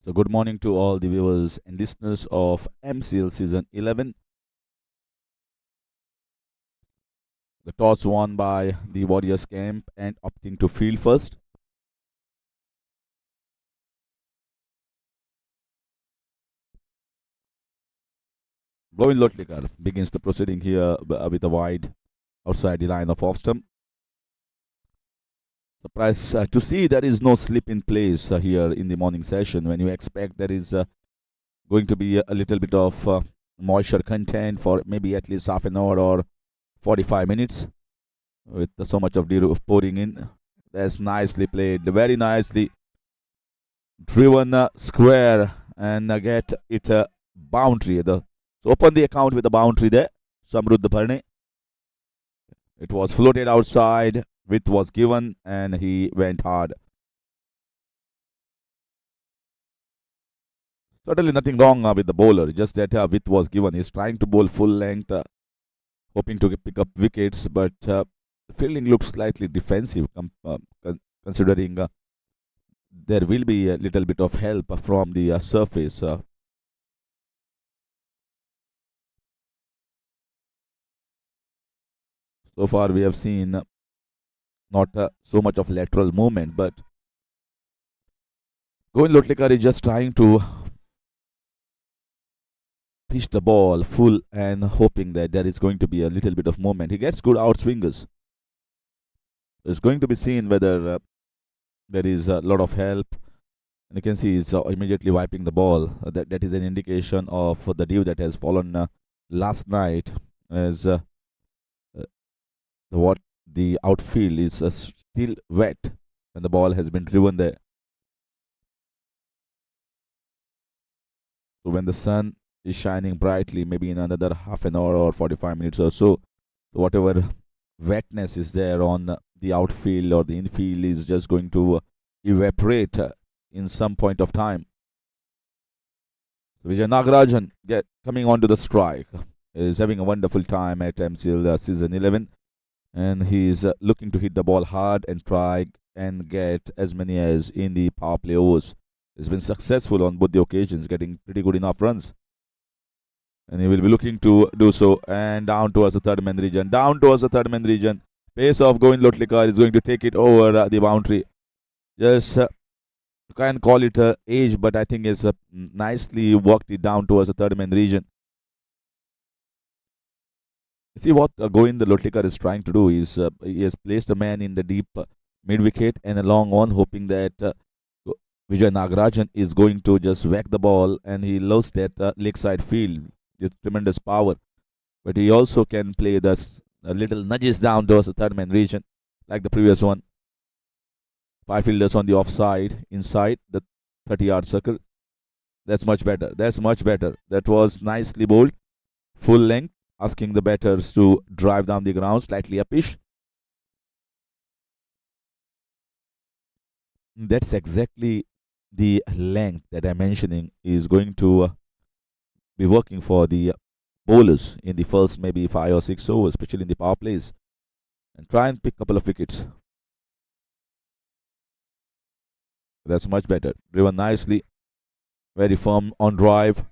So, good morning to all the viewers and listeners of MCL Season 11. The toss won by the Warriors camp and opting to field first. Govind Lotlikar begins the proceeding here with a wide outside the line of off stump. Surprised to see there is no slip in place here in the morning session when you expect there is going to be a little bit of moisture content for maybe at least half an hour or 45 minutes with so much of dew pouring in. That's nicely played, very nicely driven square and get it a boundary. So open the account with a boundary there. Samrudh Bharne. It was floated outside. Width was given and he went hard. Certainly nothing wrong with the bowler. Just that width was given. He's trying to bowl full length, hoping to pick up wickets, but the fielding looks slightly defensive considering there will be a little bit of help from the surface. So far, we have seen not so much of lateral movement, but Govind Lotlikar is just trying to pitch the ball full and hoping that there is going to be a little bit of movement. He gets good outswingers. It's going to be seen whether there is a lot of help. And you can see he's immediately wiping the ball. That is an indication of the dew that has fallen last night, as what the outfield is still wet and the ball has been driven there. So when the sun is shining brightly, maybe in another half an hour or 45 minutes or so, whatever wetness is there on the outfield or the infield is just going to evaporate in some point of time. So Vijay Nagarajan coming onto the strike is having a wonderful time at MCL Season 11, and he's looking to hit the ball hard and try and get as many as in the power play overs. He's been successful on both the occasions, getting pretty good enough runs. And he will be looking to do so. And down towards the third man region. Down towards the third man region. Pace of Govind Lotlikar is going to take it over the boundary. Just you can call it age, but I think it's nicely worked it down towards the third man region. See what Govind Lotlikar is trying to do is he has placed a man in the deep mid wicket and a long on, hoping that Vijay Nagarajan is going to just whack the ball, and he loves that lakeside field with tremendous power. But he also can play the little nudges down towards the third man region, like the previous one. Five fielders on the offside, inside the 30-yard circle. That's much better. That's much better. That was nicely bowled. Full length, asking the batters to drive down the ground, slightly upish. That's exactly the length that I'm mentioning is going to be working for the bowlers in the first maybe 5 or 6 overs, especially in the power plays, and try and pick a couple of wickets. That's much better. Driven nicely, very firm on drive,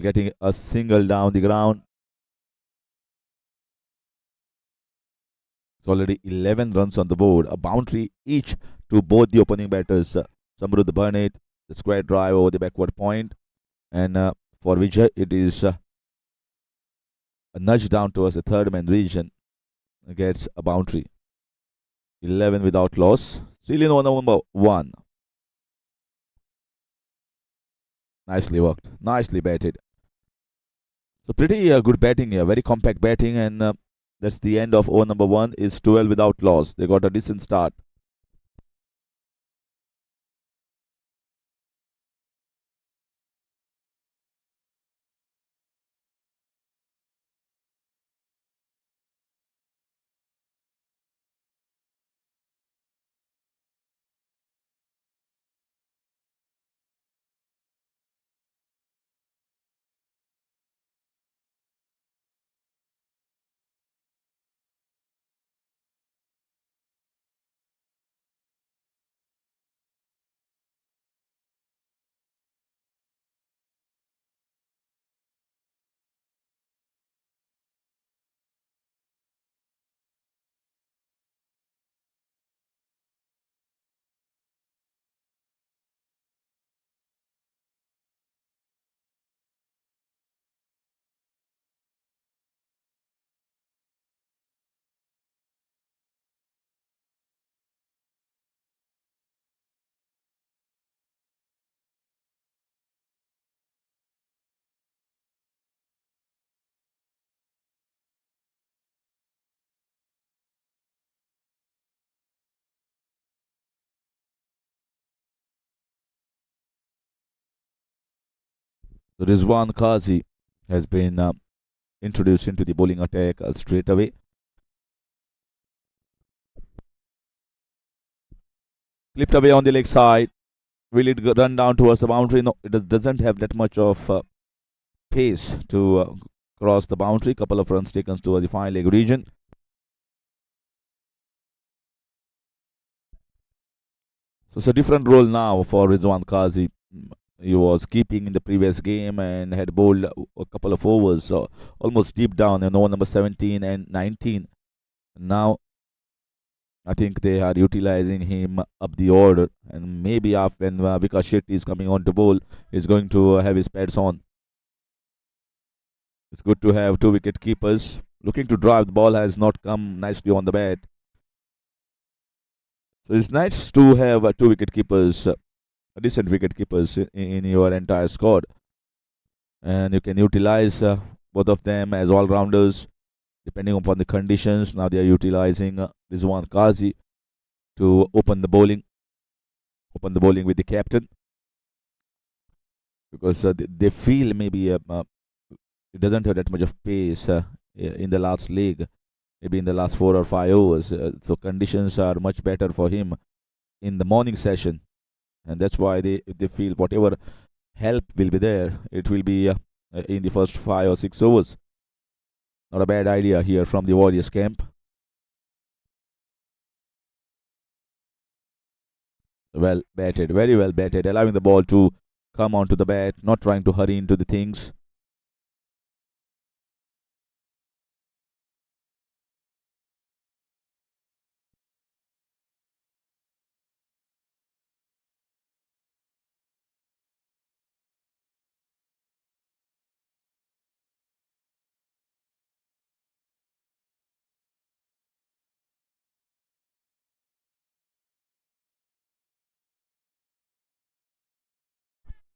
getting a single down the ground. It's already 11 runs on the board, a boundary each to both the opening batters. Samrudh Bharne, the square drive over the backward point, and for Vijay, it is a nudge down towards the third man region. Gets a boundary. 11 without loss. Still in over number 1. Nicely worked. Nicely batted. So pretty good batting here. Very compact batting, and that's the end of over number 1 is 12 without loss. They got a decent start. Rizwan Kazi has been introduced into the bowling attack straight away. Clipped away on the leg side. Will it run down towards the boundary? No, it doesn't have that much of pace to cross the boundary. Couple of runs taken towards the fine leg region. So it's a different role now for Rizwan Kazi. He was keeping in the previous game and had bowled a couple of overs, so almost deep down in over number 17 and 19. Now I think they are utilizing him up the order, and maybe after when Vikas Shetty is coming on to bowl, he's going to have his pads on. It's good to have two wicket keepers. Looking to drive, the ball has not come nicely on the bat. So it's nice to have two wicket keepers, decent wicket keepers in your entire squad. And you can utilize both of them as all rounders depending upon the conditions. Now they are utilizing Rizwan Kazi to open the bowling with the captain because they feel maybe it doesn't have that much of pace in the last leg, maybe in the last 4 or 5 overs. So conditions are much better for him in the morning session, and that's why they feel whatever help will be there, it will be in the first 5 or 6 overs. Not a bad idea here from the Warriors camp. Well batted, very well batted, allowing the ball to come onto the bat, not trying to hurry into the things.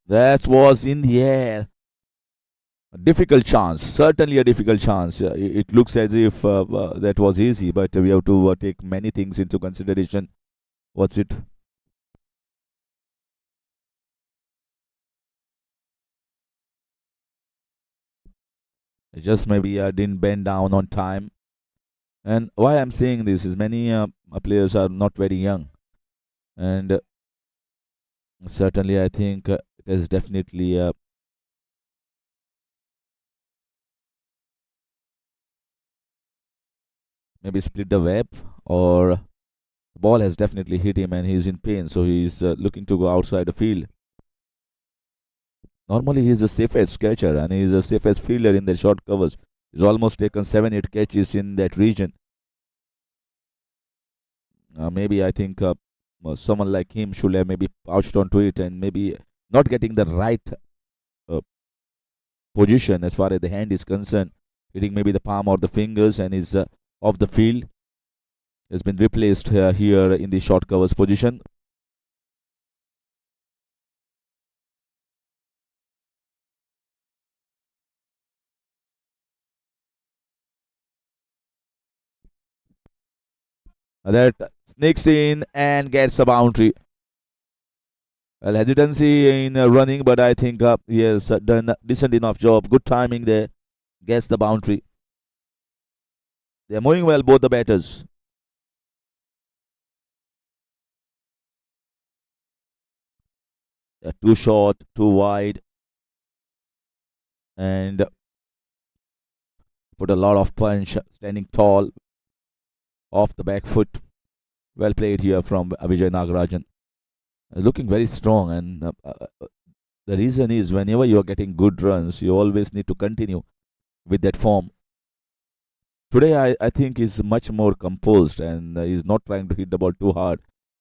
That was in the air. A difficult chance, certainly a difficult chance. It looks as if that was easy, but we have to take many things into consideration. What's it? It just maybe didn't bend down on time. And why I'm saying this is many players are not very young, and certainly I think it is definitely maybe split the web, or the ball has definitely hit him and he's in pain, so he's looking to go outside the field. Normally, he's the safest catcher and he's the safest fielder in the short covers. He's almost taken 7, 8 catches in that region. Maybe I think someone like him should have maybe pouched onto it and maybe not getting the right uh, position as far as the hand is concerned, hitting maybe the palm or the fingers and is off the field. Has been replaced here in the short covers position. That sneaks in and gets a boundary. Well, hesitancy in running, but I think he has done a decent enough job. Good timing there. Gets the boundary. They're moving well, both the batters. They're too short, too wide, and put a lot of punch, standing tall, off the back foot. Well played here from Vijay Nagarajan. Looking very strong, and the reason is whenever you are getting good runs, you always need to continue with that form. Today, I think he's much more composed and he's not trying to hit the ball too hard.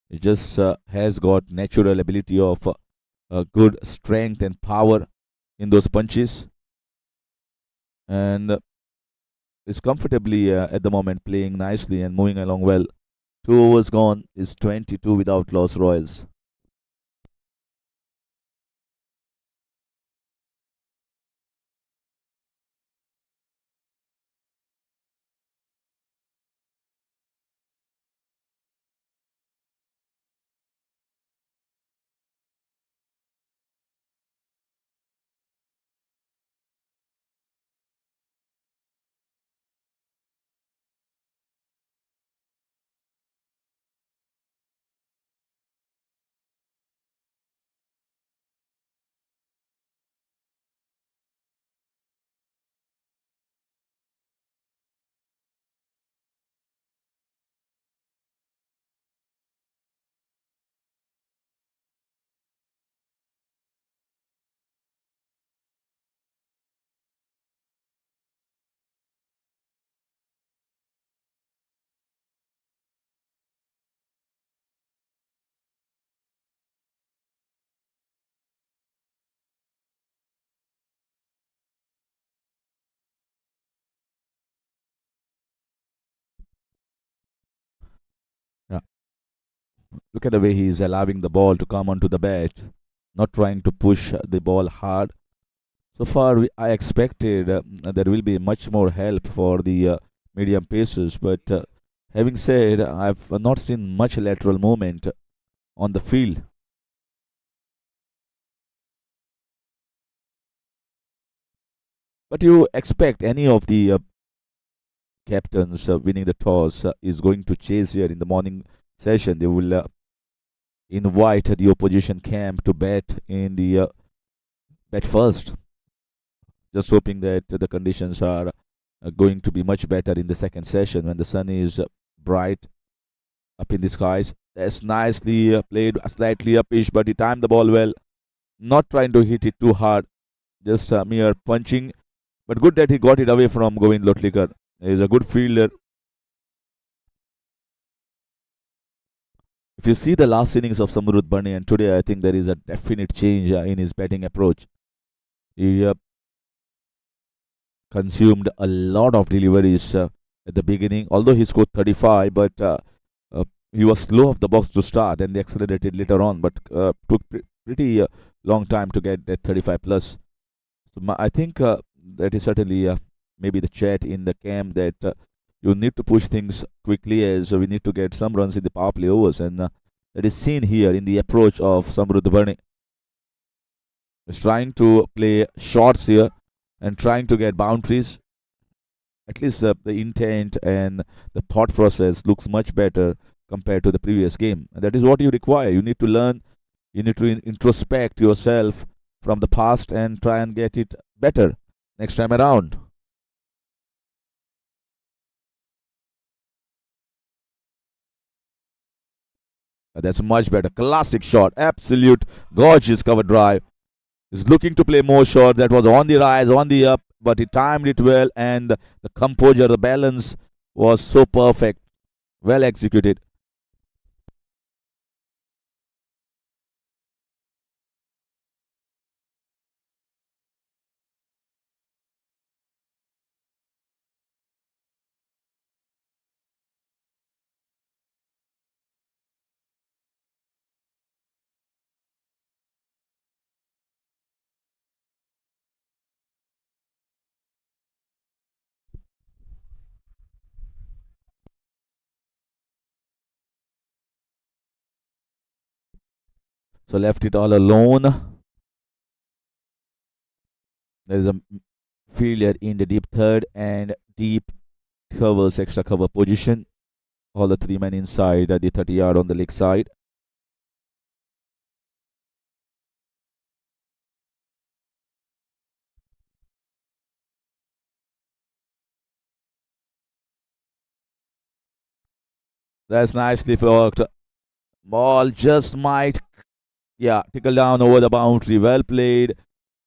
He just has got natural ability of good strength and power in those punches, and is comfortably at the moment playing nicely and moving along well. 2 overs gone is 22 without loss, Royals. Look at the way he is allowing the ball to come onto the bat, not trying to push the ball hard. So far, I expected there will be much more help for the medium pacers, but having said, I've not seen much lateral movement on the field. But you expect any of the captains winning the toss is going to chase here in the morning session. They will invite the opposition camp to bat first, just hoping that the conditions are going to be much better in the second session when the sun is bright up in the skies. That's nicely played, slightly upish, but he timed the ball well. Not trying to hit it too hard, just mere punching. But good that he got it away from Govind Lotlikar. He's a good fielder. If you see the last innings of Samrudh Bani, and today I think there is a definite change in his batting approach. He consumed a lot of deliveries at the beginning, although he scored 35, but he was slow off the box to start and they accelerated later on, but took pretty long time to get that 35 plus. So I think that is certainly maybe the chat in the camp that you need to push things quickly as we need to get some runs in the power play overs, and that is seen here in the approach of Samrudh Bani. He's trying to play shots here and trying to get boundaries. At least the intent and the thought process looks much better compared to the previous game. And that is what you require. You need to learn, you need to introspect yourself from the past and try and get it better next time around. That's much better. Classic shot. Absolute gorgeous cover drive. He's looking to play more shots. That was on the rise, on the up, but he timed it well, and the composure, the balance was so perfect. Well executed. So left it all alone. There's a fielder in the deep third and deep covers, extra cover position. All the three men inside the 30 yard on the leg side. That's nicely worked. Ball just might, yeah, tickle down over the boundary. Well played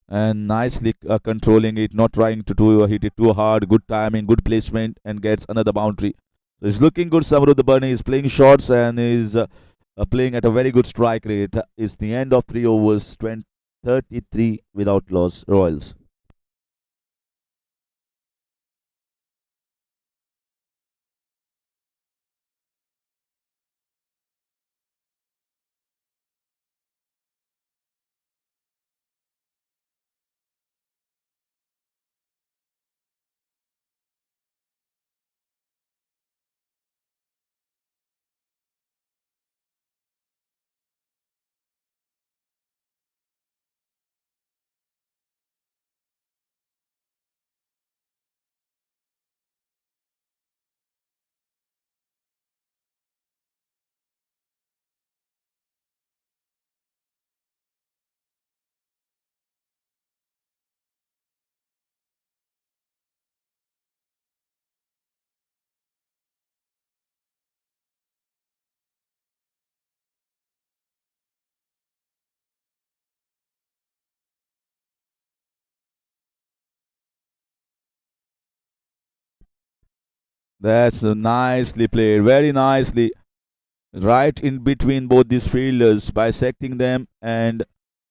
and nicely controlling it, not trying to hit it too hard. Good timing, good placement, and gets another boundary. So it's looking good. Samrudh Bani is playing shots and is playing at a very good strike rate. It's the end of 3 overs, 33 without loss, Royals. That's nicely played, very nicely. Right in between both these fielders, bisecting them and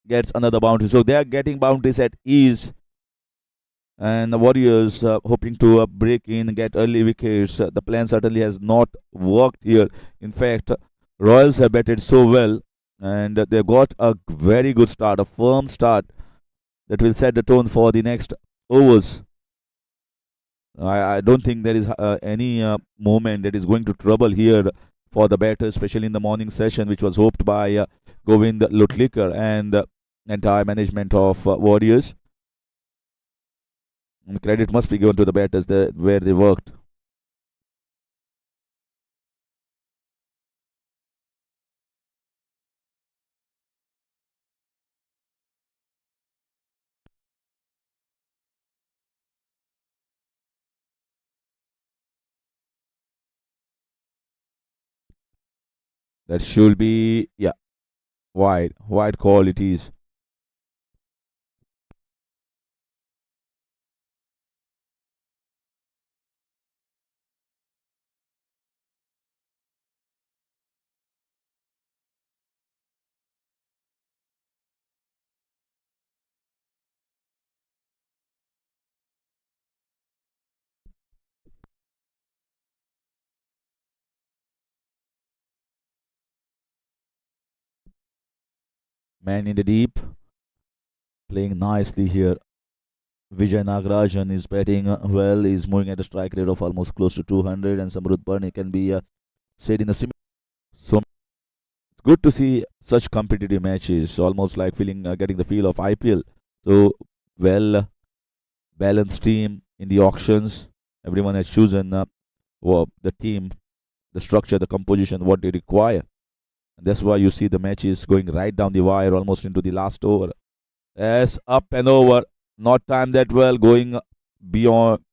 gets another boundary. So they are getting boundaries at ease. And the Warriors hoping to break in, get early wickets. The plan certainly has not worked here. In fact, Royals have batted so well, and they've got a very good start, a firm start that will set the tone for the next overs. I don't think there is any moment that is going to trouble here for the batters, especially in the morning session, which was hoped by Govind Lutlikar and entire management of Warriors. And credit must be given to the batters where they worked. That should be, yeah, wide qualities. Man in the deep, playing nicely here. Vijay Nagarajan is batting well. He's moving at a strike rate of almost close to 200, and Samrut Burni can be said in a similar. So it's good to see such competitive matches, almost like feeling getting the feel of IPL. So well balanced team in the auctions. Everyone has chosen the team, the structure, the composition, what they require. And that's why you see the matches going right down the wire, almost into the last over. Yes, up and over. Not timed that well, going beyond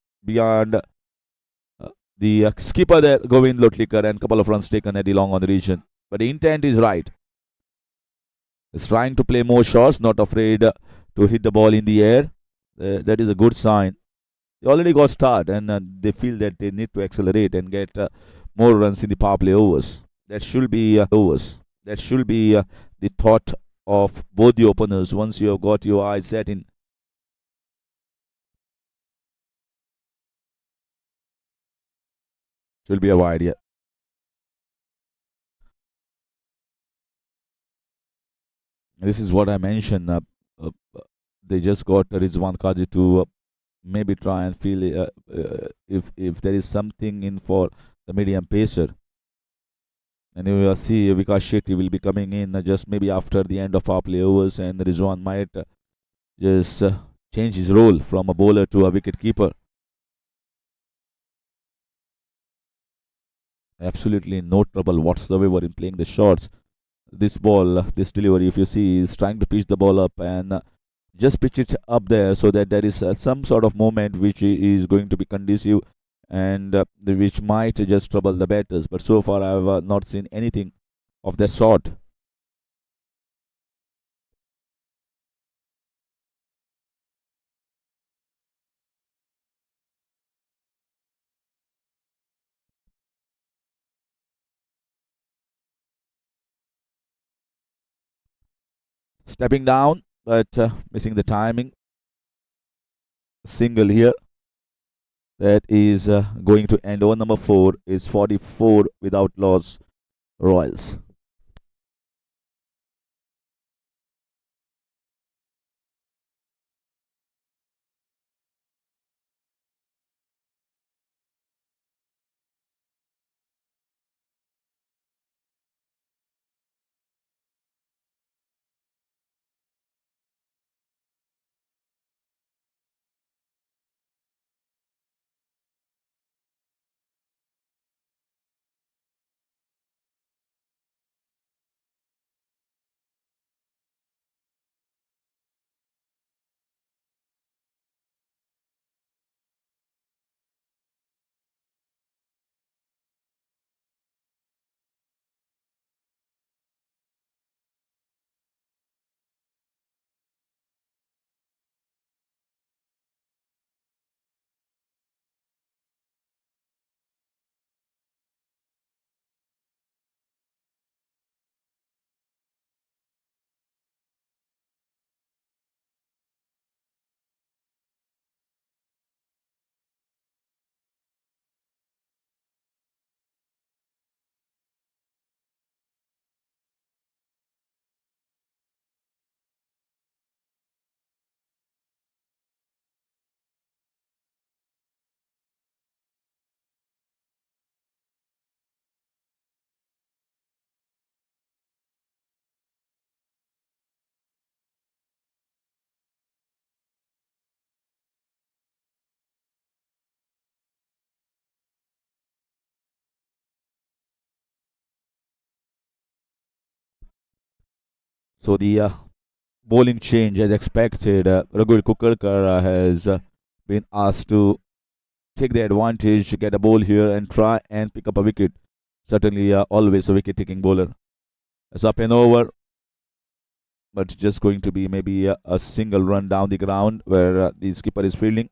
the skipper there, Govind Lotlikar, and couple of runs taken at the long on the region. But the intent is right. He's trying to play more shots, not afraid to hit the ball in the air. That is a good sign. They already got start, and they feel that they need to accelerate and get more runs in the power play overs. That should be the thought of both the openers once you have got your eyes set in. Should be a wide, yeah. This is what I mentioned. Uh, they just got Rizwan Kaji to maybe try and feel if there is something in for the medium pacer. And you will see Vikas Shetty will be coming in just maybe after the end of our play overs, and Rizwan might just change his role from a bowler to a wicket keeper. Absolutely no trouble whatsoever in playing the shots. This ball, this delivery, if you see, is trying to pitch the ball up and just pitch it up there so that there is some sort of moment which is going to be conducive and which might just trouble the batters. But so far, I have not seen anything of that sort. Stepping down, but missing the timing. Single here that is going to end over number 4 is 44 without loss, Royals. So the bowling change as expected. Raghuv Kukarkar has been asked to take the advantage, get a ball here and try and pick up a wicket. Certainly, always a wicket taking bowler. It's up and over, but just going to be maybe a single run down the ground where the skipper is fielding.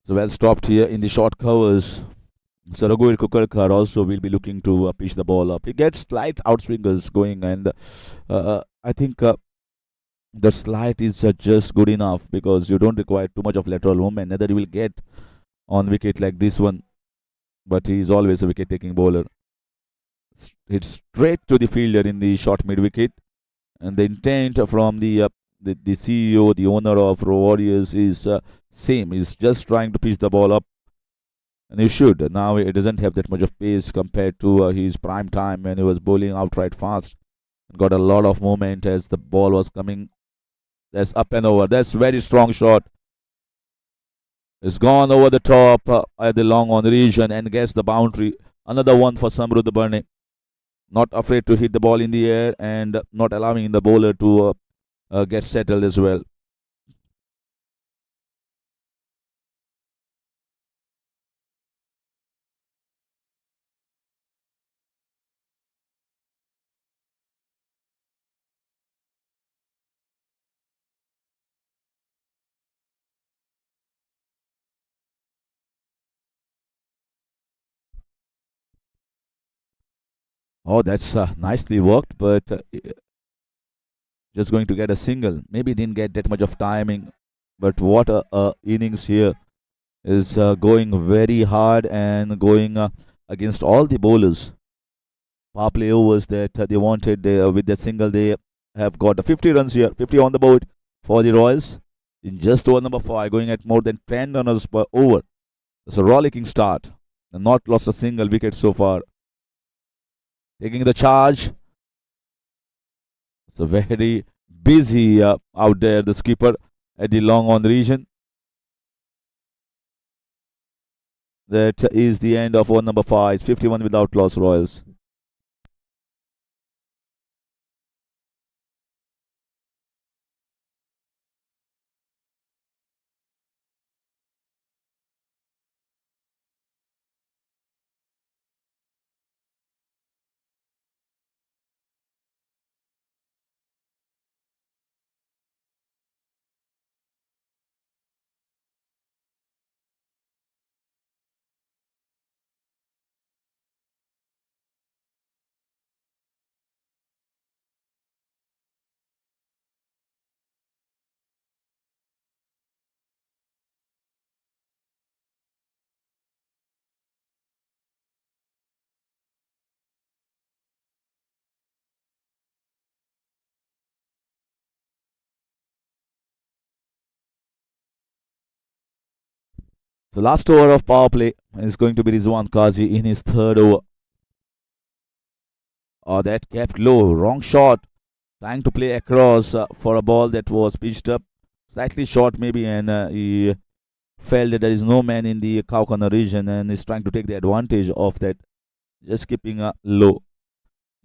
So well stopped here in the short covers. So Raghuv Kukarkar also will be looking to pitch the ball up. He gets slight outswingers going, and I think the slide is just good enough because you don't require too much of lateral movement. Neither you will get on wicket like this one, but he is always a wicket-taking bowler. Hits straight to the fielder in the short mid-wicket, and the intent from the CEO, the owner of Warriors, is same. He's just trying to pitch the ball up, and he should. Now it doesn't have that much of pace compared to his prime time when he was bowling outright fast. Got a lot of movement as the ball was coming. That's up and over. That's very strong shot. It's gone over the top at the long on region and gets the boundary. Another one for Samrudh Barne. Not afraid to hit the ball in the air and not allowing the bowler to get settled as well. Oh, that's nicely worked, but just going to get a single. Maybe didn't get that much of timing, but what a innings here is going very hard and going against all the bowlers. Power play overs that they wanted with the single. They have got 50 runs here, 50 on the board for the Royals in just over number 5, going at more than 10 runners per over. It's a rollicking start and not lost a single wicket so far. Taking the charge. It's a very busy out there, the skipper at the long on region. That is the end of over number 5. It's 51 without loss, Royals. The last over of power play is going to be Rizwan Kazi in his third over. Oh, that kept low. Wrong shot. Trying to play across for a ball that was pitched up. Slightly short, maybe, and he felt that there is no man in the cow corner region and is trying to take the advantage of that. Just keeping low.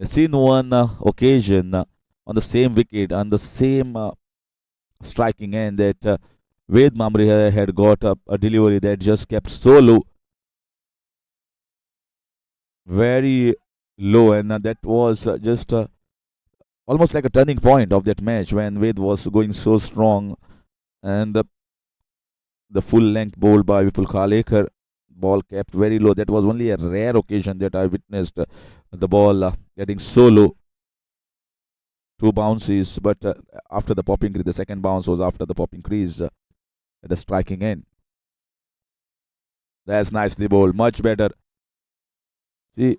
I've seen one occasion on the same wicket, on the same striking end, that Ved Mamre had got a delivery that just kept so low. Very low, and that was just almost like a turning point of that match when Ved was going so strong, and the full length bowl by Vipul Kalekar, ball kept very low. That was only a rare occasion that I witnessed the ball getting so low. Two bounces, but after the popping crease, the second bounce was after the popping crease at the striking end. That's nicely bowled. Much better. See,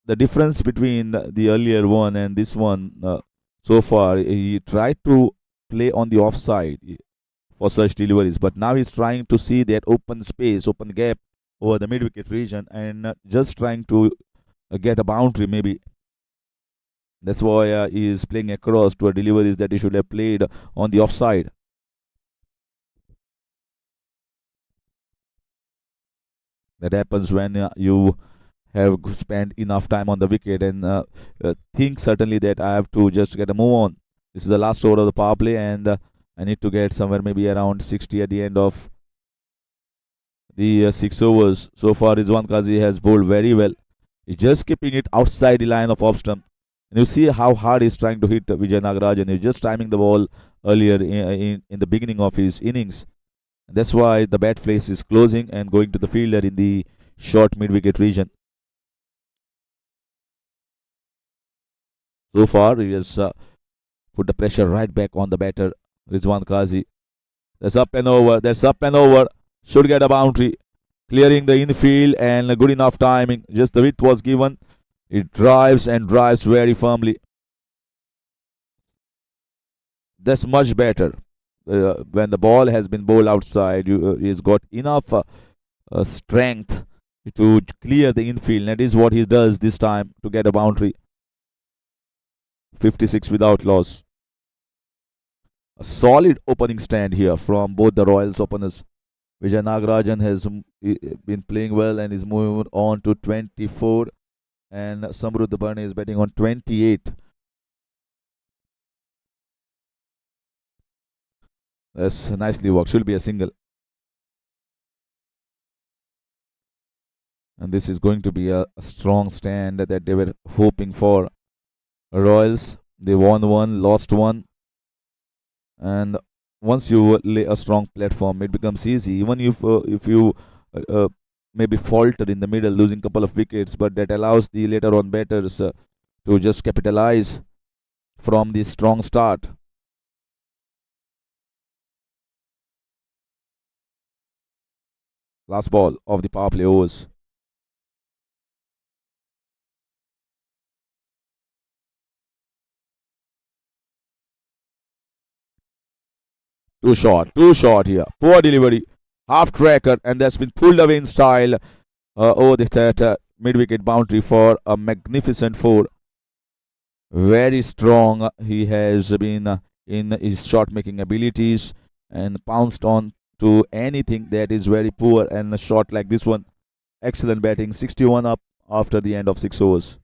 the difference between the earlier one and this one so far, he tried to play on the offside for such deliveries, but now he's trying to see that open space, open gap over the mid wicket region and just trying to get a boundary maybe. That's why he is playing across to a deliveries that he should have played on the offside. That happens when you have spent enough time on the wicket and think certainly that I have to just get a move on. This is the last over of the power play, and I need to get somewhere maybe around 60 at the end of the 6 overs. So far, Rizwan Kazi has bowled very well. He's just keeping it outside the line of off stump. And you see how hard he's trying to hit Vijay Nagarajan. He's just timing the ball earlier in the beginning of his innings. And that's why the bat face is closing and going to the fielder in the short mid wicket region. So far, he has put the pressure right back on the batter, Rizwan Kazi. That's up and over. That's up and over. Should get a boundary. Clearing the infield and good enough timing. Just the width was given. It drives and drives very firmly. That's much better. When the ball has been bowled outside, he's got enough strength to clear the infield. And that is what he does this time to get a boundary. 56 without loss. A solid opening stand here from both the Royals openers. Vijay Nagarajan has been playing well and is moving on to 24, and Samruddha Bharne is batting on 28. That's nicely worked. Should be a single. And this is going to be a strong stand that they were hoping for. Royals, they won one, lost one. And once you lay a strong platform, it becomes easy. Even if you maybe falter in the middle, losing a couple of wickets, but that allows the later on batters to just capitalize from the strong start. Last ball of the power play overs. Too short here. Poor delivery. Half tracker, and that's been pulled away in style over the mid wicket boundary for a magnificent four. Very strong he has been in his shot making abilities and pounced on to anything that is very poor, and a shot like this one. Excellent batting. 61 up after the end of 6 overs.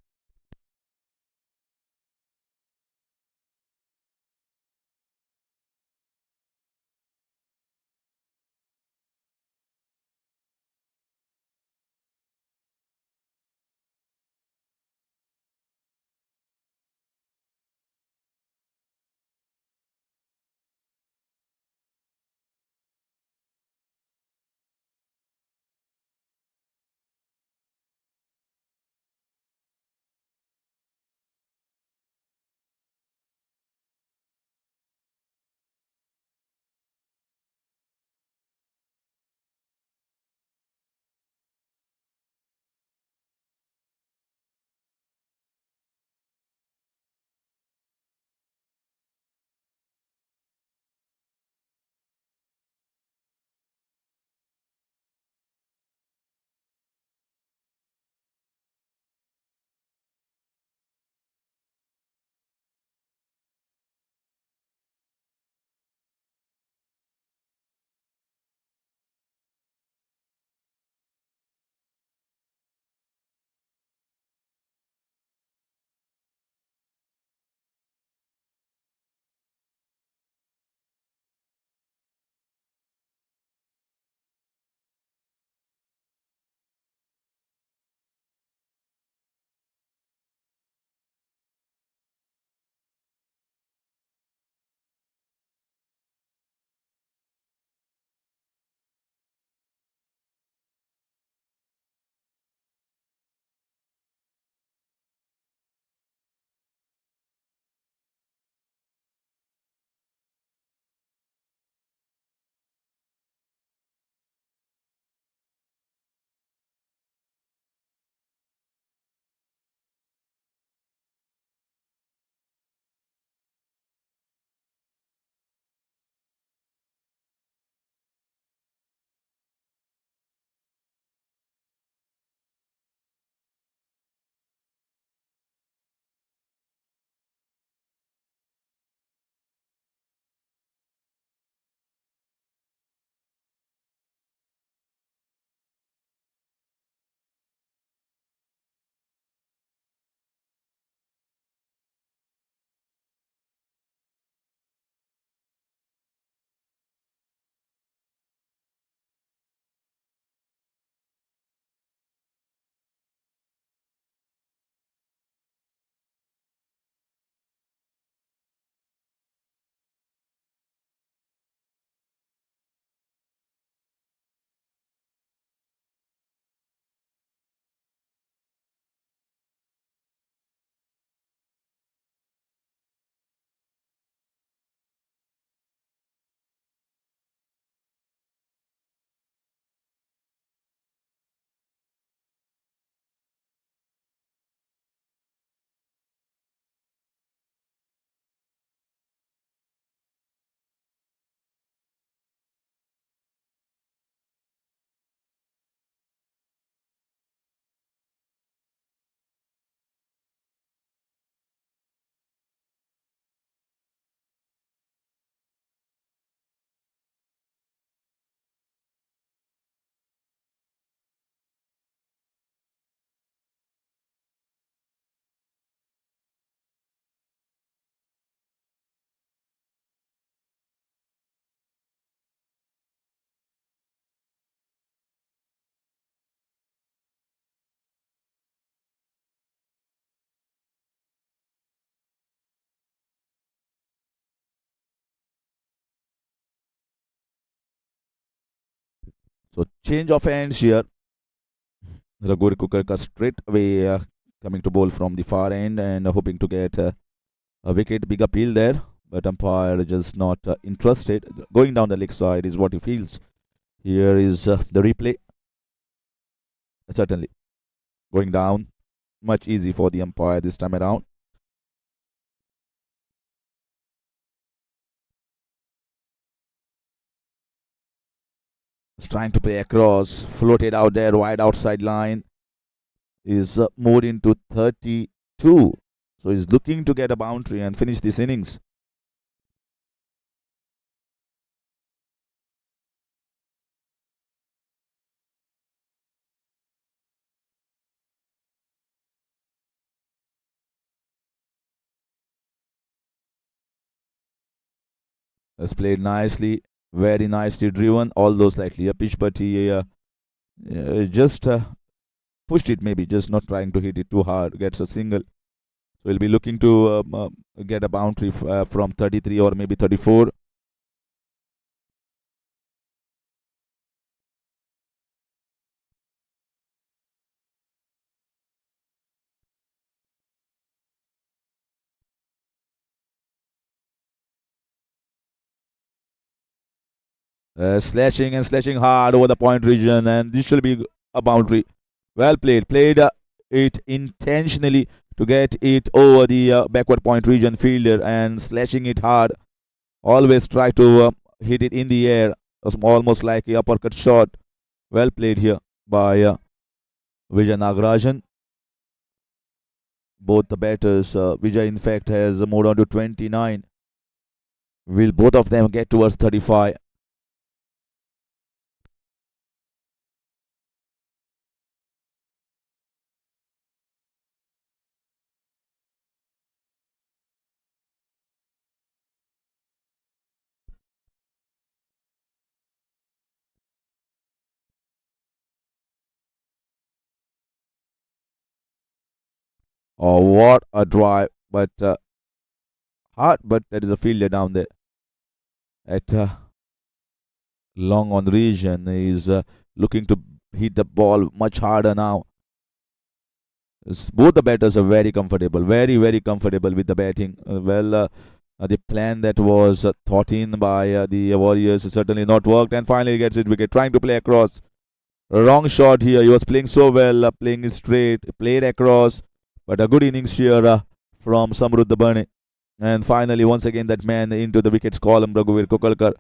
So change of hands here. Raghuvar Kukarka straight away coming to bowl from the far end and hoping to get a wicket. Big appeal there, but umpire just not interested. Going down the leg side is what he feels. Here is the replay. Certainly going down, much easy for the umpire this time around. He's trying to play across, floated out there, wide outside line. Is moved into 32. So he's looking to get a boundary and finish this innings. Has played nicely, very nicely driven, although slightly a pitch, but he just pushed it, maybe just not trying to hit it too hard. Gets a single. So he'll be looking to get a boundary from 33 or maybe 34. Slashing and slashing hard over the point region, and this should be a boundary. Well played. Played it intentionally to get it over the backward point region fielder and slashing it hard. Always try to hit it in the air, almost like a uppercut shot. Well played here by Vijay Nagarajan. Both the batters, Vijay in fact has moved on to 29. Will both of them get towards 35? Oh, what a drive! But hard, but there is a fielder down there at long on region. Is looking to hit the ball much harder now. Both the batters are very comfortable, very comfortable with the batting. The plan that was thought in by the Warriors has certainly not worked, and finally gets it wicket. Trying to play across, wrong shot here. He was playing so well, playing straight, played across, but a good innings here from Samruddha Bane. And finally, once again, that man into the wickets column, Raghuvar Kukalkar,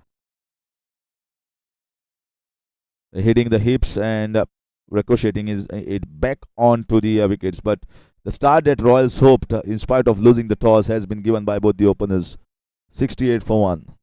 hitting the hips and ricocheting it back onto the wickets. But the start that Royals hoped, in spite of losing the toss, has been given by both the openers. 68 for 1.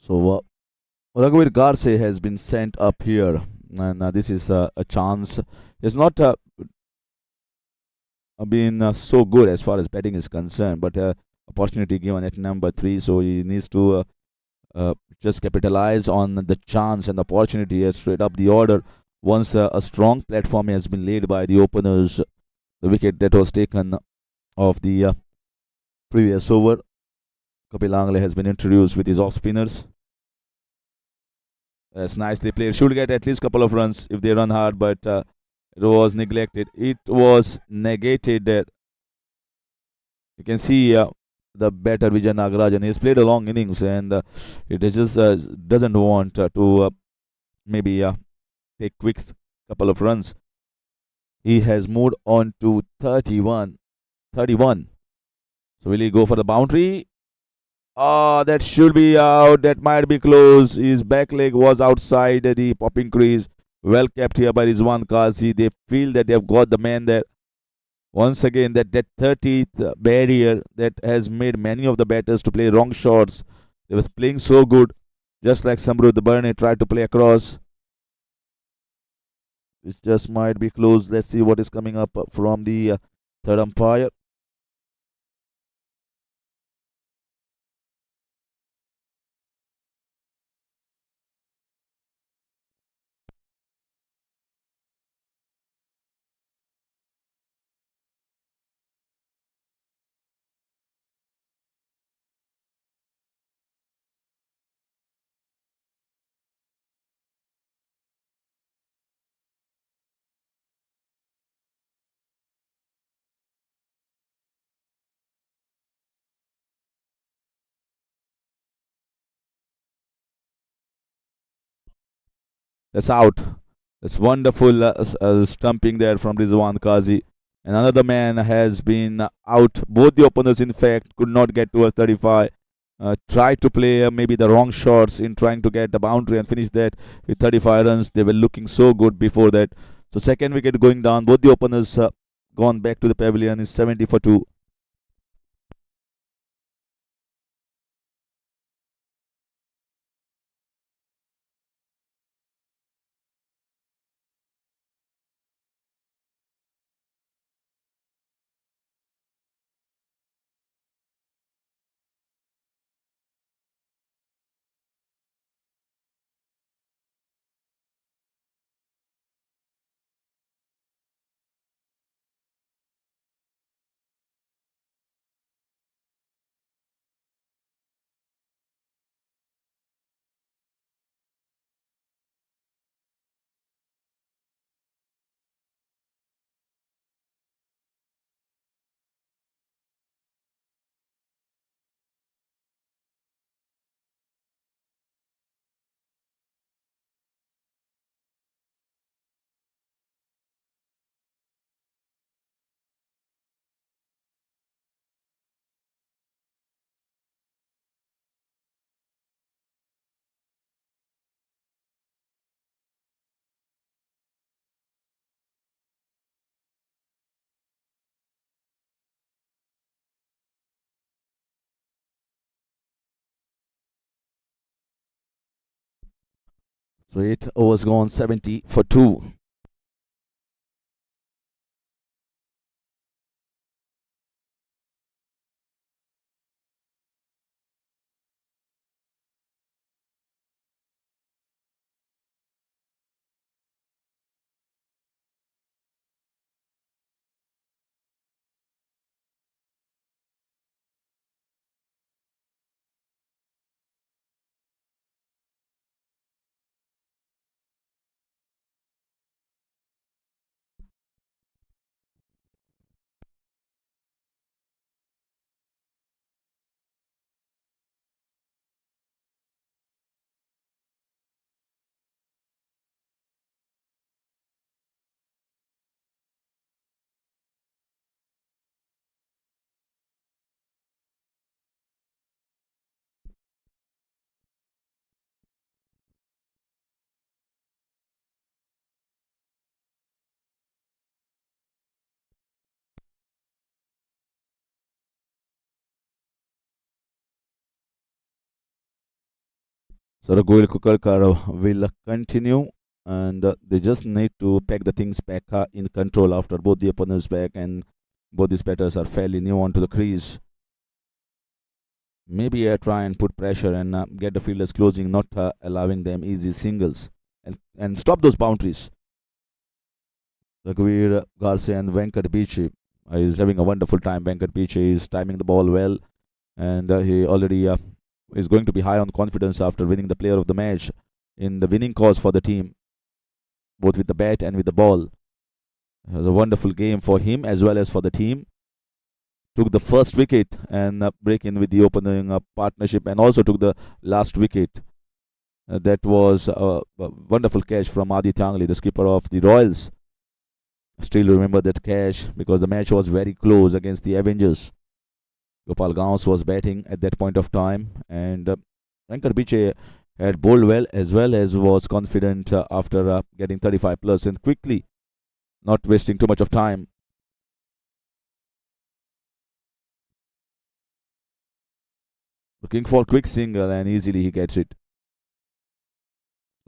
So Raghuveer Garse has been sent up here, and this is a chance. It's not been so good as far as batting is concerned, but opportunity given at number three, so he needs to just capitalize on the chance and the opportunity straight up the order. Once a strong platform has been laid by the openers, the wicket that was taken of the previous over, Kapil Angle has been introduced with his off spinners. That's nicely played. Should get at least a couple of runs if they run hard, but it was neglected. It was negated there. You can see the batter Vijay Nagarajan. He's played a long innings and it just doesn't want to maybe take quick couple of runs. He has moved on to 31. 31. So will he go for the boundary? Ah, that should be out. That might be close. His back leg was outside the popping crease. Well kept here by Rizwan Kazi. They feel that they have got the man there. Once again, that 30th barrier that has made many of the batters to play wrong shots. They was playing so good, just like Samrud Barne tried to play across. It just might be close. Let's see what is coming up from the third umpire. That's out. That's wonderful stumping there from Rizwan Kazi. And another man has been out. Both the openers, in fact, could not get towards 35. Tried to play maybe the wrong shots in trying to get the boundary and finish that with 35 runs. They were looking so good before that. So second wicket going down. Both the openers gone back to the pavilion is 70 for 2. So 8 overs gone, 70 for 2. So the Goel Kukalkar will continue, and they just need to pack the things back in control after both the opponents back and both these batters are fairly new onto the crease. Maybe try and put pressure and get the fielders closing, not allowing them easy singles, and stop those boundaries. Raghuveer Garcia and Venkat Bichi is having a wonderful time. Venkat Bichi is timing the ball well, and he already is going to be high on confidence after winning the player of the match in the winning cause for the team, both with the bat and with the ball. It was a wonderful game for him as well as for the team. Took the first wicket and break in with the opening partnership, and also took the last wicket. That was a wonderful catch from Aditya Angli, the skipper of the Royals. Still remember that catch because the match was very close against the Avengers. Gopal Gauss was batting at that point of time, and Venkat Biche had bowled well as was confident after getting 35 plus and quickly, not wasting too much of time. Looking for quick single and easily he gets it.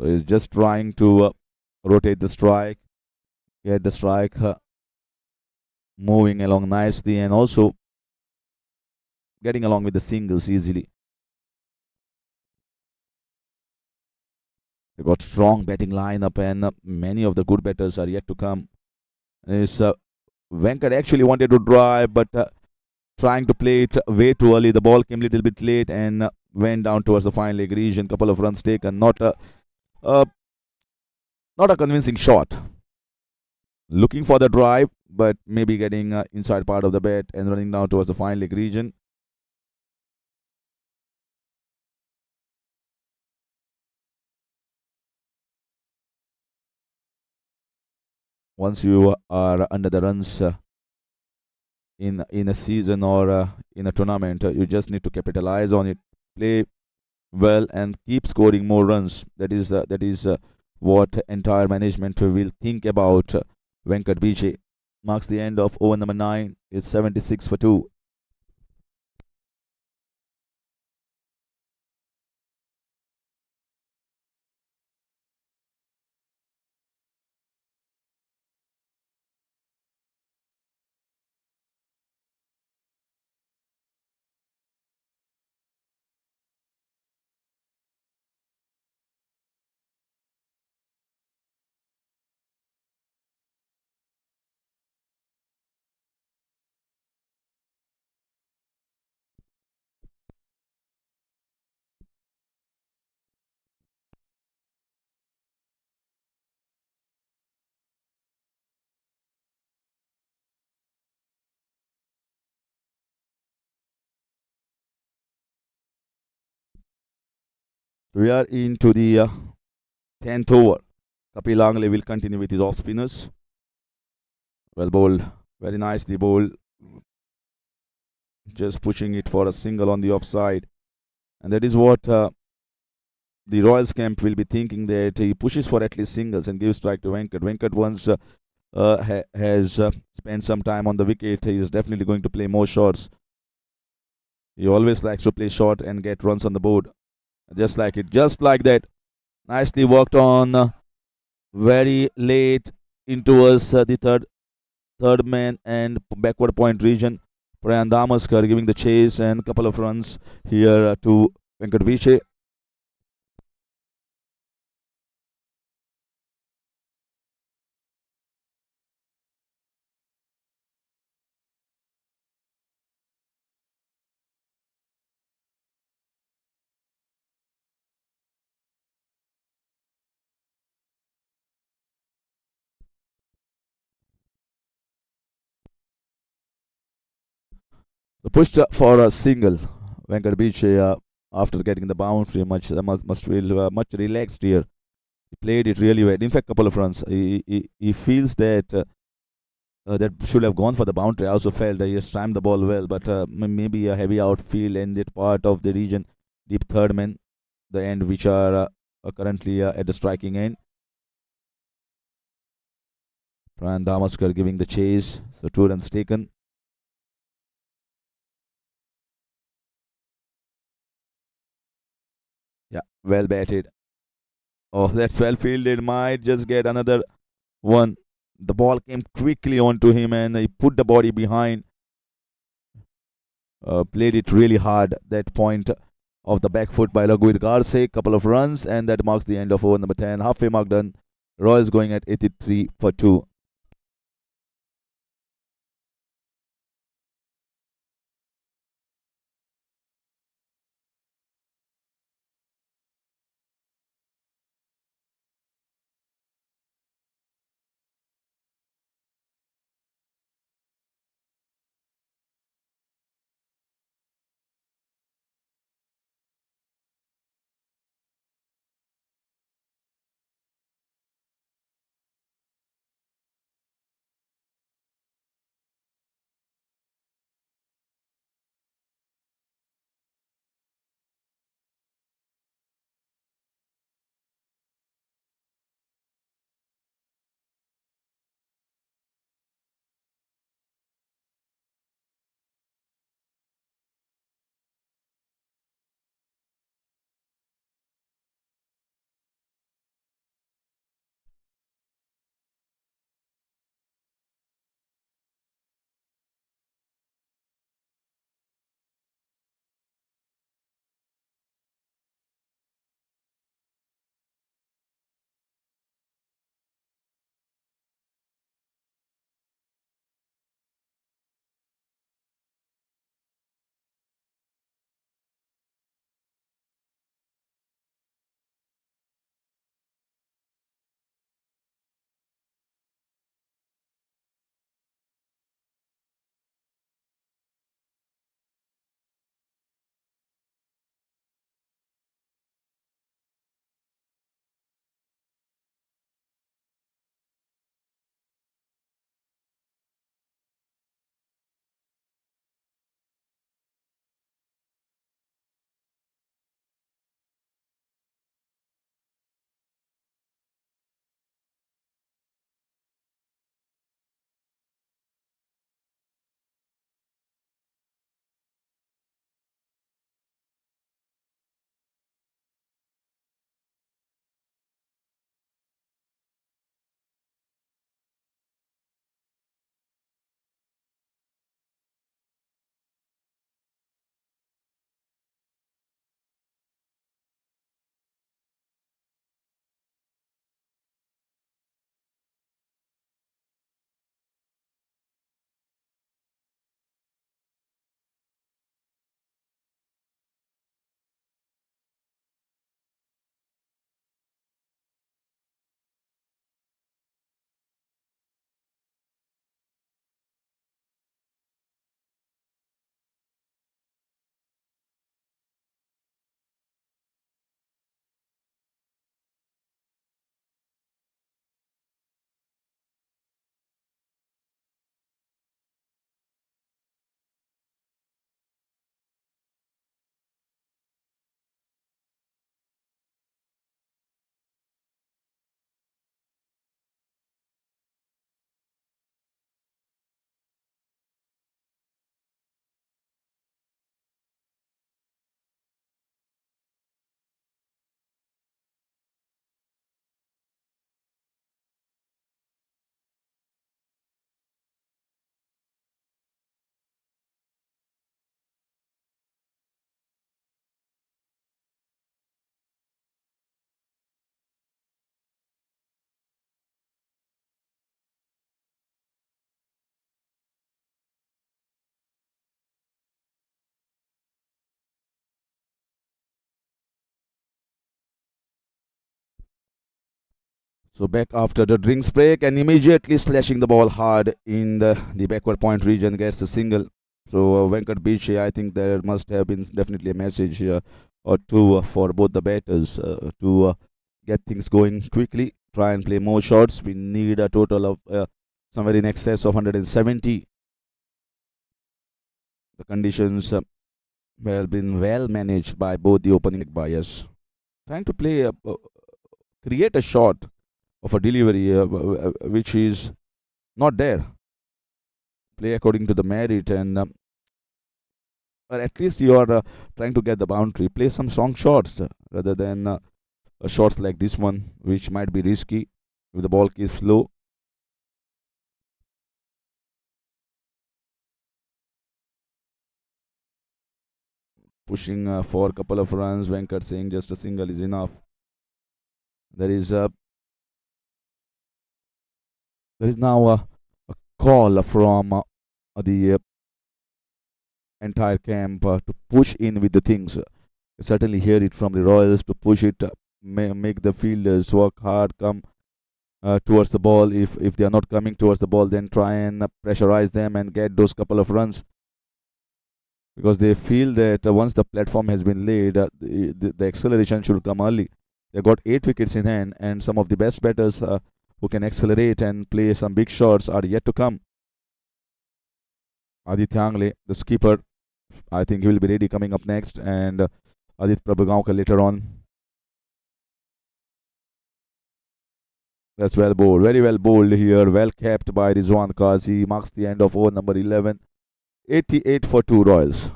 So he's just trying to rotate the strike, get the strike moving along nicely, and also getting along with the singles easily. They got strong batting lineup, and many of the good batters are yet to come. Venkat actually wanted to drive, but trying to play it way too early. The ball came a little bit late and went down towards the fine leg region. Couple of runs taken, uh, not a convincing shot. Looking for the drive, but maybe getting inside part of the bat and running down towards the fine leg region. Once you are under the runs in a season or in a tournament, you just need to capitalize on it, play well, and keep scoring more runs. That is what entire management will think about. Venkat Biche marks the end of over number 9. It's 76 for 2. We are into the 10th over. Kapil Angle will continue with his off spinners. Well bowled, very nicely bowled. Just pushing it for a single on the offside. And that is what the Royals camp will be thinking, that he pushes for at least singles and gives strike to Venkat. Venkat once has spent some time on the wicket. He is definitely going to play more shots. He always likes to play short and get runs on the board. Just like it, just like that. Nicely worked on very late into us the third man and backward point region. Prayan Damaskar giving the chase and a couple of runs here to Venkat Viche. So pushed for a single. Venkat Viche after getting the boundary must feel much relaxed here. He played it really well. In fact, couple of runs. He feels that that should have gone for the boundary. I also felt he has timed the ball well, but maybe a heavy outfield and that part of the region, deep third man, the end which are currently at the striking end. Prayan Damaskar giving the chase. So 2 runs taken. Yeah, well batted. Oh, that's well fielded. Might just get another one. The ball came quickly onto him and he put the body behind. Played it really hard. That point of the back foot by Raghuveer Garse, couple of runs, and that marks the end of over number 10. Halfway mark done. Royals going at 83 for 2. So back after the drinks break and immediately slashing the ball hard in the backward point region gets a single. So Venkat Bichi, I think there must have been definitely a message or two for both the batters to get things going quickly, try and play more shots. We need a total of somewhere in excess of 170. The conditions have been well managed by both the opening buyers. Trying to play, create a shot of a delivery which is not there. Play according to the merit, and or at least you are trying to get the boundary. Play some strong shots. rather than shots like this one, which might be risky if the ball keeps low. Pushing for a couple of runs. Venkat saying just a single is enough. There is a there is now a call from the entire camp to push in with the things. Certainly hear it from the Royals to push it, make the fielders work hard, come towards the ball. If they are not coming towards the ball, then try and pressurize them and get those couple of runs, because they feel that once the platform has been laid, the acceleration should come early. They got 8 wickets in hand, and some of the best batters who can accelerate and play some big shots are yet to come. Aditya Angle, the skipper, I think he will be ready coming up next, and Adit Prabhagaonkar later on. That's well bowled, very well bowled here, well kept by Rizwan Qazi. Marks the end of over number 11. 88 for 2 Royals.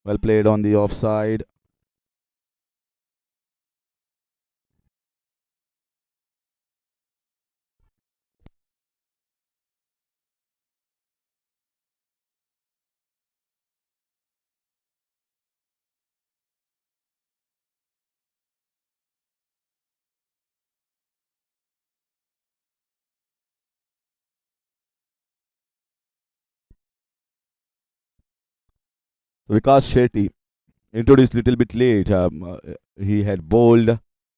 Well played on the offside. Vikas Shetty introduced little bit late. He had bowled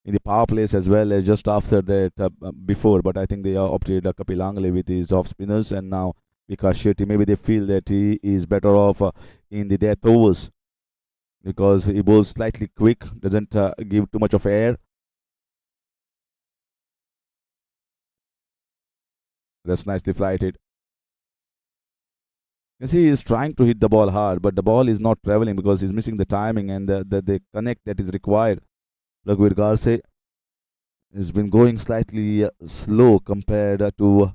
in the power plays as well as just after that before, but I think they opted Kapil Angle with his off spinners, and now Vikas Shetty, maybe they feel that he is better off in the death overs, because he bowls slightly quick, doesn't give too much of air. That's nicely flighted. You see, he's trying to hit the ball hard, but the ball is not traveling because he's missing the timing and the connect that is required. Raghuveer Garse has been going slightly slow compared to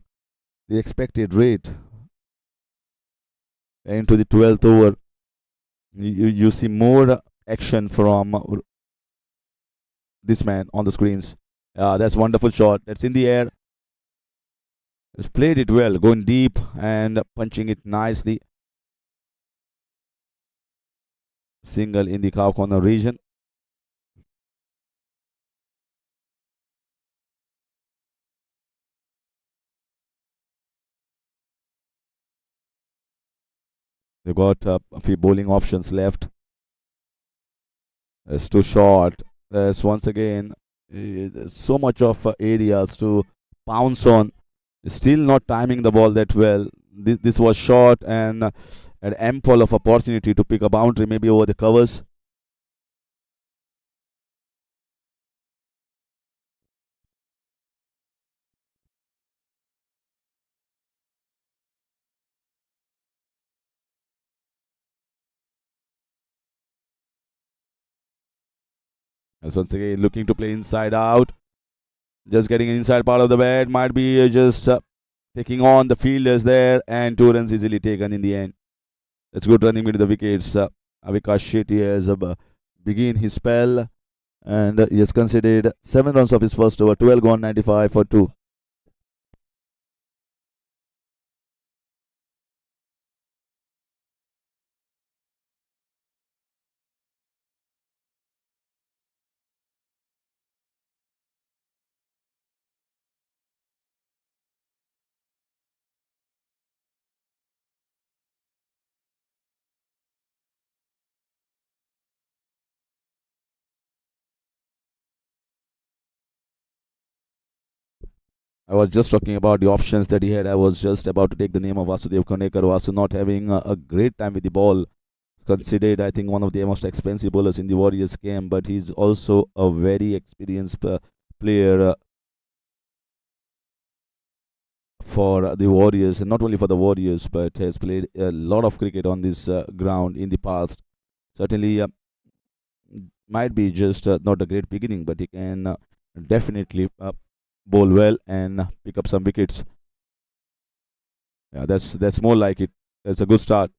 the expected rate. Into the 12th over, you see more action from this man on the screens. That's wonderful shot. That's in the air. He's played it well, going deep and punching it nicely. Single in the cow corner region. They've got a few bowling options left. It's too short. There's once again there's so much of areas to pounce on. Still not timing the ball that well. this was short and an ample of opportunity to pick a boundary, maybe over the covers. As once again looking to play inside out, just getting inside part of the bat, might be just taking on the fielders there, and 2 runs easily taken in the end. That's good running between the wickets. Avikash Shetty has begin his spell, and he has conceded 7 runs of his first over, 12 gone, 95 for 2. I was just talking about the options that he had. I was just about to take the name of Vasudev Kanekar. Vasu not having a great time with the ball. Considered, I think, one of the most expensive bowlers in the Warriors game, but he's also a very experienced player for the Warriors, and not only for the Warriors, but has played a lot of cricket on this ground in the past. Certainly, might be just not a great beginning, but he can definitely bowl well and pick up some wickets. Yeah, that's more like it. That's a good start.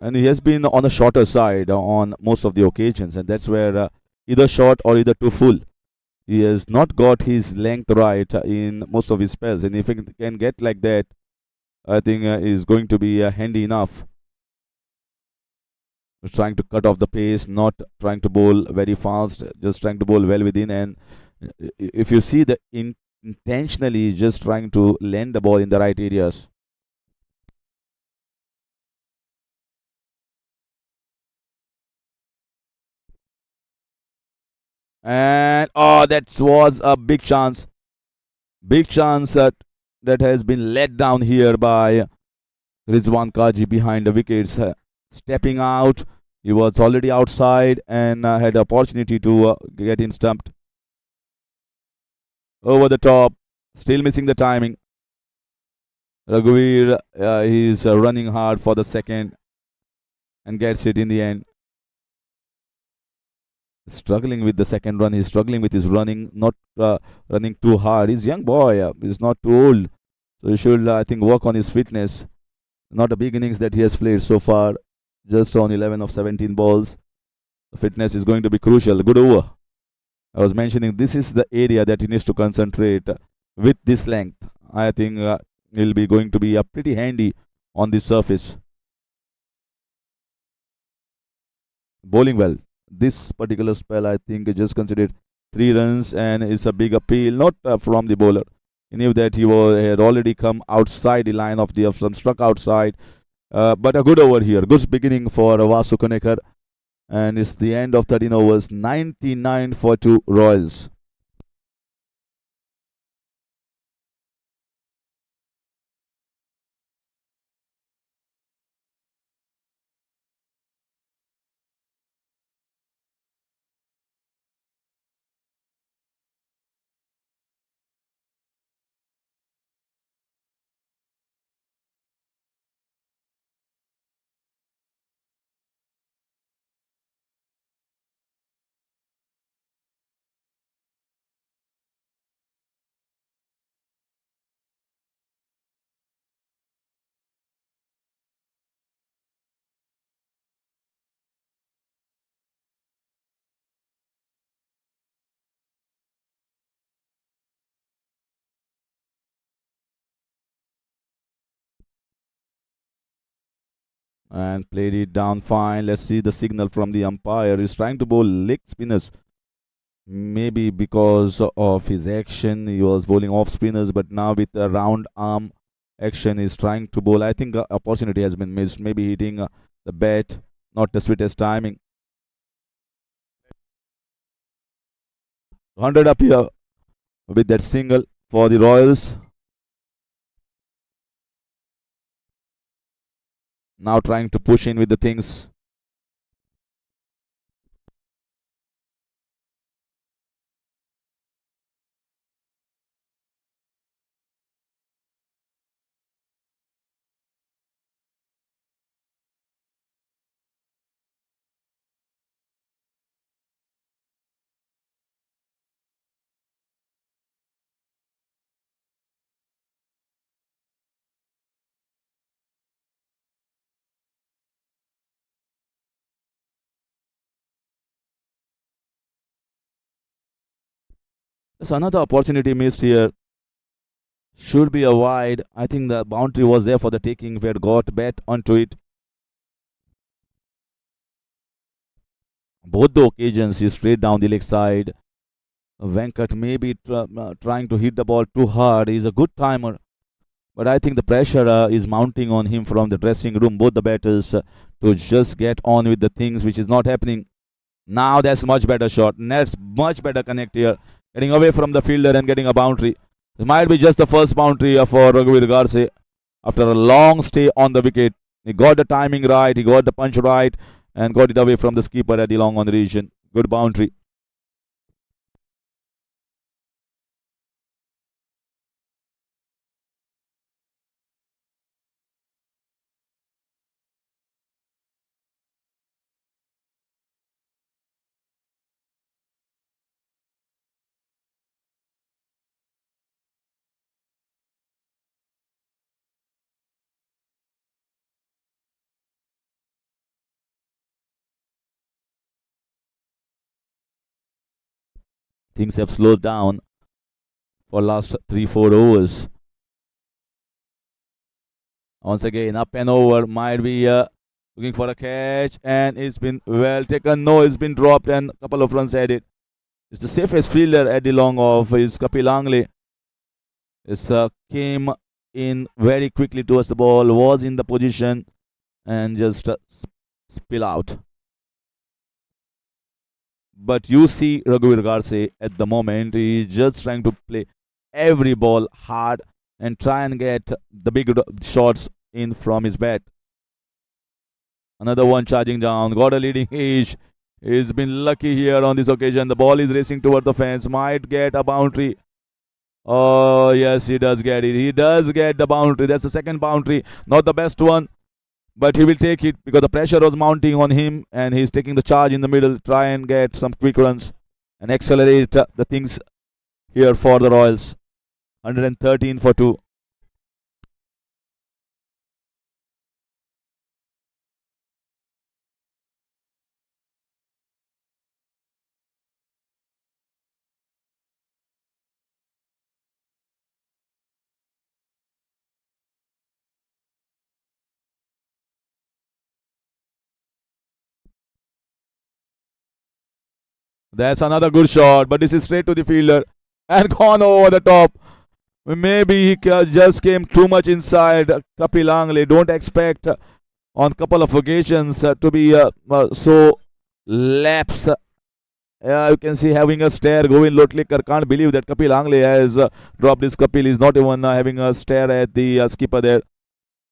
And he has been on the shorter side on most of the occasions, and that's where either short or either too full. He has not got his length right in most of his spells, and if he can get like that, I think is going to be handy enough. Trying to cut off the pace, not trying to bowl very fast, just trying to bowl well within. And if you see the intentionally just trying to land the ball in the right areas. And oh, that was a big chance that has been let down here by Rizwan Kaji behind the wickets, stepping out. He was already outside and had the opportunity to get him stumped. Over the top, still missing the timing. Raghuveer, he's running hard for the second and gets it in the end. Struggling with the second run, he's struggling with his running, not running too hard. He's a young boy, he's not too old, so he should, I think, work on his fitness. Not a big innings that he has played so far, just on 11 of 17 balls. The fitness is going to be crucial. Good over. I was mentioning this is the area that he needs to concentrate with this length. I think he'll be going to be pretty handy on this surface. Bowling well. This particular spell, I think, just considered 3 runs, and it's a big appeal, not from the bowler. He knew that had already come outside the line of the some struck outside. But a good over here. Good beginning for Vasu Kanekar. And it's the end of 13 overs, 99 for 2 Royals. And played it down fine. Let's see the signal from the umpire. He's trying to bowl leg spinners. Maybe because of his action, he was bowling off spinners, but now with the round arm action, he's trying to bowl. I think opportunity has been missed. Maybe hitting the bat, not the sweetest timing. 100 up here with that single for the Royals. Now trying to push in with the things. There's another opportunity missed here. Should be a wide. I think the boundary was there for the taking. If we had got bet onto it. Both the occasions, he's straight down the leg side. Venkat may be trying to hit the ball too hard. He's a good timer, but I think the pressure is mounting on him from the dressing room, both the batters, to just get on with the things, which is not happening. Now that's much better shot. That's much better connect here. Getting away from the fielder and getting a boundary. It might be just the first boundary for Raghuveer Garse after a long stay on the wicket. He got the timing right, he got the punch right, and got it away from the skipper at the long on the region. Good boundary. Things have slowed down for last 3-4 overs. Once again, up and over. Might be looking for a catch, and it's been well taken. No, it's been dropped, and a couple of runs added. It's the safest fielder at the long of is Kapil Angle. It's came in very quickly towards the ball, was in the position, and just spill out. But you see Raghuveer Garse at the moment, he's just trying to play every ball hard and try and get the big shots in from his bat. Another one charging down, got a leading edge. He's been lucky here on this occasion. The ball is racing toward the fence, might get a boundary. Oh, yes, he does get it. He does get the boundary. That's the second boundary. Not the best one, but he will take it because the pressure was mounting on him and he's taking the charge in the middle, try and get some quick runs and accelerate the things here for the Royals. 113 for 2. That's another good shot, but this is straight to the fielder and gone over the top. Maybe he just came too much inside Kapil Angle. Don't expect on couple of occasions to be so lapse. You can see having a stare. Govin Lotlikar can't believe that Kapil Angle has dropped this. Kapil is not even having a stare at the skipper there.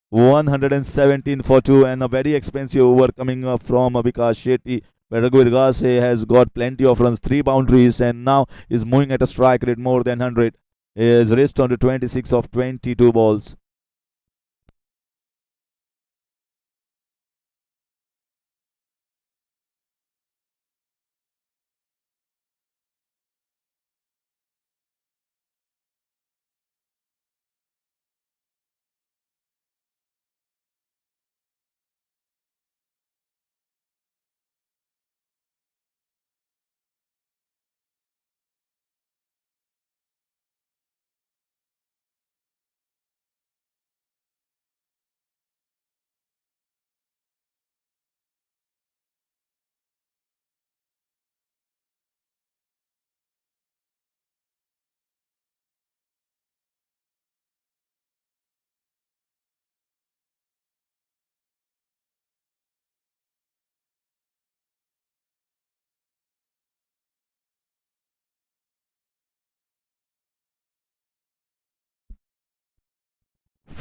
117 for 2 and a very expensive over coming from Vikas Shetty. Where Raghuveer Garse has got plenty of runs, 3 boundaries, and now is moving at a strike rate more than 100. He is reached on to 26 of 22 balls.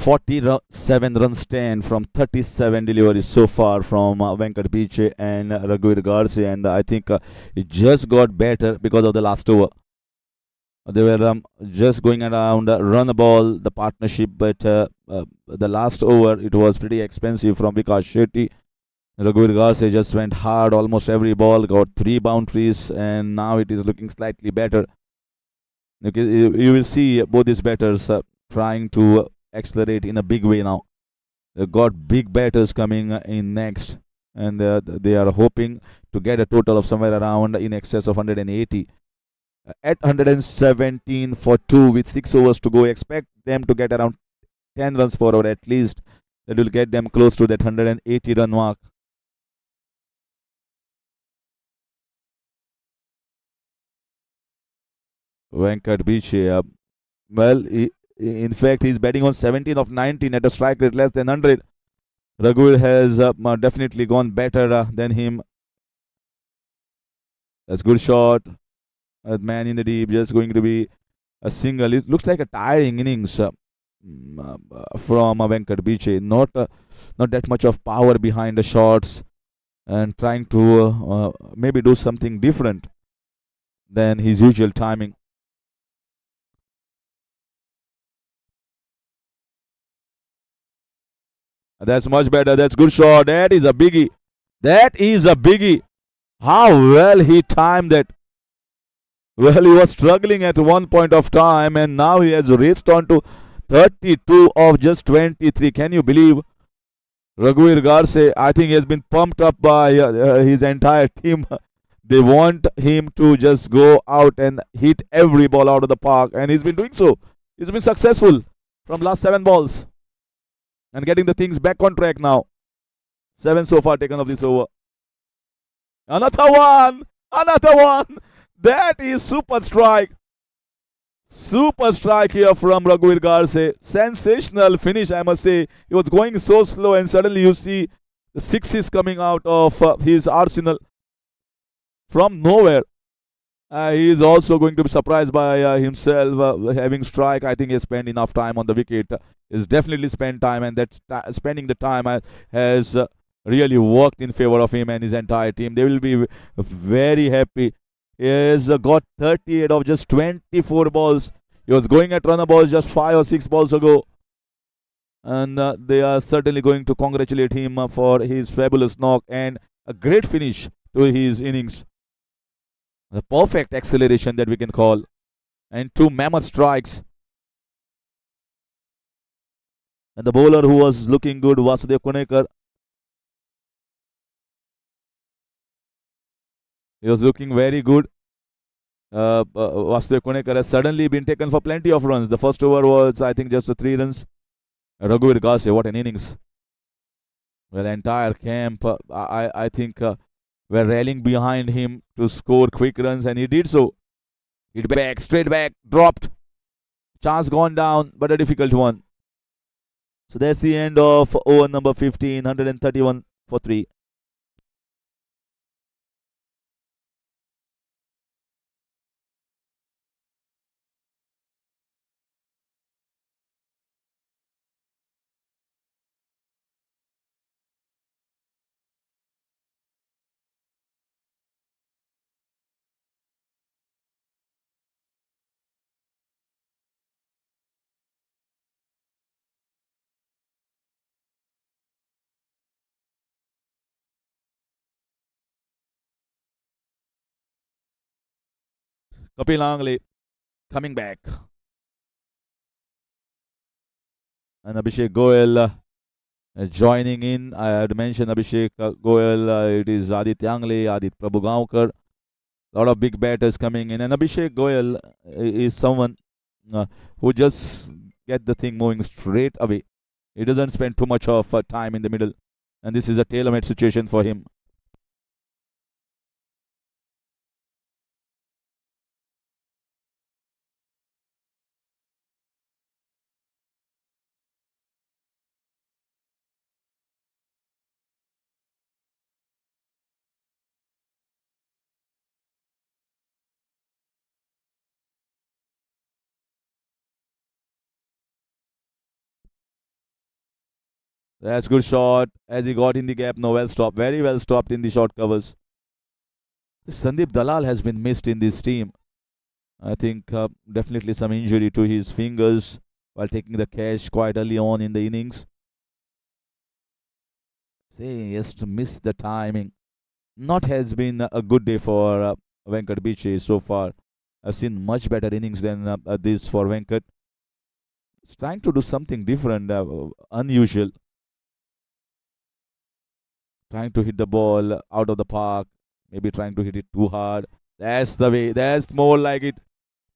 47 runs stand from 37 deliveries so far from Venkat Piche and Raghuveer Garse, and I think it just got better because of the last over. They were just going around run a ball, the partnership, but the last over it was pretty expensive from Vikas Shetty. Raghuveer Garse just went hard almost every ball, got 3 boundaries, and now it is looking slightly better. Okay, you will see both these batters trying to accelerate in a big way now. They've got big batters coming in next, and they are hoping to get a total of somewhere around in excess of 180. At 117 for 2 with 6 overs to go, expect them to get around 10 runs per over at least. That will get them close to that 180 run mark. Venkat Biche, well, in fact, he's betting on 17 of 19 at a strike rate less than 100. Raghuveer has definitely gone better than him. That's good shot. A man in the deep, just going to be a single. It looks like a tiring innings from Venkat Biche. Not that much of power behind the shots, and trying to maybe do something different than his usual timing. That's much better. That's good shot. That is a biggie. That is a biggie. How well he timed that. Well, he was struggling at one point of time, and now he has raced on to 32 of just 23. Can you believe? Raghuveer Garse, I think he has been pumped up by his entire team. They want him to just go out and hit every ball out of the park, and he's been doing so. He's been successful from last 7 balls and getting the things back on track now. 7 so far taken of this over. Another one! Another one! That is super strike. Super strike here from Raghuveer Garse. Sensational finish, I must say. He was going so slow, and suddenly you see the sixes coming out of his arsenal from nowhere. He is also going to be surprised by himself having strike. I think he has spent enough time on the wicket. He's definitely spent time, and that spending the time has really worked in favor of him and his entire team. They will be very happy. He has got 38 of just 24 balls. He was going at runner balls just 5 or 6 balls ago. And they are certainly going to congratulate him for his fabulous knock and a great finish to his innings. The perfect acceleration that we can call. And 2 mammoth strikes. And the bowler who was looking good, Vasudev Kunekar. He was looking very good. Vasudev Kunekar has suddenly been taken for plenty of runs. The first over was, I think, just 3 runs. Raghuveer Garse, what an innings. Well, entire camp, I think, were rallying behind him to score quick runs, and he did so. Hit back, straight back, dropped. Chance gone down, but a difficult one. So that's the end of over number 15, 131 for 3. Kapil Langley coming back. And Abhishek Goel joining in. I had mentioned Abhishek Goel. It is Aditya Angle, Adit Prabhugaonkar. A lot of big batters coming in. And Abhishek Goel is someone who just get the thing moving straight away. He doesn't spend too much of time in the middle. And this is a tailor-made situation for him. That's good shot as he got in the gap. No, well stopped. Very well stopped in the short covers. Sandeep Dalal has been missed in this team. I think definitely some injury to his fingers while taking the catch quite early on in the innings. Say, just missed the timing. Not has been a good day for Venkat Biche so far. I've seen much better innings than this for Venkat. He's trying to do something different, unusual. Trying to hit the ball out of the park. Maybe trying to hit it too hard. That's the way. That's more like it.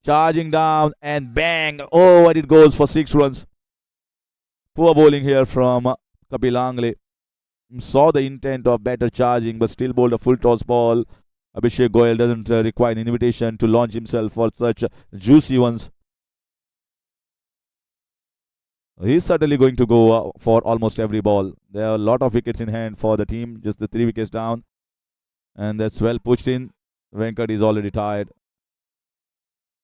Charging down and bang. Oh, and it goes for 6 runs. Poor bowling here from Kapil Angle. Saw the intent of better charging, but still bowled a full toss ball. Abhishek Goyal doesn't require an invitation to launch himself for such juicy ones. He's certainly going to go for almost every ball. There are a lot of wickets in hand for the team, just the 3 wickets down. And that's well pushed in. Venkat is already tired.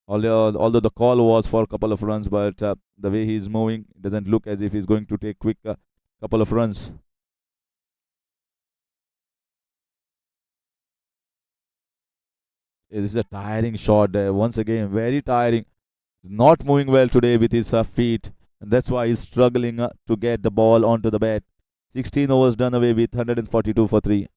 Although the call was for a couple of runs, but the way he's moving, it doesn't look as if he's going to take quick couple of runs. This is a tiring shot there. Once again, very tiring. He's not moving well today with his feet. And that's why he's struggling to get the ball onto the bat. 16 overs done away with 142 for 3.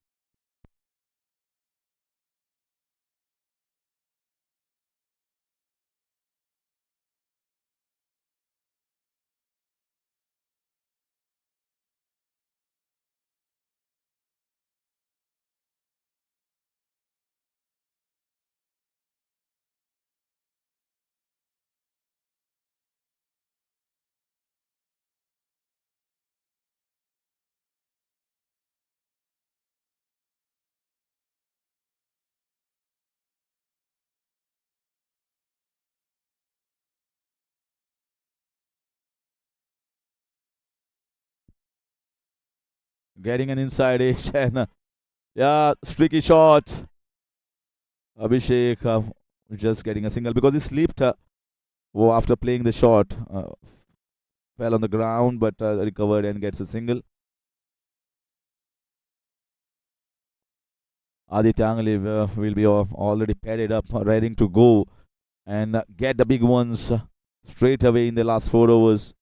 Getting an inside edge and yeah, streaky shot. Abhishek just getting a single because he slipped after playing the shot. Fell on the ground but recovered and gets a single. Aditya Angle will be already padded up, ready to go and get the big ones straight away in the last 4 overs.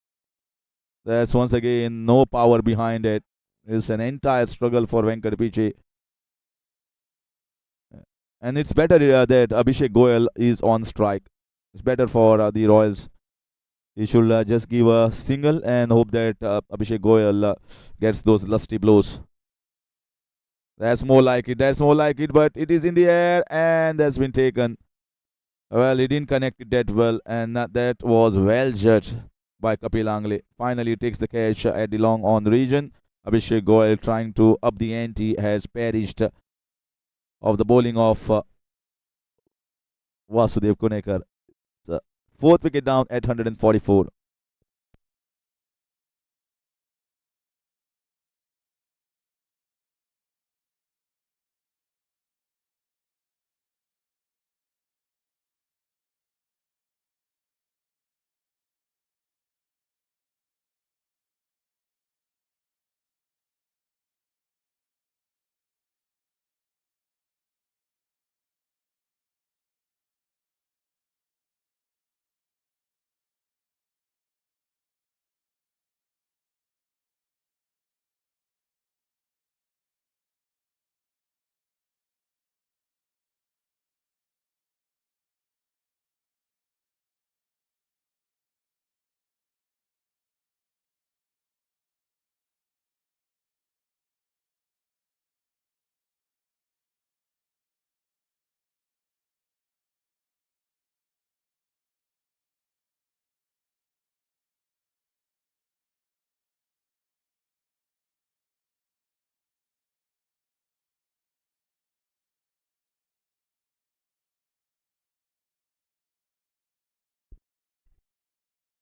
There's once again no power behind it. It's an entire struggle for Venkat Piche. And it's better that Abhishek Goyal is on strike. It's better for the Royals. He should just give a single and hope that Abhishek Goyal gets those lusty blows. That's more like it. That's more like it. But it is in the air and that's been taken. Well, he didn't connect it that well, and that was well judged by Kapil Angle. Finally, he takes the catch at the long on region. Abhishek Goyal trying to up the ante has perished of the bowling of Vasudev Kunekar. The 4th wicket down at 144.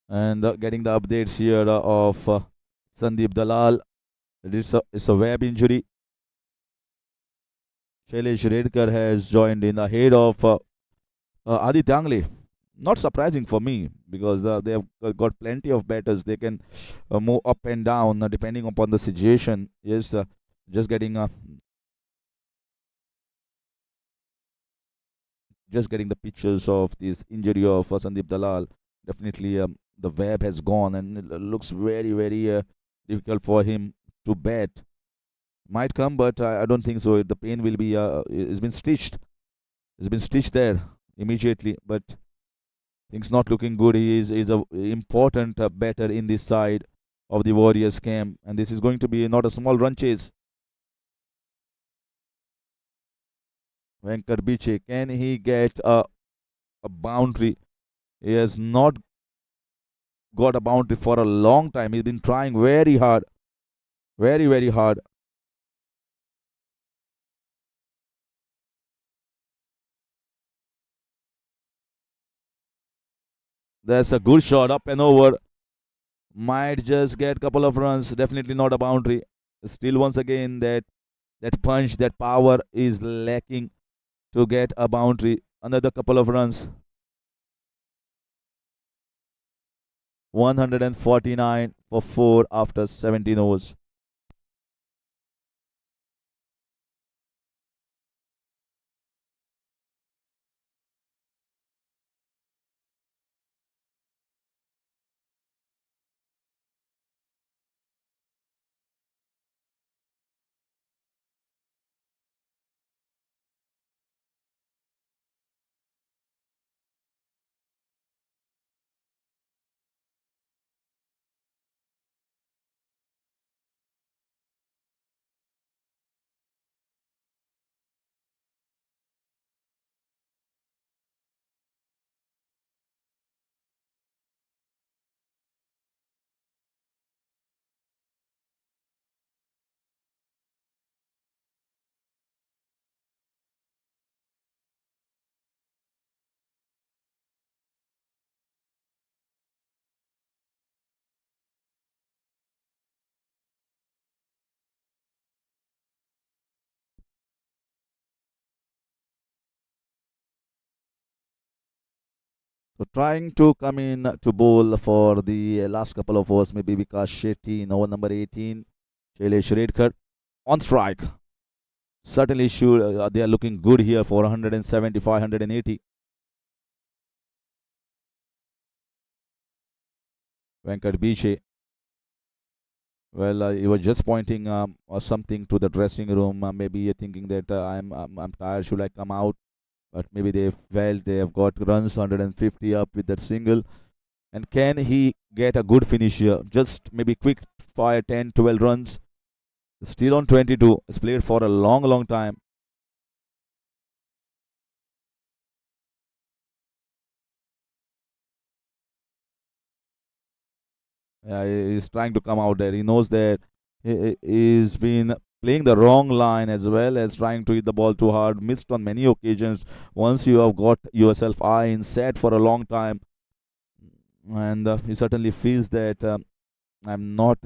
And getting the updates here of Sandeep Dalal. It's a web injury. Shailesh Redkar has joined in ahead of Aditya Angle. Not surprising for me because they have got plenty of batters. They can move up and down depending upon the situation. Yes, just getting the pictures of this injury of Sandeep Dalal. Definitely, the web has gone, and it looks very, very difficult for him to bat. Might come, but I don't think so. The pain will be. It's been stitched. It's been stitched there immediately, but things not looking good. He is a important batter in this side of the Warriors camp, and this is going to be not a small run chase. Venkat Biche, can he get a boundary? He has not got a boundary for a long time. He's been trying very hard, very, very hard. That's a good shot up and over. Might just get a couple of runs. Definitely not a boundary. Still, once again, that punch, that power is lacking to get a boundary. Another couple of runs. 149 for 4 after 17 overs. So trying to come in to bowl for the last couple of overs, maybe Vikas Shetty in over number 18, Shailesh Redkar on strike. Certainly, they are looking good here for 175, 180. Venkat Biche. Well, he was just pointing or something to the dressing room. Maybe you're thinking that I'm tired. Should I come out? But maybe they felt they have got runs 150 up with that single. And can he get a good finish here? Just maybe quick fire 10, 12 runs. Still on 22. He's played for a long, long time. He's trying to come out there. He knows that he's been playing the wrong line as well as trying to hit the ball too hard. Missed on many occasions. Once you have got yourself eye in set for a long time, and he certainly feels that I'm not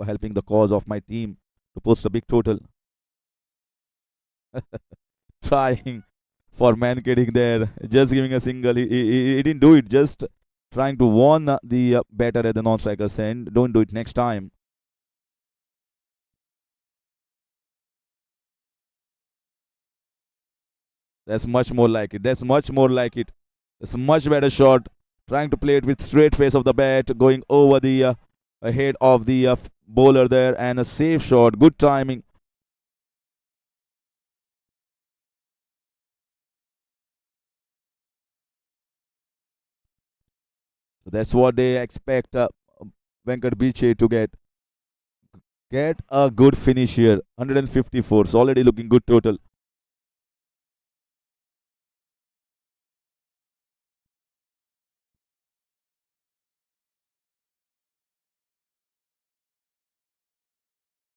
helping the cause of my team to post a big total. Trying for man kidding there, just giving a single. He didn't do it. Just trying to warn the batter at the non-striker's end. Don't do it next time. That's much more like it. That's much more like it. It's a much better shot. Trying to play it with straight face of the bat, going over the head of the bowler there, and a safe shot. Good timing. So that's what they expect Venkat Biche to get a good finish here. 154. It's already looking good total.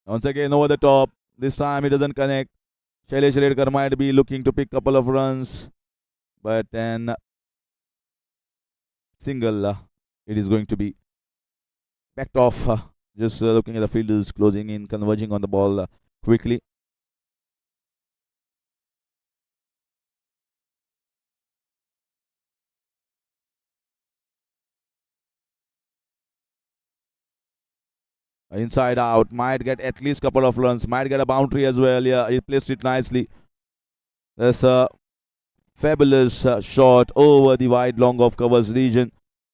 Once again over the top. This time he doesn't connect. Shailesh Redkar might be looking to pick a couple of runs, but then single it is going to be backed off. Just looking at the fielders closing in, converging on the ball quickly. Inside out, might get at least couple of runs, might get a boundary as well. Yeah, he placed it nicely. That's a fabulous shot over the wide long off covers region.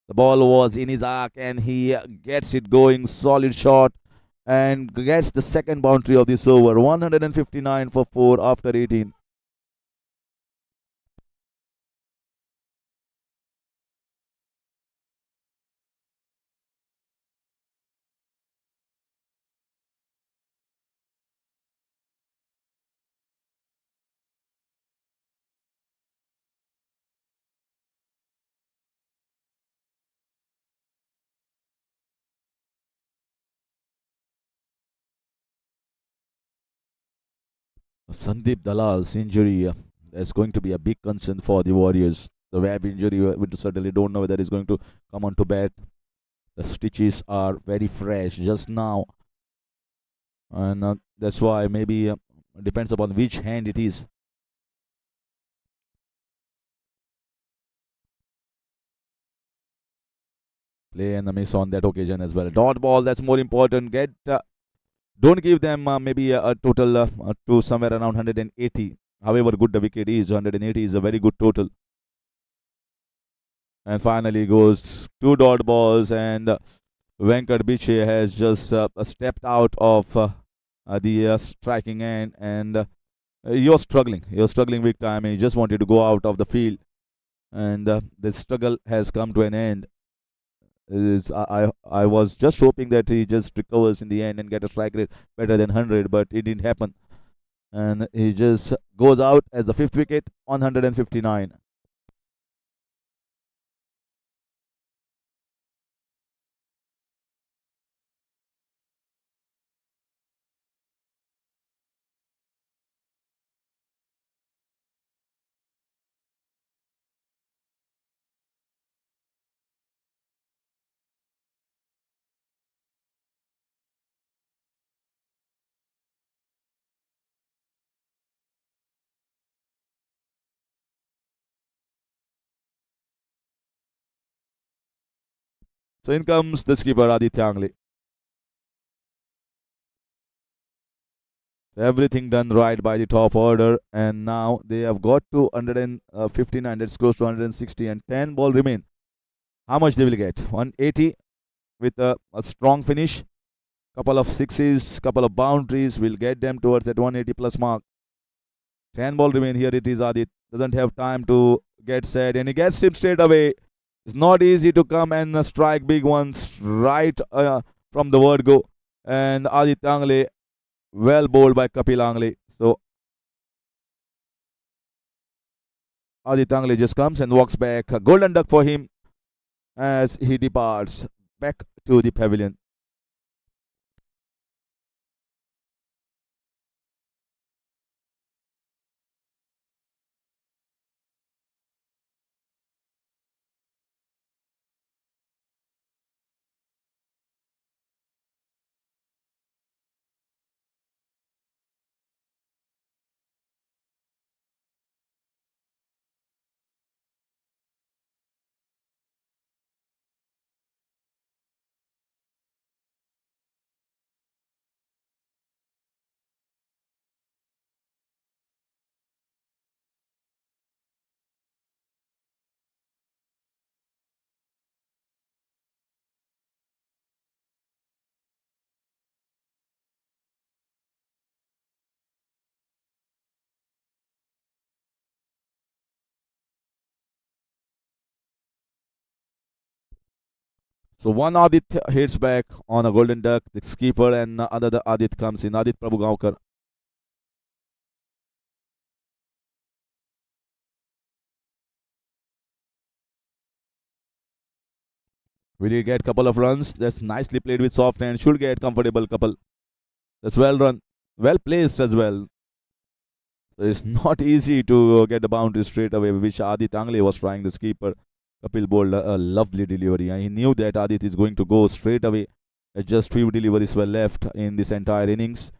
The ball was in his arc and he gets it going. Solid shot and gets the second boundary of this over. 159 for 4 after 18. Sandeep Dalal's injury is going to be a big concern for the Warriors. The web injury, we certainly don't know whether it's going to come on to bat. The stitches are very fresh just now, and that's why maybe depends upon which hand it is. Play and a miss on that occasion as well. Dot ball, that's more important. Don't give them maybe a total to somewhere around 180. However good the wicket is, 180 is a very good total. And finally goes 2 dot balls, and Venkat Biche has just stepped out of the striking end, and you're struggling. You're struggling big time, and you just wanted to go out of the field, and the struggle has come to an end. I was just hoping that he just recovers in the end and get a strike rate better than 100, but it didn't happen, and he just goes out as the fifth wicket on 159. So in comes the skipper Aditya Angle. Everything done right by the top order, and now they have got to 159. That's close to 160, and 10 ball remain. How much they will get? 180 with a strong finish. Couple of sixes, couple of boundaries will get them towards that 180 plus mark. 10 ball remain. Here it is. Adit doesn't have time to get set, and he gets him straight away. It's not easy to come and strike big ones right from the word go. And Adit Angle, well bowled by Kapil Angle. So Adit Angle just comes and walks back. A golden duck for him as he departs back to the pavilion. So one Adit hits back on a golden duck, the skipper, and another Adit comes in. Adit Prabhugaonkar. Will he get couple of runs? That's nicely played with soft hand. Should get comfortable couple. That's well run. Well placed as well. So it's not easy to get the boundary straight away, which Adit Angle was trying, the skipper. Kapil bowled a lovely delivery. And he knew that Adit is going to go straight away. Just few deliveries were left in this entire innings.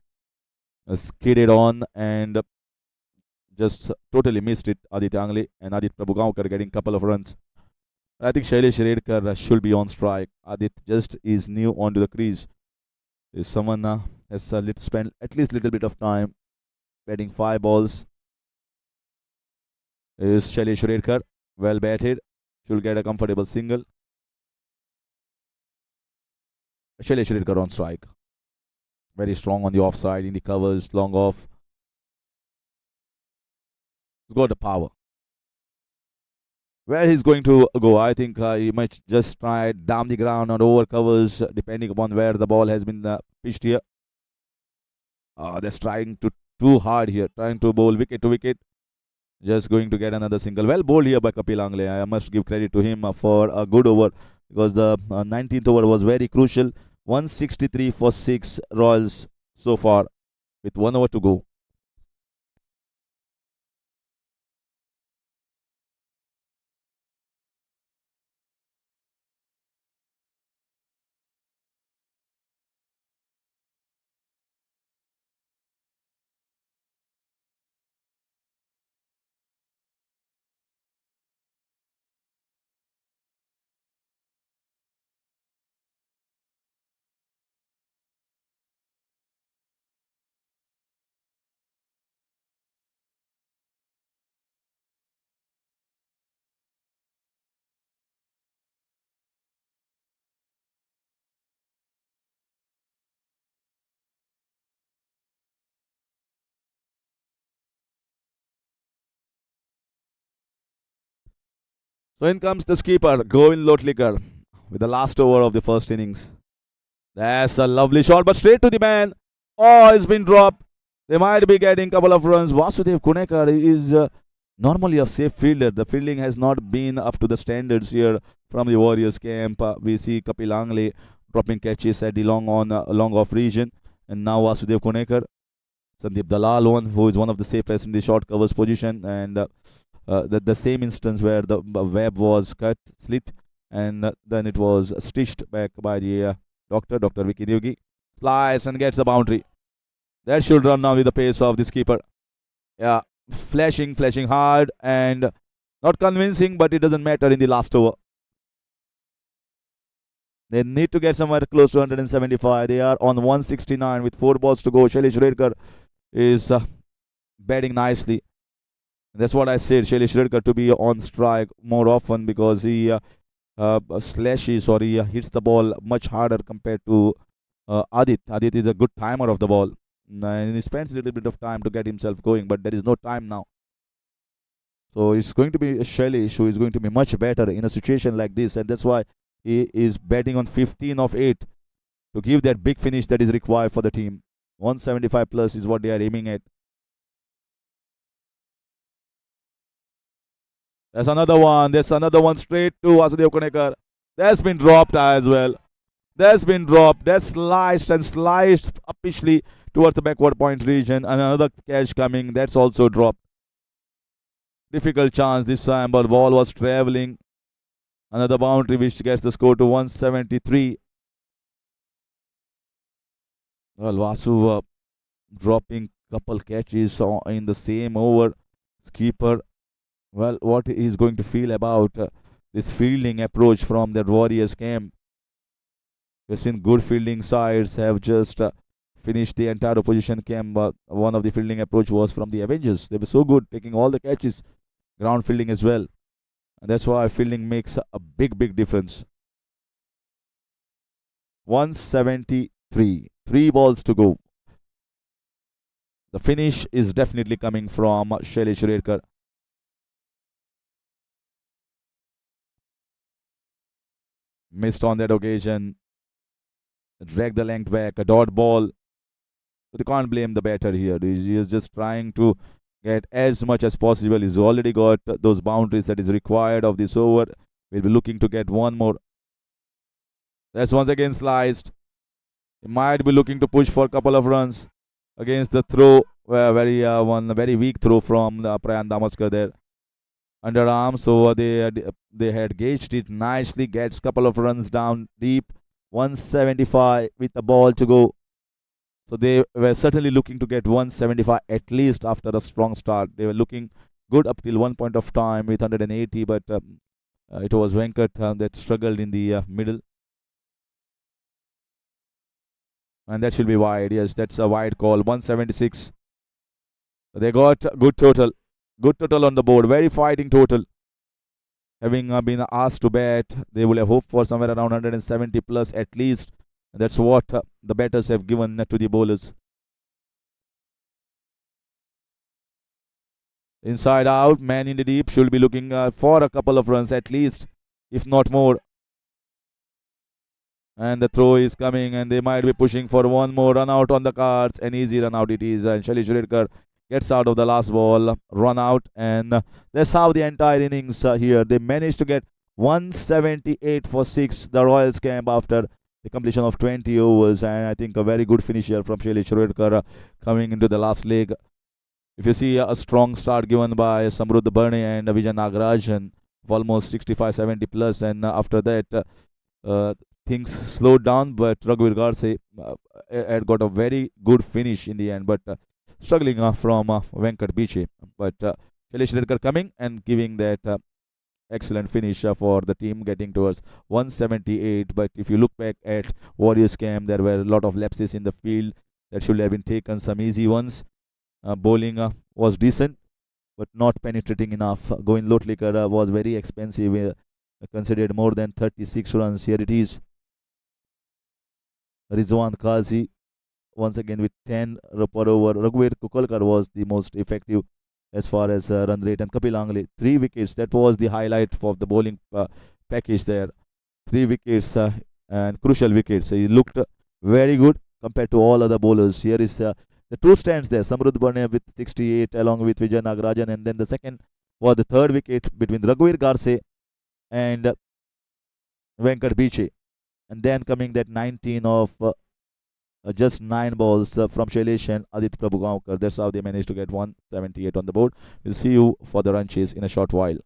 Skidded on and just totally missed it. Adit Angle and Adit Prabhugaonkar getting couple of runs. I think Shailesh Redkar should be on strike. Adit just is new onto the crease. If someone has spent at least little bit of time batting 5 balls, is Shailesh Redkar. Well batted. Should get a comfortable single. Shailesh Redkar on strike. Very strong on the offside, in the covers, long off. He's got the power. Where he's going to go, I think he might just try down the ground or over covers, depending upon where the ball has been pitched here. They're trying to too hard here, trying to bowl wicket to wicket. Just going to get another single. Well bowled here by Kapil Angle. I must give credit to him for a good over, because the 19th over was very crucial. 163 for 6 Royals so far, with 1 over to go. So in comes the skipper, Govind Lotlikar, with the last over of the first innings. That's a lovely shot, but straight to the man. Oh, it's been dropped. They might be getting a couple of runs. Vasudev Kunekar is normally a safe fielder. The fielding has not been up to the standards here from the Warriors camp. We see Kapil Angle dropping catches at the long off region, and now Vasudev Kunekar. Sandeep Dalal, who is one of the safest in the short covers position, and the same instance where the web was slit, and then it was stitched back by the Dr. Vicky Newgi. Slice and gets a boundary. That should run now with the pace of this keeper. Yeah, flashing hard and not convincing, but it doesn't matter in the last over. They need to get somewhere close to 175. They are on 169 with 4 balls to go. Shailesh Redkar is batting nicely. That's what I said. Shailesh Redkar to be on strike more often, because he slashes, or he hits the ball much harder compared to Adit. Adit is a good timer of the ball, and he spends a little bit of time to get himself going, but there is no time now. So it's going to be Shailesh who is going to be much better in a situation like this, and that's why he is batting on 15 of 8 to give that big finish that is required for the team. 175 plus is what they are aiming at. There's another one. There's another one straight to Vasudev Kunekar. That's been dropped as well. That's been dropped. That's sliced and sliced upishly towards the backward point region. And another catch coming. That's also dropped. Difficult chance this time, but ball was traveling. Another boundary which gets the score to 173. Well, Vasu dropping couple catches in the same over. Keeper, well, what he's going to feel about this fielding approach from the Warriors camp. We've seen good fielding sides have just finished the entire opposition camp. One of the fielding approach was from the Avengers. They were so good, taking all the catches, ground fielding as well. And that's why fielding makes a big difference. 173. 3 balls to go. The finish is definitely coming from Shailesh Redkar. Missed on that occasion. Drag the length back. A dot ball. But you can't blame the batter here. He is just trying to get as much as possible. He's already got those boundaries that is required of this over. We'll be looking to get one more. That's once again sliced. He might be looking to push for a couple of runs against the throw. One very weak throw from Prayan Damaskar there. Underarm, so they had gauged it nicely. Gets a couple of runs down deep. 175 with the ball to go. So they were certainly looking to get 175 at least after a strong start. They were looking good up till one point of time with 180, but it was Venkat that struggled in the middle. And that should be wide. Yes, that's a wide call. 176. They got good total. Good total on the board. Very fighting total. Having been asked to bat, they will have hoped for somewhere around 170 plus at least. That's what the batters have given to the bowlers. Inside out, man in the deep, should be looking for a couple of runs at least, if not more. And the throw is coming, and they might be pushing for one more run out on the cards. An easy run out it is, and Shailesh Redkar gets out of the last ball, run out, and that's how the entire innings here. They managed to get 178 for 6, the Royals camp, after the completion of 20 overs, and I think a very good finish here from Shailesh Redkar coming into the last leg. If you see a strong start given by Samruddha Bharne and Vijay Nagarajan of almost 65-70 plus, and after that uh, things slowed down, but Raghuveer Garse had got a very good finish in the end, but struggling from Venkat Biche. But Shailesh Redkar coming and giving that excellent finish for the team, getting towards 178. But if you look back at Warriors camp, there were a lot of lapses in the field that should have been taken, some easy ones. Bowling was decent, but not penetrating enough. Govind Lotlikar was very expensive, considered more than 36 runs. Here it is. Rizwan Kazi once again with 10 per over. Raghuveer Kukalkar was the most effective as far as run rate, and Kapil Angle 3 wickets. That was the highlight of the bowling package there. 3 wickets and crucial wickets. He looked very good compared to all other bowlers. Here is the two stands there. Samruddha Bharne with 68 along with Vijay Nagarajan, and then the second was the third wicket between Raghuveer Garse and Venkat Biche. And then coming that 19 of just 9 balls from Shailesh and Adit Prabhugaonkar. That's how they managed to get 178 on the board. We'll see you for the run chase in a short while.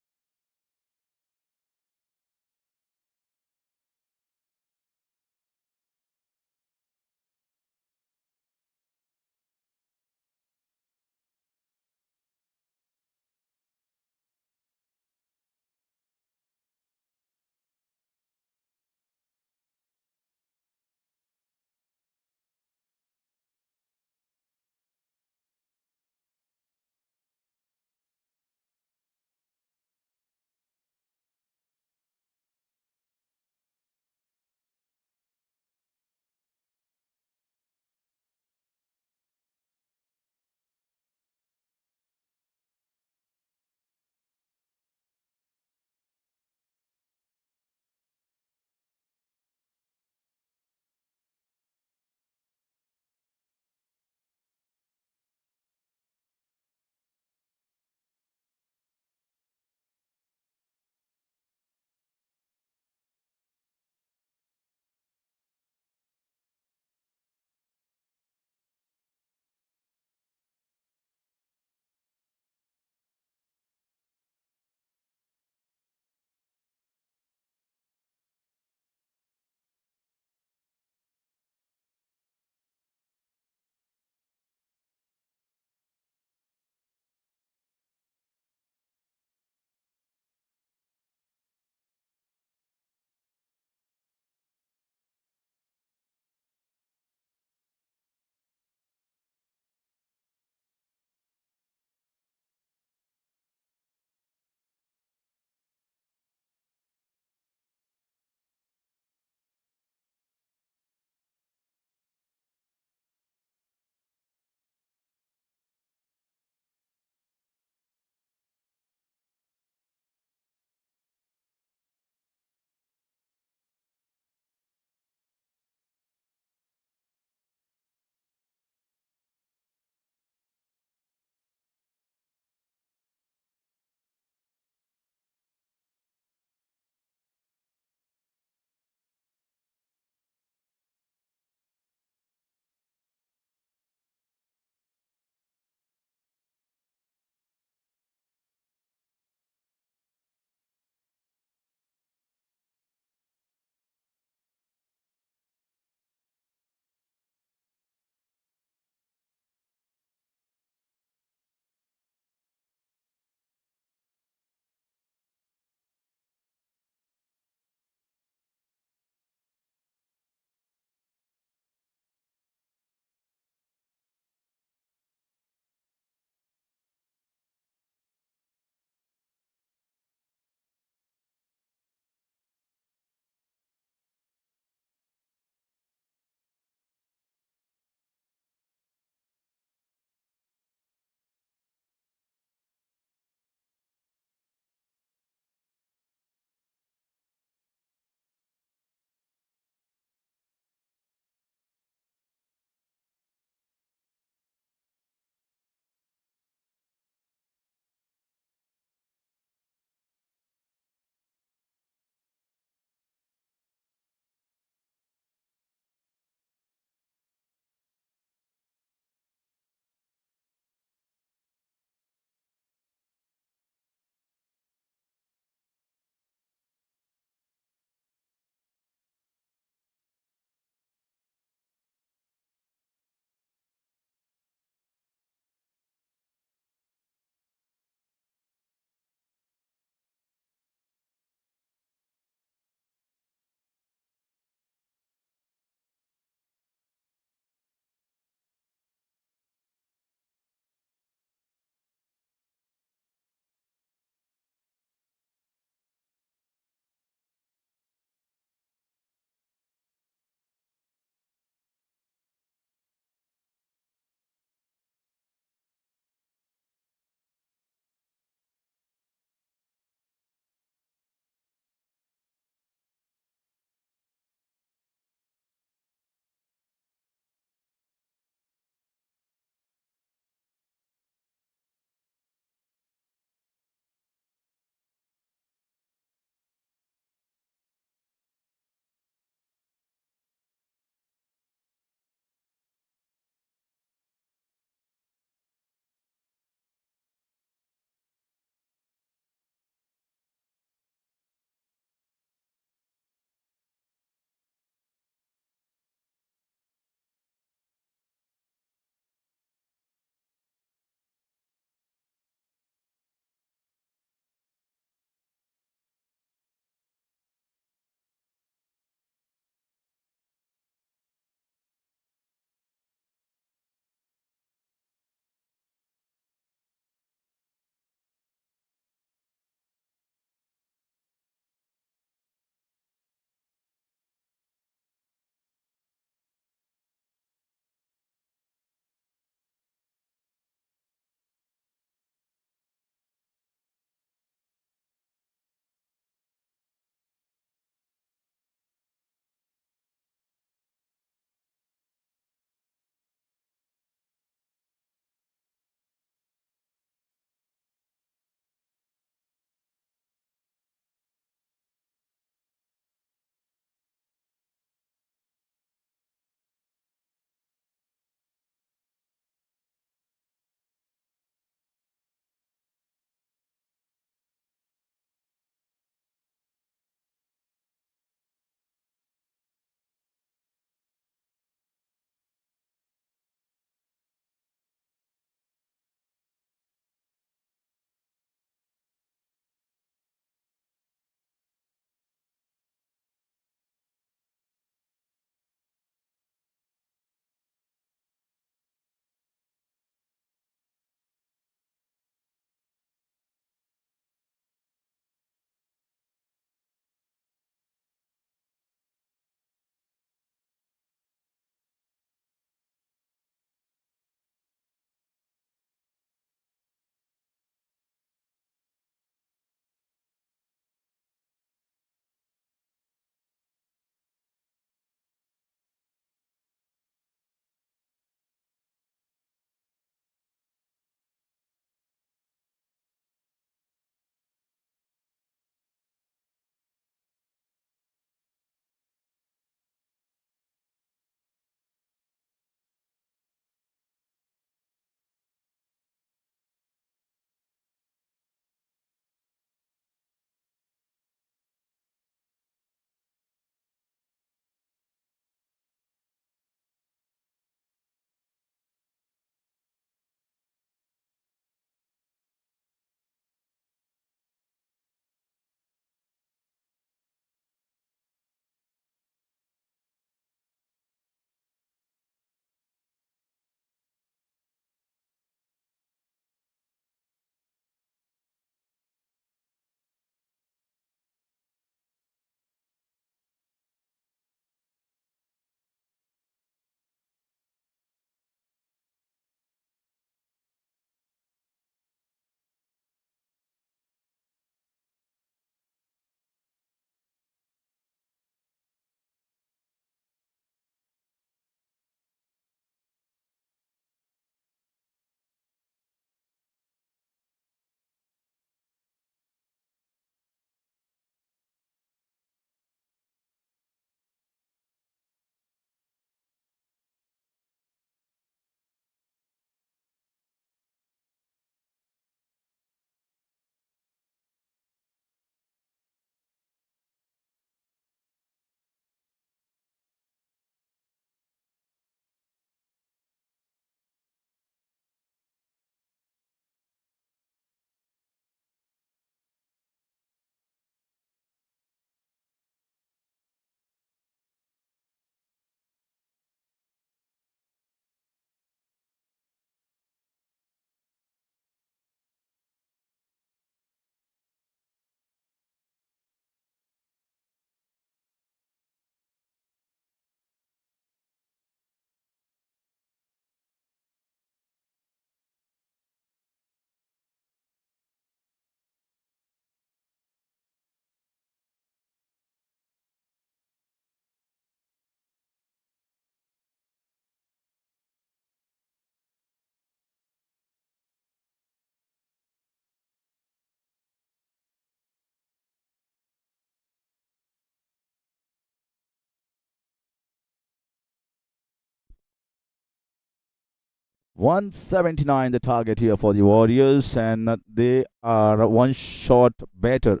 179 the target here for the Warriors, and they are one shot better.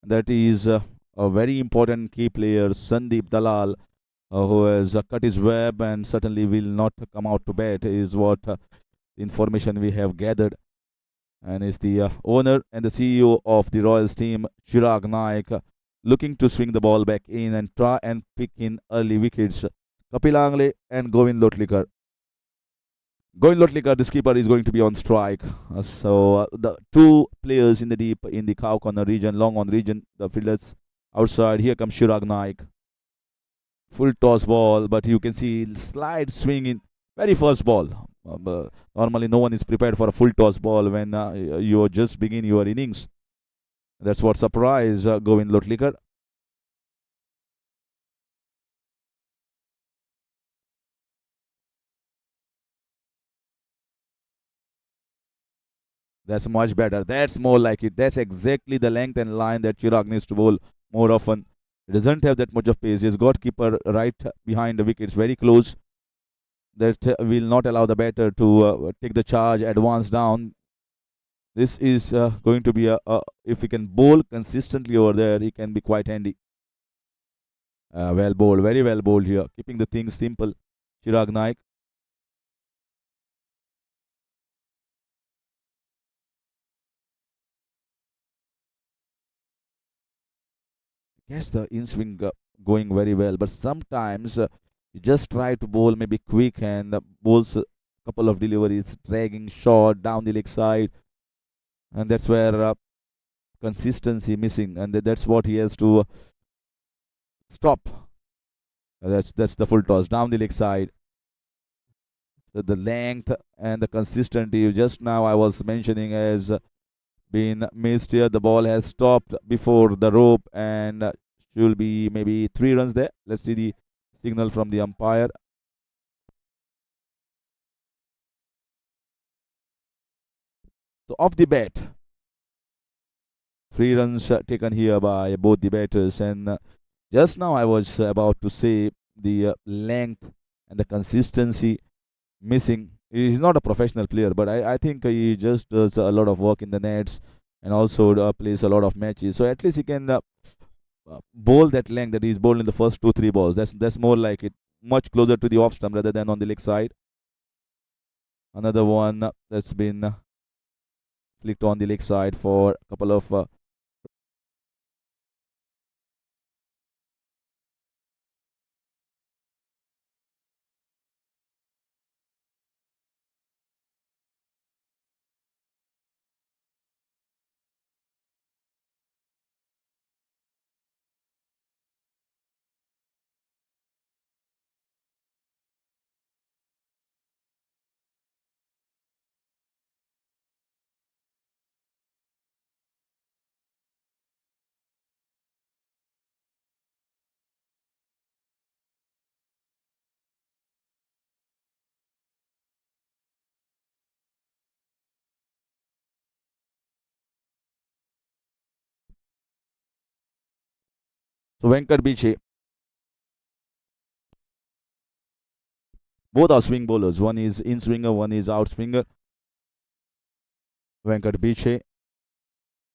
That is a very important key player, Sandeep Dalal, who has cut his web and certainly will not come out to bat, is what information we have gathered. And is the owner and the CEO of the Royals team, Chirag Naik, looking to swing the ball back in and try and pick in early wickets. Kapil Angle and Govind Lotlikar. Govind Lotlikar, the skipper, is going to be on strike. So the two players in the deep in the cow corner region, long on region, the fielders outside. Here comes Chirag Naik. Full toss ball, but you can see slide swing in very first ball. Normally, no one is prepared for a full toss ball when you just begin your innings. That's what surprised Govind Lotlikar. That's much better. That's more like it. That's exactly the length and line that Chirag needs to bowl more often. He doesn't have that much of pace. He's got keeper right behind the wickets, very close. That will not allow the batter to take the charge, advance down. This is going to be if he can bowl consistently over there, he can be quite handy. Well bowled, very well bowled here, keeping the things simple. Chirag Naik. Gets the in swing going very well, but sometimes you just try to bowl maybe quick and bowls a couple of deliveries, dragging short down the leg side, and that's where consistency missing, and that's what he has to stop. That's the full toss down the leg side. So the length and the consistency just now I was mentioning has been missed here. The ball has stopped before the rope and should be maybe 3 runs there. Let's see the signal from the umpire. So off the bat, 3 runs taken here by both the batters, and just now I was about to say the length and the consistency missing. He's not a professional player, but I think he just does a lot of work in the nets and also plays a lot of matches. So at least he can bowl that length that he's bowled in the first 2 3 balls. That's more like it, much closer to the off stump rather than on the leg side. Another one that's been flicked on the leg side for a couple of. So Venkat Biche, both are swing bowlers. One is in swinger, one is out swinger. Venkat Biche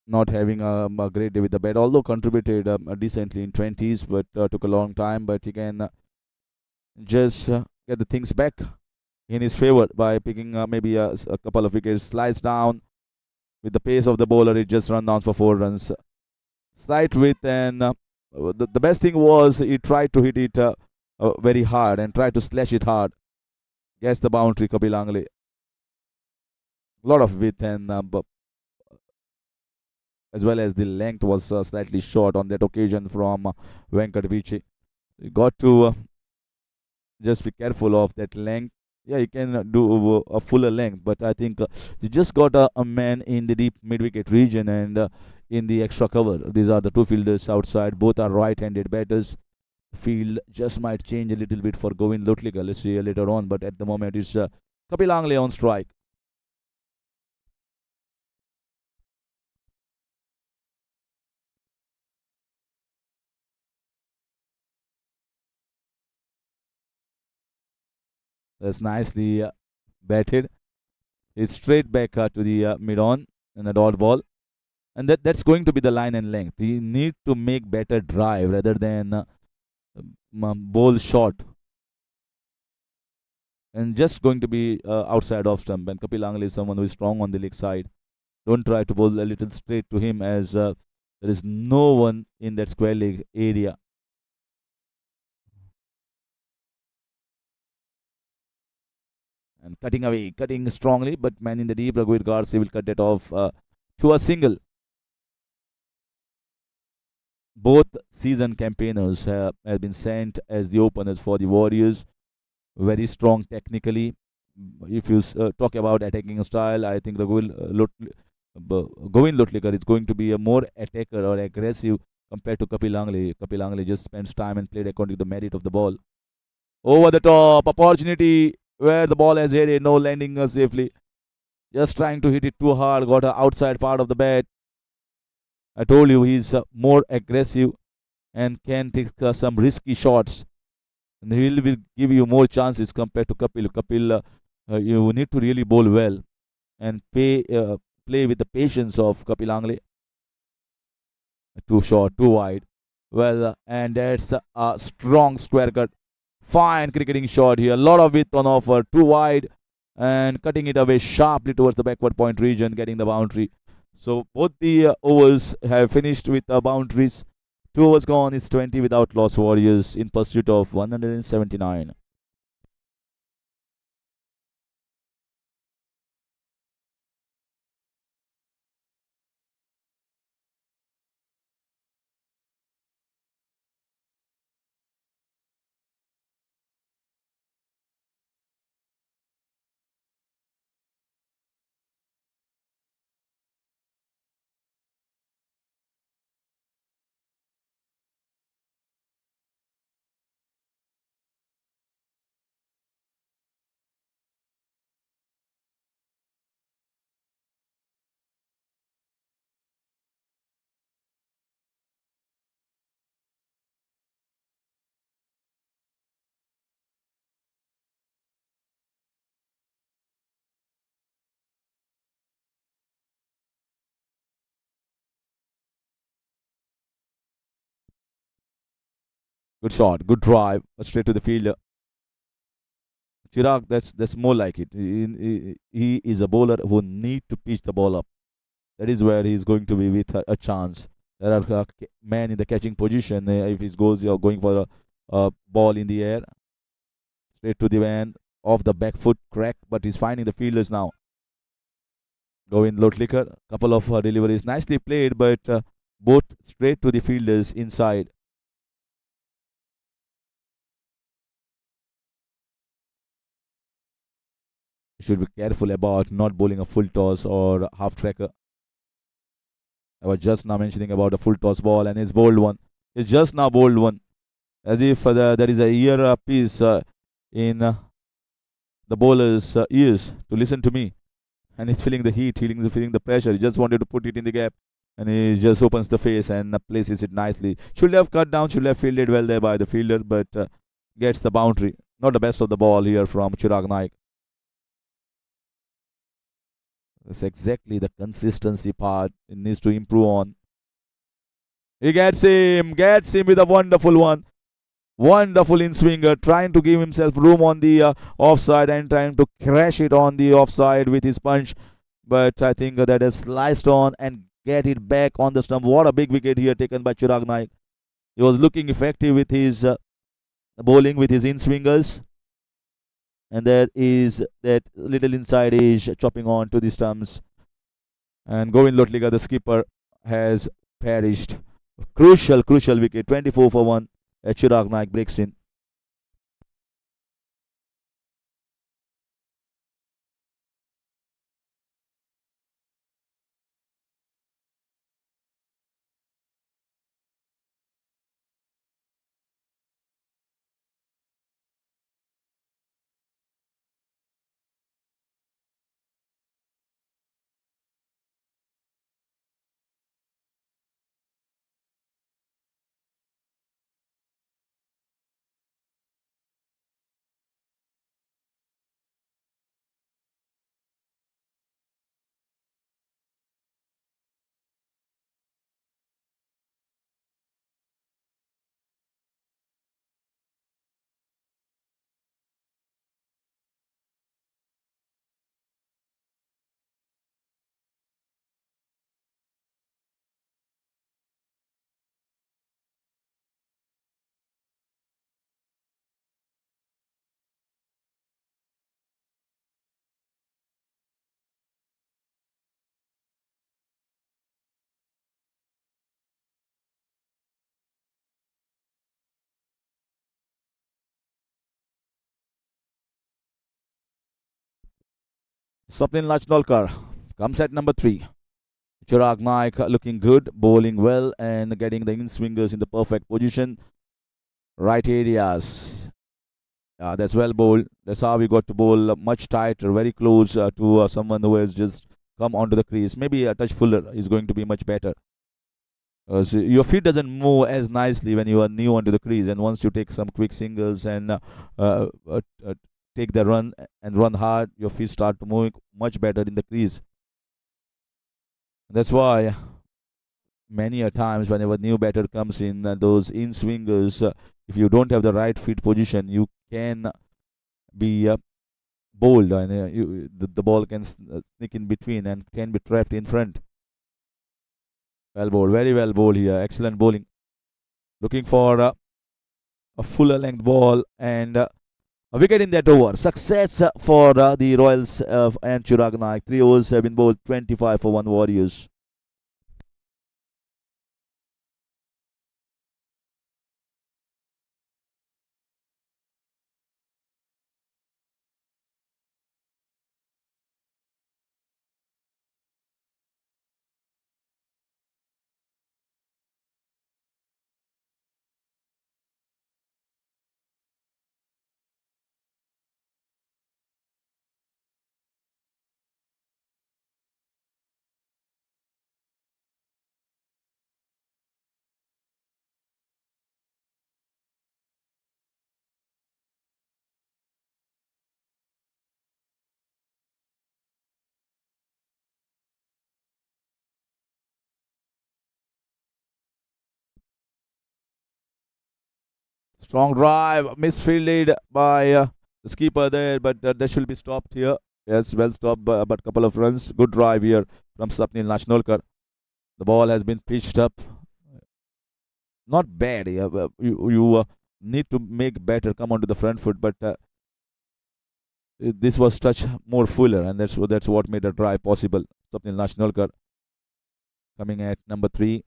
not having a great day with the bat, although contributed decently in 20s, but took a long time. But he can just get the things back in his favor by picking maybe a couple of wickets. Slides down with the pace of the bowler, it just run down for 4 runs. Slight width, and the best thing was he tried to hit it very hard and tried to slash it hard. Gets the boundary, Kapil Angle. A lot of width and as well as the length was slightly short on that occasion from Venkat Vici. You got to just be careful of that length. Yeah, you can do a fuller length, but I think you just got a man in the deep mid wicket region and in the extra cover. These are the two fielders outside. Both are right-handed batters. Field just might change a little bit for Govind Lotlikar. Let's see later on, but at the moment it's Kapil Angle on strike. That's nicely batted. It's straight back to the mid-on and a dot ball. And that's going to be the line and length. You need to make better drive rather than bowl short. And just going to be outside off stump. And Kapil Angle is someone who is strong on the leg side. Don't try to bowl a little straight to him as there is no one in that square leg area. And cutting away, cutting strongly, but man in the deep, Raghuveer Garse will cut that off to a single. Both season campaigners have been sent as the openers for the Warriors. Very strong technically. If you talk about attacking style, I think Govind Lotlikar is going to be a more attacker or aggressive compared to Kapil Angle. Kapil Angle just spends time and played according to the merit of the ball. Over the top, opportunity where the ball has headed, no landing safely. Just trying to hit it too hard, got an outside part of the bat. I told you he's more aggressive and can take some risky shots. And he will give you more chances compared to Kapil. Kapil, you need to really bowl well and play with the patience of Kapil Angle. Too short, too wide. Well, and that's a strong square cut. Fine cricketing shot here. A lot of width on offer. Too wide and cutting it away sharply towards the backward point region, getting the boundary. So both the overs have finished with boundaries. 2 overs gone. It's 20 without loss. Warriors in pursuit of 179. Good shot, good drive, straight to the fielder. Chirag, that's more like it. He is a bowler who need to pitch the ball up. That is where he's going to be with a chance. There are men in the catching position. If he goes, you're going for a ball in the air, straight to the man, off the back foot, crack, but he's finding the fielders now. Govind Lotlikar, couple of deliveries, nicely played, but both straight to the fielders inside. You should be careful about not bowling a full toss or half tracker. I was just now mentioning about a full toss ball and his bowled one. He's just now bowled one. As if there is a earpiece in the bowler's ears to listen to me. And he's feeling the heat, feeling the pressure. He just wanted to put it in the gap. And he just opens the face and places it nicely. Should have cut down, should have fielded well there by the fielder, but gets the boundary. Not the best of the ball here from Chirag Naik. That's exactly the consistency part it needs to improve on. He gets him with a wonderful one. Wonderful in swinger, trying to give himself room on the offside and trying to crash it on the offside with his punch. But I think that has sliced on and get it back on the stump. What a big wicket here taken by Chirag Naik. He was looking effective with his bowling, with his in swingers. And there is that little inside edge chopping on to the stumps. And Govind Lotlikar, the skipper, has perished. Crucial wicket, 24 for 1. Chirag Naik breaks in. Swapnil Lachnolkar comes at number 3. Chirag Naik looking good, bowling well and getting the in-swingers in the perfect position. Right areas. That's well bowled. That's how we got to bowl much tighter, very close to someone who has just come onto the crease. Maybe a touch fuller is going to be much better. So your feet doesn't move as nicely when you are new onto the crease, and once you take some quick singles and uh, uh, take the run and run hard, your feet start to move much better in the crease. That's why many a times whenever new batter comes in, those in swingers, if you don't have the right feet position, you can be bowled, and the ball can sneak in between and can be trapped in front. Well bowled, very well bowled here. Excellent bowling. Looking for a fuller length ball and a wicket in that over. Success for the Royals and Chirag Naik. 3 overs have been bowled, 25 for 1 Warriors. Strong drive, misfielded by the skipper there, but that should be stopped here. Yes, well stopped, but couple of runs. Good drive here from Swapnil Lachnolkar. The ball has been pitched up. Not bad. You need to make better, come onto the front foot, but this was touch more fuller, and that's what made a drive possible. Swapnil Lachnolkar coming at number 3.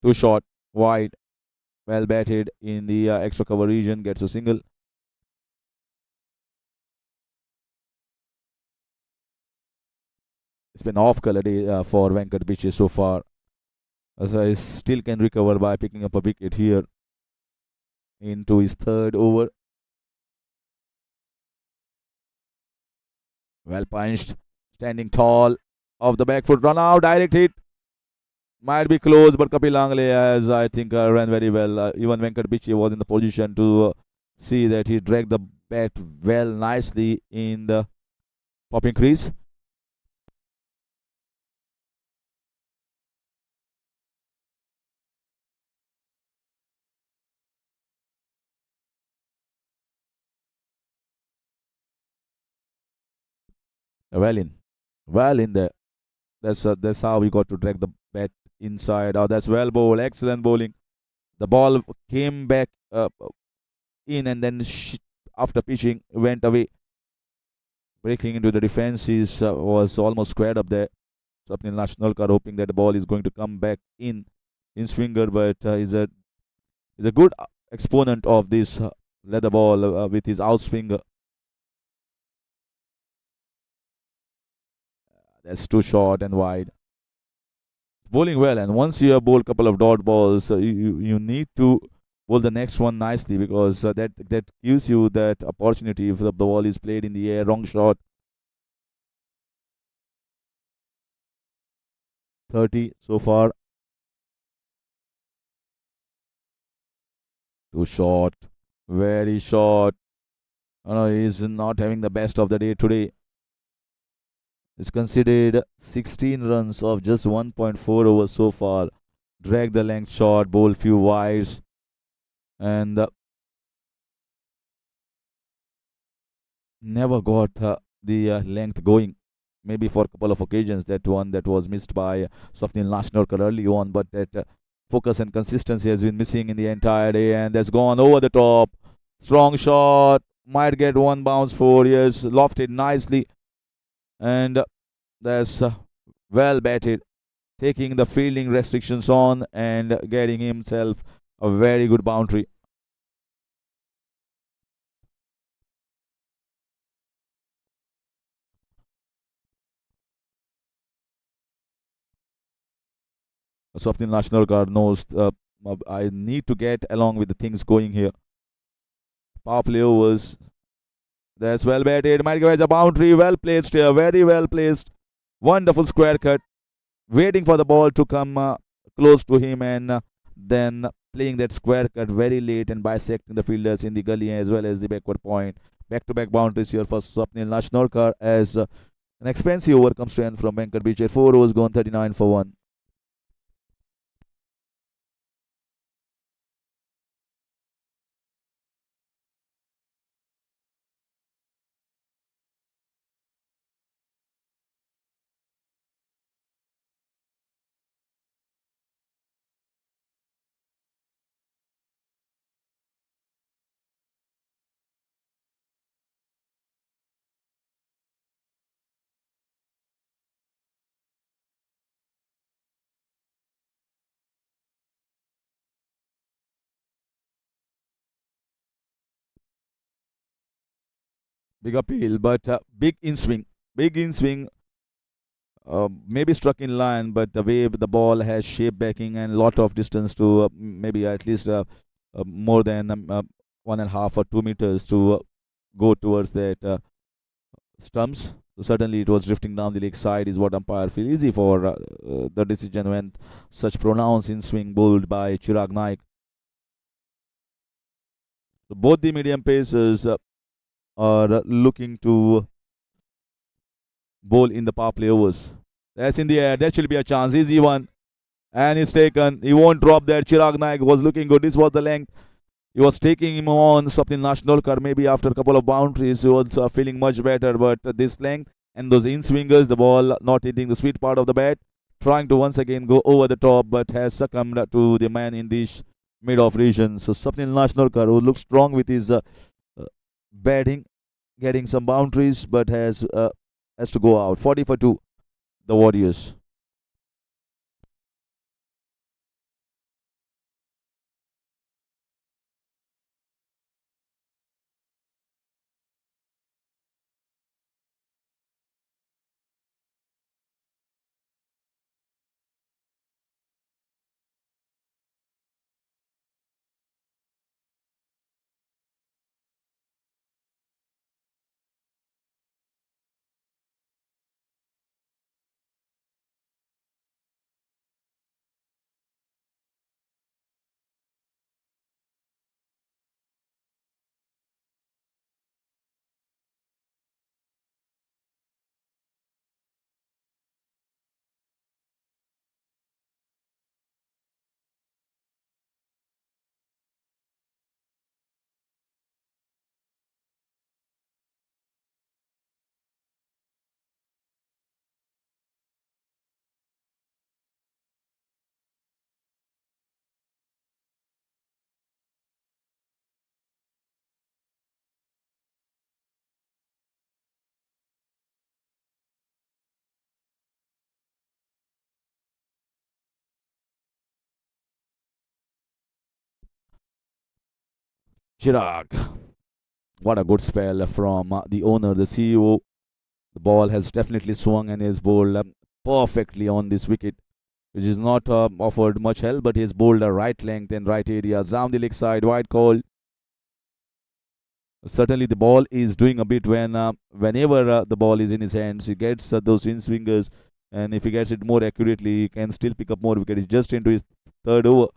Too short, wide, well batted in the extra cover region, gets a single. It's been off color day for Venkat Bichi so far. So he still can recover by picking up a wicket here into his 3rd over. Well punched, standing tall, off the back foot, run out, direct hit. Might be close, but Kapil Angle has, I think, ran very well. Even Venkat Bichi was in the position to see that he dragged the bat well, nicely in the popping crease. Well in there. That's how we got to drag the bat inside. Oh, that's well bowled, excellent bowling. The ball came back in, and then after pitching went away, breaking into the defenses, was almost squared up there. Swapnil Lachnolkar hoping that the ball is going to come back in swinger, but is a good exponent of this leather ball with his outswinger. That's too short and wide. Bowling well, and once you have bowled a couple of dot balls, you need to bowl the next one nicely, because that gives you that opportunity. If the ball is played in the air, wrong shot. 30 so far. Too short, very short. Oh, no, he's not having the best of the day today. It's considered 16 runs of just 1.4 overs so far. Drag the length shot, bowl few wides, and never got the length going. Maybe for a couple of occasions, that one that was missed by Swapnil Lachnolkar early on, but that focus and consistency has been missing in the entire day, and that's gone over the top. Strong shot, might get one bounce for, yes, lofted nicely, and that's well batted, taking the fielding restrictions on and getting himself a very good boundary. Swapnil Nashnarkar knows I need to get along with the things going here. Power play overs. That's well batted. Might go as a boundary. Well placed here. Very well placed. Wonderful square cut. Waiting for the ball to come close to him and then playing that square cut very late and bisecting the fielders in the gully as well as the backward point. Back to back boundaries here for Swapnil Nashnarkar as an expensive over comes to end from Venkat Beecher. 4 overs gone, 39 for 1. Big appeal, but big in swing. Big in swing. Maybe struck in line, but the way the ball has shape backing and lot of distance to maybe at least more than 1.5 or 2 meters to go towards that stumps. So certainly it was drifting down the leg side is what umpire feel easy for the decision when such pronounced in swing bowled by Chirag Naik. So both the medium pacers are looking to bowl in the power play overs. That's in the air. That should be a chance. Easy one. And he's taken. He won't drop that. Chirag Naik was looking good. This was the length. He was taking him on. Swapnil Nashnarkar maybe after a couple of boundaries. He was feeling much better. But this length and those in swingers, the ball not hitting the sweet part of the bat. Trying to once again go over the top but has succumbed to the man in this mid-off region. So Swapnil Nashnarkar, who looks strong with his batting, getting some boundaries but has to go out. 40 for 2, the Warriors. Chirag. What a good spell from the owner, the CEO. The ball has definitely swung and is bowled perfectly on this wicket, which is not offered much help, but he's bowled a right length and right area. Down the leg side, wide call. Certainly, the ball is doing a bit whenever the ball is in his hands. He gets those in swingers, and if he gets it more accurately, he can still pick up more wickets. He's just into his third over.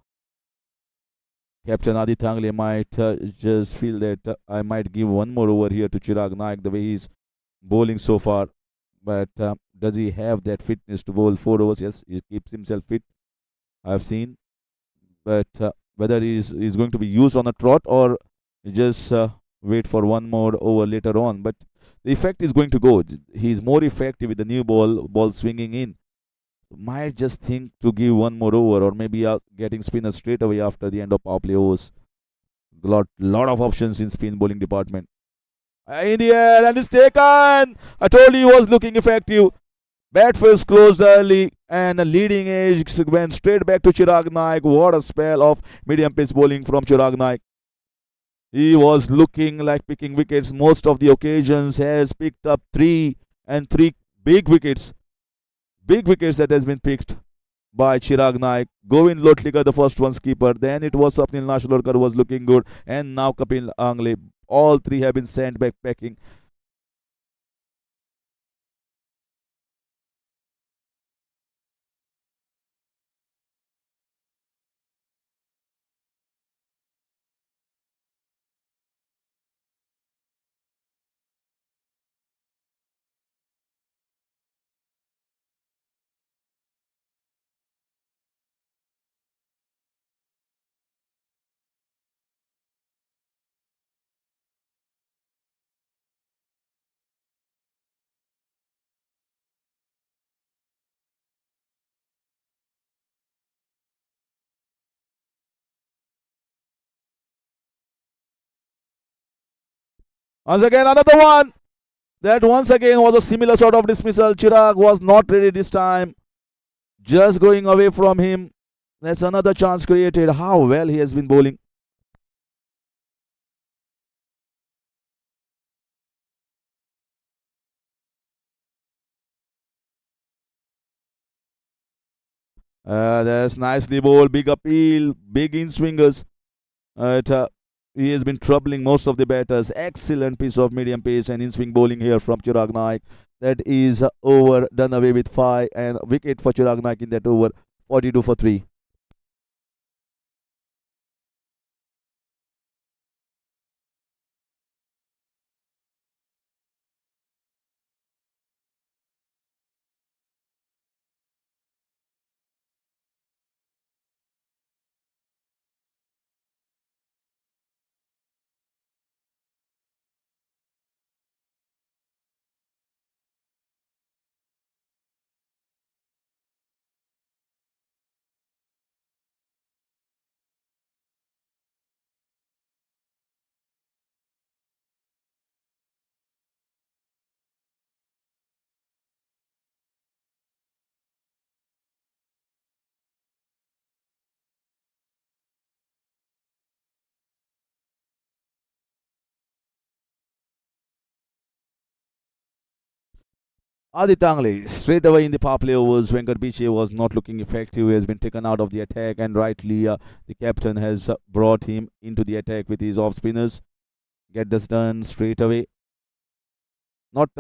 Captain Adi Thangle might just feel that I might give one more over here to Chirag Naik the way he's bowling so far. But does he have that fitness to bowl 4 overs? Yes, he keeps himself fit. I've seen. But whether he's going to be used on a trot or just wait for one more over later on. But the effect is going to go. He's more effective with the new ball swinging in. Might just think to give one more over or maybe getting spinner straight away after the end of power play overs. Lot of options in spin bowling department. In the air and it's taken. I told you he was looking effective. Bat first closed early and a leading edge went straight back to Chirag Naik. What a spell of medium pace bowling from Chirag Naik. He was looking like picking wickets most of the occasions. Has picked up 3 big wickets. Big wickets that has been picked. by Chirag Naik. Govind Lotlikar, the first one's keeper. Then it was Sapnil Nashalorkar, was looking good. And now Kapil Angle. All three have been sent back packing. Once again, another one. That once again was a similar sort of dismissal. Chirag was not ready this time. Just going away from him. That's another chance created. How well he has been bowling. That's nicely bowled. Big appeal. Big in swingers. He has been troubling most of the batters. Excellent piece of medium pace and in swing bowling here from Chirag Naik. That is over, done away with 5 and wicket for Chirag Naik in that over. 42 for 3. Aditangli straight away in the power play overs. Venkat Biche was not looking effective. He has been taken out of the attack, and rightly the captain has brought him into the attack with his off spinners. Get this done straight away. Not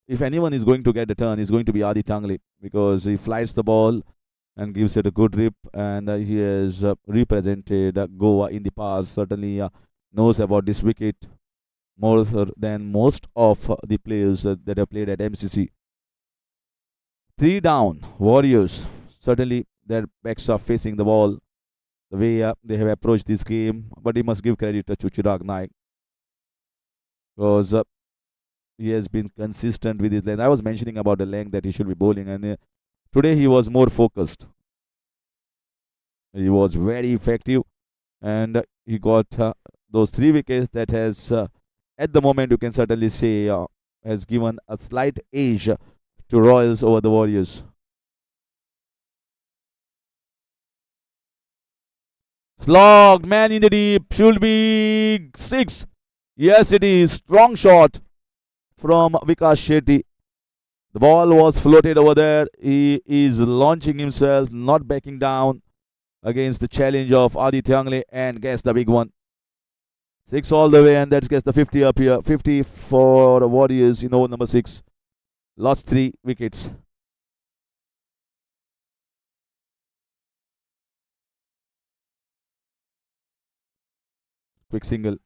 if anyone is going to get the turn, it's going to be Aditangli because he flights the ball and gives it a good rip, and he has represented Goa in the past. Certainly knows about this wicket more than most of the players that have played at MCC. 3 down, Warriors. Certainly their backs are facing the ball. The way they have approached this game, but he must give credit to Chirag Naik because he has been consistent with his length. I was mentioning about the length that he should be bowling, and today he was more focused. He was very effective, and he got those 3 wickets that has at the moment you can certainly say has given a slight edge to Royals over the Warriors. Slogged, man in the deep, should be 6. Yes, it is. Strong shot from Vikas Shetty. The ball was floated over there. He is launching himself, not backing down against the challenge of Aditya Angle, and gets the big one. 6 all the way, and that gets the 50 up here. 50 for Warriors in over number 6. Lost 3 wickets. Quick single.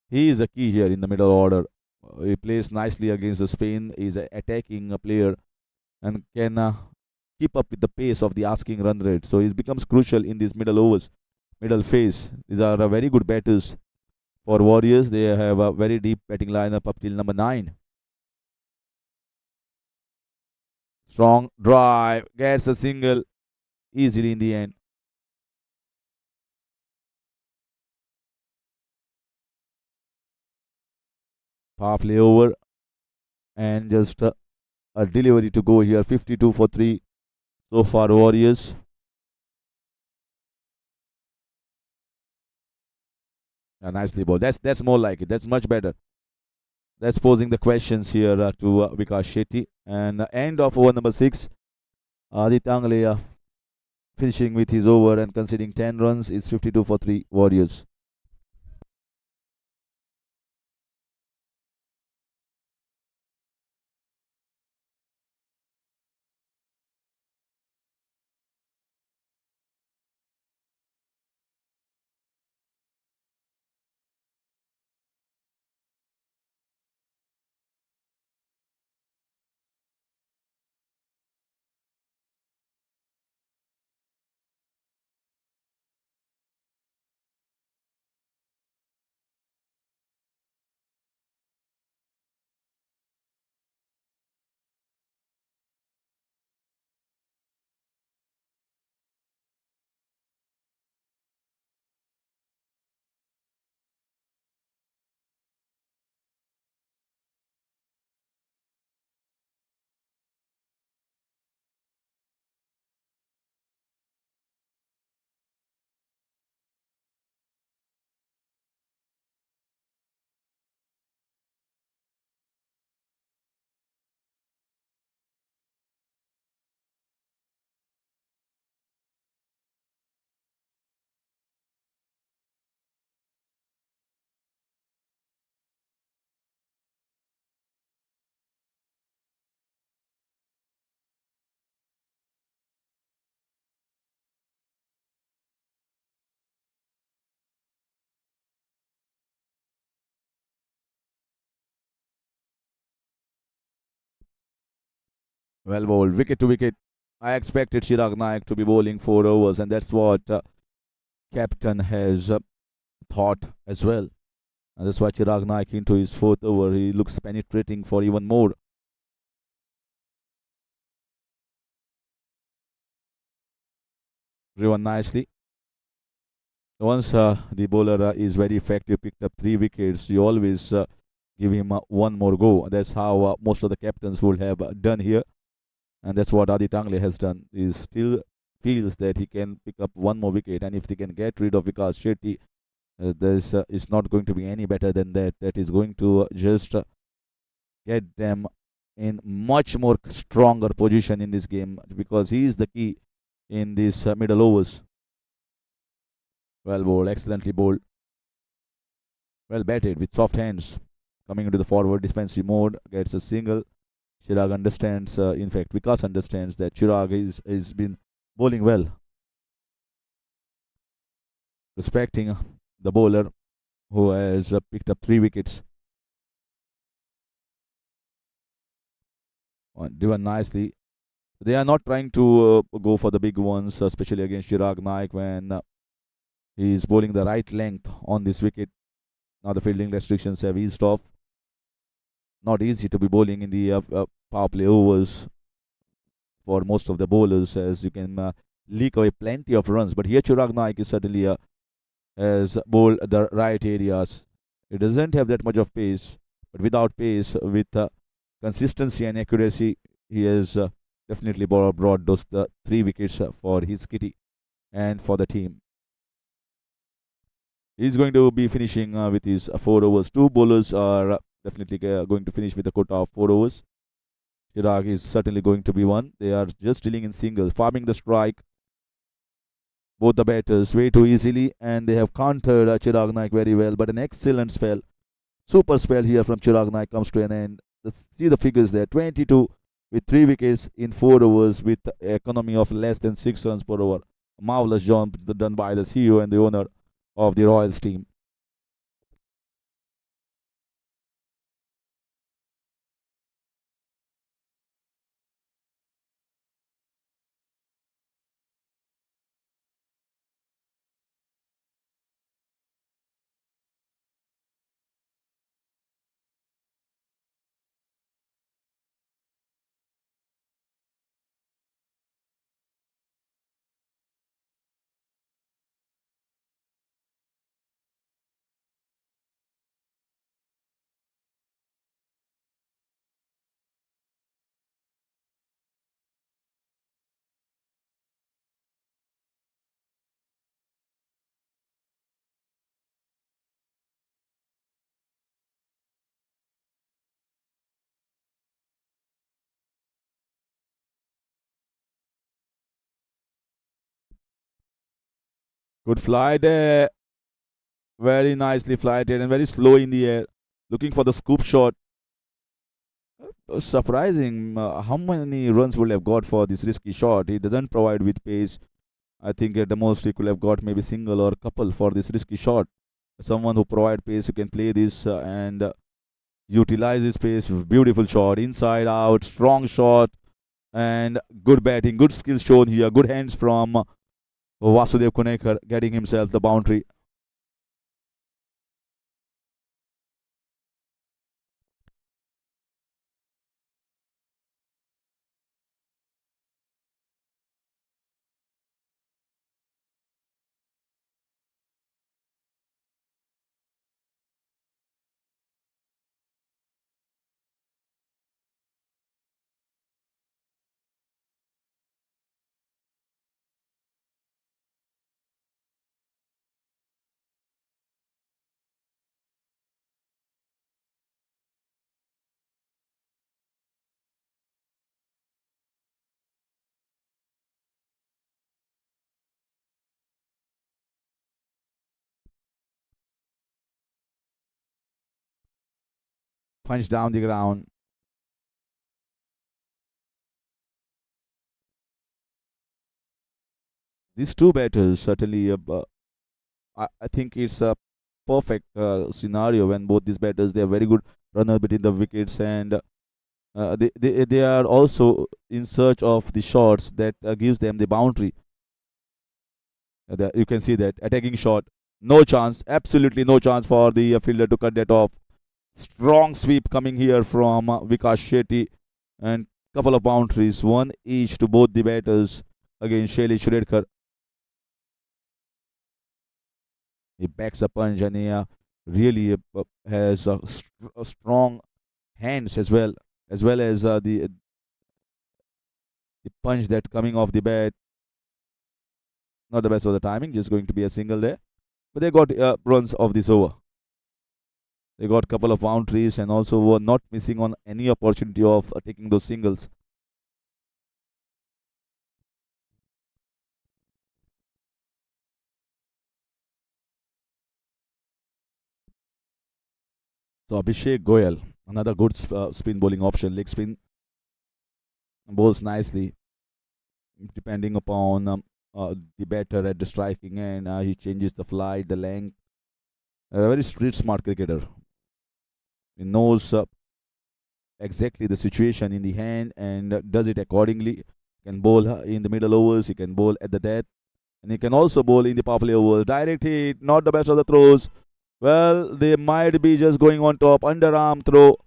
He is a key here in the middle order. He plays nicely against the Spain. He is an attacking player and can keep up with the pace of the asking run rate. So he becomes crucial in these middle overs, middle phase. These are very good batters for Warriors. They have a very deep batting lineup up till number 9. Strong drive, gets a single easily in the end. Power play over, and just a delivery to go here. 52 for 3 so far, Warriors. Nicely bowled. That's more like it. That's much better. That's posing the questions here to Vikas Shetty. And end of over number 6. Aditya Angle finishing with his over and conceding 10 runs is 52 for 3 Warriors. Well bowled, wicket to wicket. I expected Chirag Naik to be bowling 4 overs, and that's what captain has thought as well. And that's why Chirag Naik into his fourth over. He looks penetrating for even more. Driven nicely. Once the bowler is very effective, picked up 3 wickets, you always give him one more go. That's how most of the captains would have done here. And that's what Adi Tangle has done. He still feels that he can pick up one more wicket, and if they can get rid of Vikas Shetty, there's is not going to be any better than that. That is going to just get them in much more stronger position in this game because he is the key in these middle overs. Well bowled, excellently bowled, well batted with soft hands. Coming into the forward defensive mode, gets a single. Chirag understands, in fact, Vikas understands that Chirag is been bowling well, respecting the bowler who has picked up 3 wickets. Driven nicely. They are not trying to go for the big ones, especially against Chirag Naik when he is bowling the right length on this wicket. Now the fielding restrictions have eased off. Not easy to be bowling in the power play overs for most of the bowlers, as you can leak away plenty of runs. But here Chirag Naik is certainly has bowled the right areas. It doesn't have that much of pace, but without pace, with consistency and accuracy, he has definitely brought those the 3 wickets for his kitty and for the team. He's going to be finishing with his 4 overs. Two bowlers are definitely going to finish with a quota of 4 overs. Chirag is certainly going to be one. They are just dealing in singles, farming the strike. Both the batters way too easily, and they have countered Chirag Naik very well. But an excellent spell, super spell here from Chirag Naik comes to an end. See the figures there: 22 with 3 wickets in 4 overs with economy of less than 6 runs per over. Marvelous job done by the CEO and the owner of the Royals team. Good fly there. Very nicely flighted and very slow in the air. Looking for the scoop shot. Surprising how many runs would have got for this risky shot. He doesn't provide with pace. I think at the most he could have got maybe single or couple for this risky shot. Someone who provide pace who can play this and utilize his pace. Beautiful shot, inside out, strong shot, and good batting, good skills shown here. Good hands from Vasudev Kunekar getting himself the boundary. Punch down the ground. These two batters certainly, I think it's a perfect scenario when both these batters they are very good runners between the wickets and they are also in search of the shots that gives them the boundary. You can see that attacking shot, no chance, absolutely no chance for the fielder to cut that off. Strong sweep coming here from Vikas Shetty and couple of boundaries, one each to both the batters against Shelly Shredkar. He backs a punch and he really has strong hands as well as the punch that coming off the bat. Not the best of the timing, just going to be a single there. But they got runs of this over. They got a couple of boundaries and also were not missing on any opportunity of taking those singles. So Abhishek Goyal, another good spin bowling option, leg spin, bowls nicely, depending upon the batter at the striking end. He changes the flight, the length. A very street smart cricketer. He knows exactly the situation in the hand and does it accordingly. He can bowl in the middle overs, he can bowl at the death, and he can also bowl in the power play overs. Direct hit, not the best of the throws. Well, they might be just going on top. Underarm throw.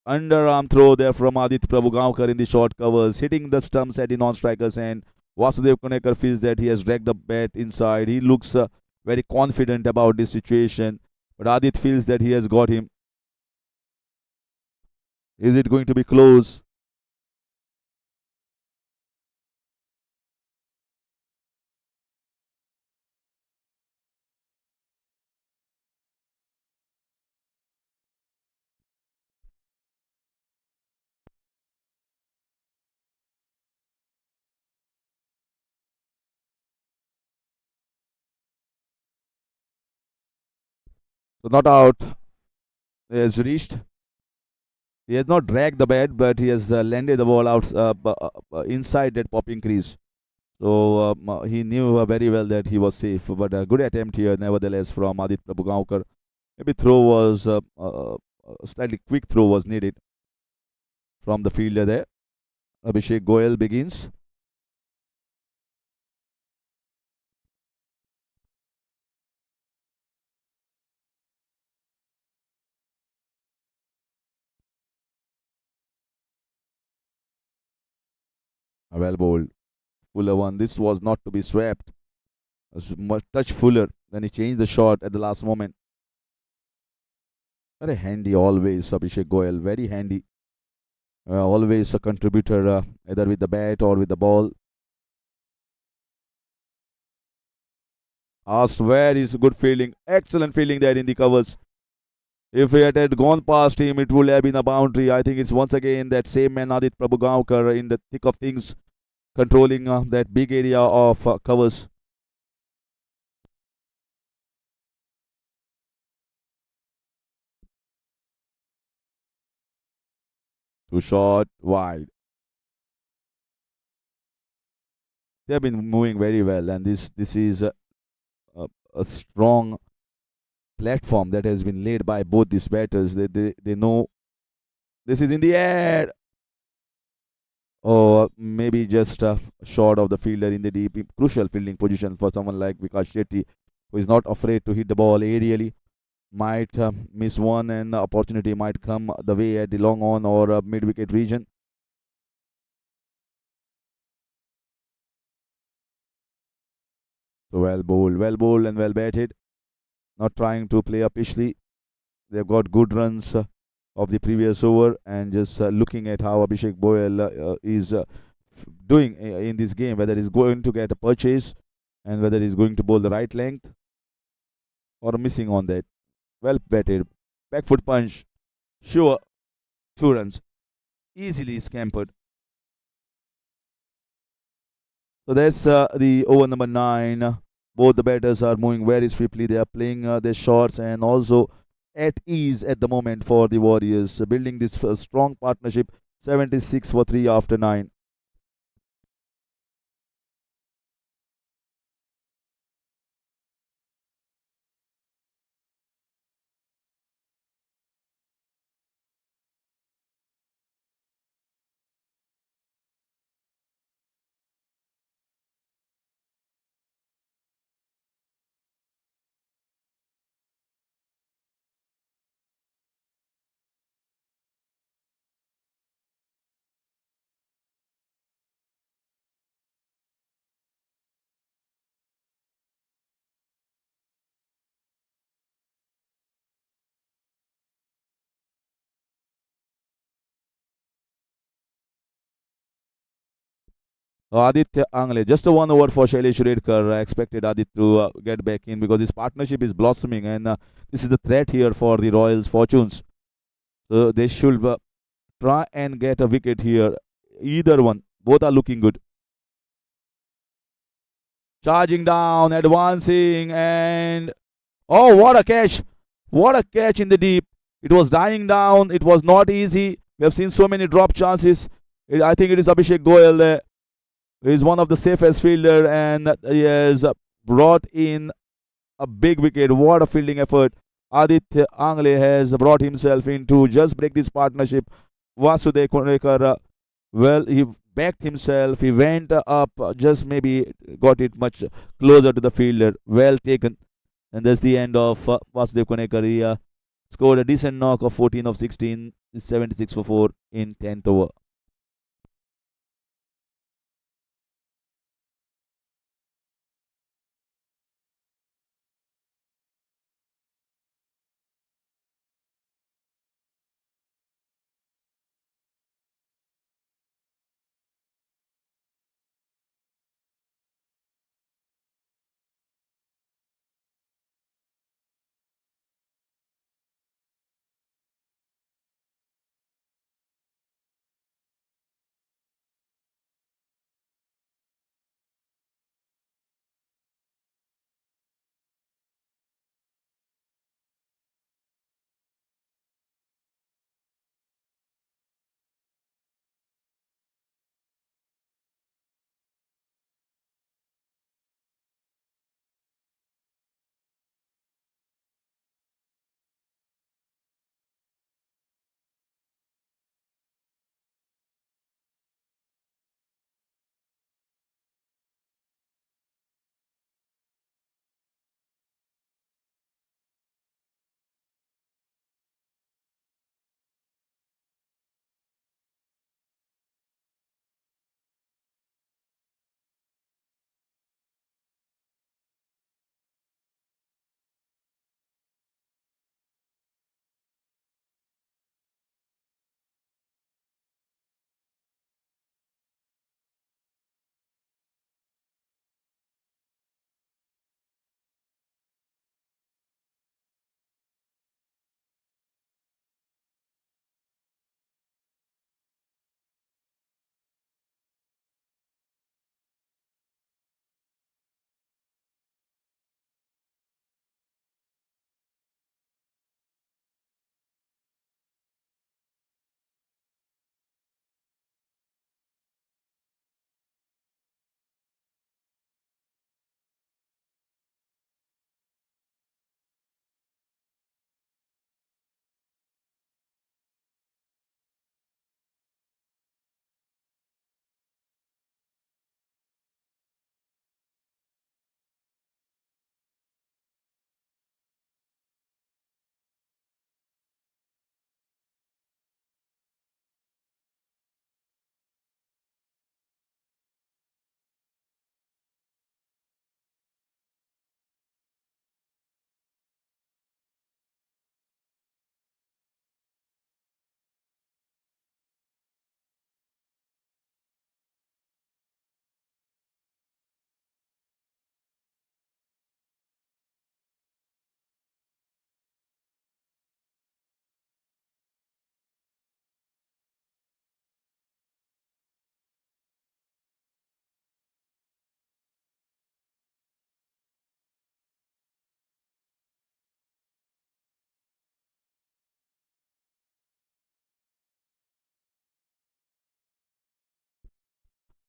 Underarm throw there from Aditya Prabhugaonkar in the short covers, hitting the stumps at the non-strikers, and Vasudev Kunekar feels that he has dragged the bat inside. He looks very confident about this situation, but Adit feels that he has got him. Is it going to be close? So not out. He has reached. He has not dragged the bat, but he has landed the ball out inside that popping crease. So he knew very well that he was safe. But a good attempt here, nevertheless, from Adit Prabhugaonkar. Maybe throw was slightly quick throw was needed from the fielder there. Abhishek Goyal begins. Well bowled. Fuller one. This was not to be swept. It was much touch Fuller. Then he changed the shot at the last moment. Very handy always, Abhishek Goyal. Very handy. Always a contributor either with the bat or with the ball. Where is good fielding. Excellent fielding there in the covers. If it had gone past him, it would have been a boundary. I think it's once again that same man, Adit Prabhugaonkar, in the thick of things, controlling that big area of covers. Too short, wide. They have been moving very well, and this is a strong platform that has been laid by both these batters. They know this is in the air, or maybe just short of the fielder in the deep. Crucial fielding position for someone like Vikas Shetty, who is not afraid to hit the ball aerially. Might miss one, and the opportunity might come the way at the long on or mid wicket region. So well bowled, and well batted. Not trying to play upishly. They've got good runs of the previous over, and just looking at how Abhishek Boyle is doing in this game, whether he's going to get a purchase and whether he's going to bowl the right length or missing on that. Well batted. Back foot punch. Sure. 2 runs. Easily scampered. So that's the over number 9. Both the batters are moving very swiftly. They are playing their shots and also at ease at the moment for the Warriors, building this strong partnership. 76 for 3 after 9. Aditya Angle, just a 1 over for Shailesh Redkar. I expected Aditya to get back in because this partnership is blossoming, and this is the threat here for the Royals' fortunes. So they should try and get a wicket here. Either one, both are looking good. Charging down, advancing, and oh, what a catch! What a catch in the deep. It was dying down. It was not easy. We have seen so many drop chances. I think it is Abhishek Goyal there. He is one of the safest fielder, and he has brought in a big wicket. What a fielding effort. Aditya Angle has brought himself in to just break this partnership. Vasudev Kunrekar, well, he backed himself. He went up, just maybe got it much closer to the fielder. Well taken. And that's the end of Vasudev Kunrekar. He scored a decent knock of 14 of 16, 76 for 4 in 10th over.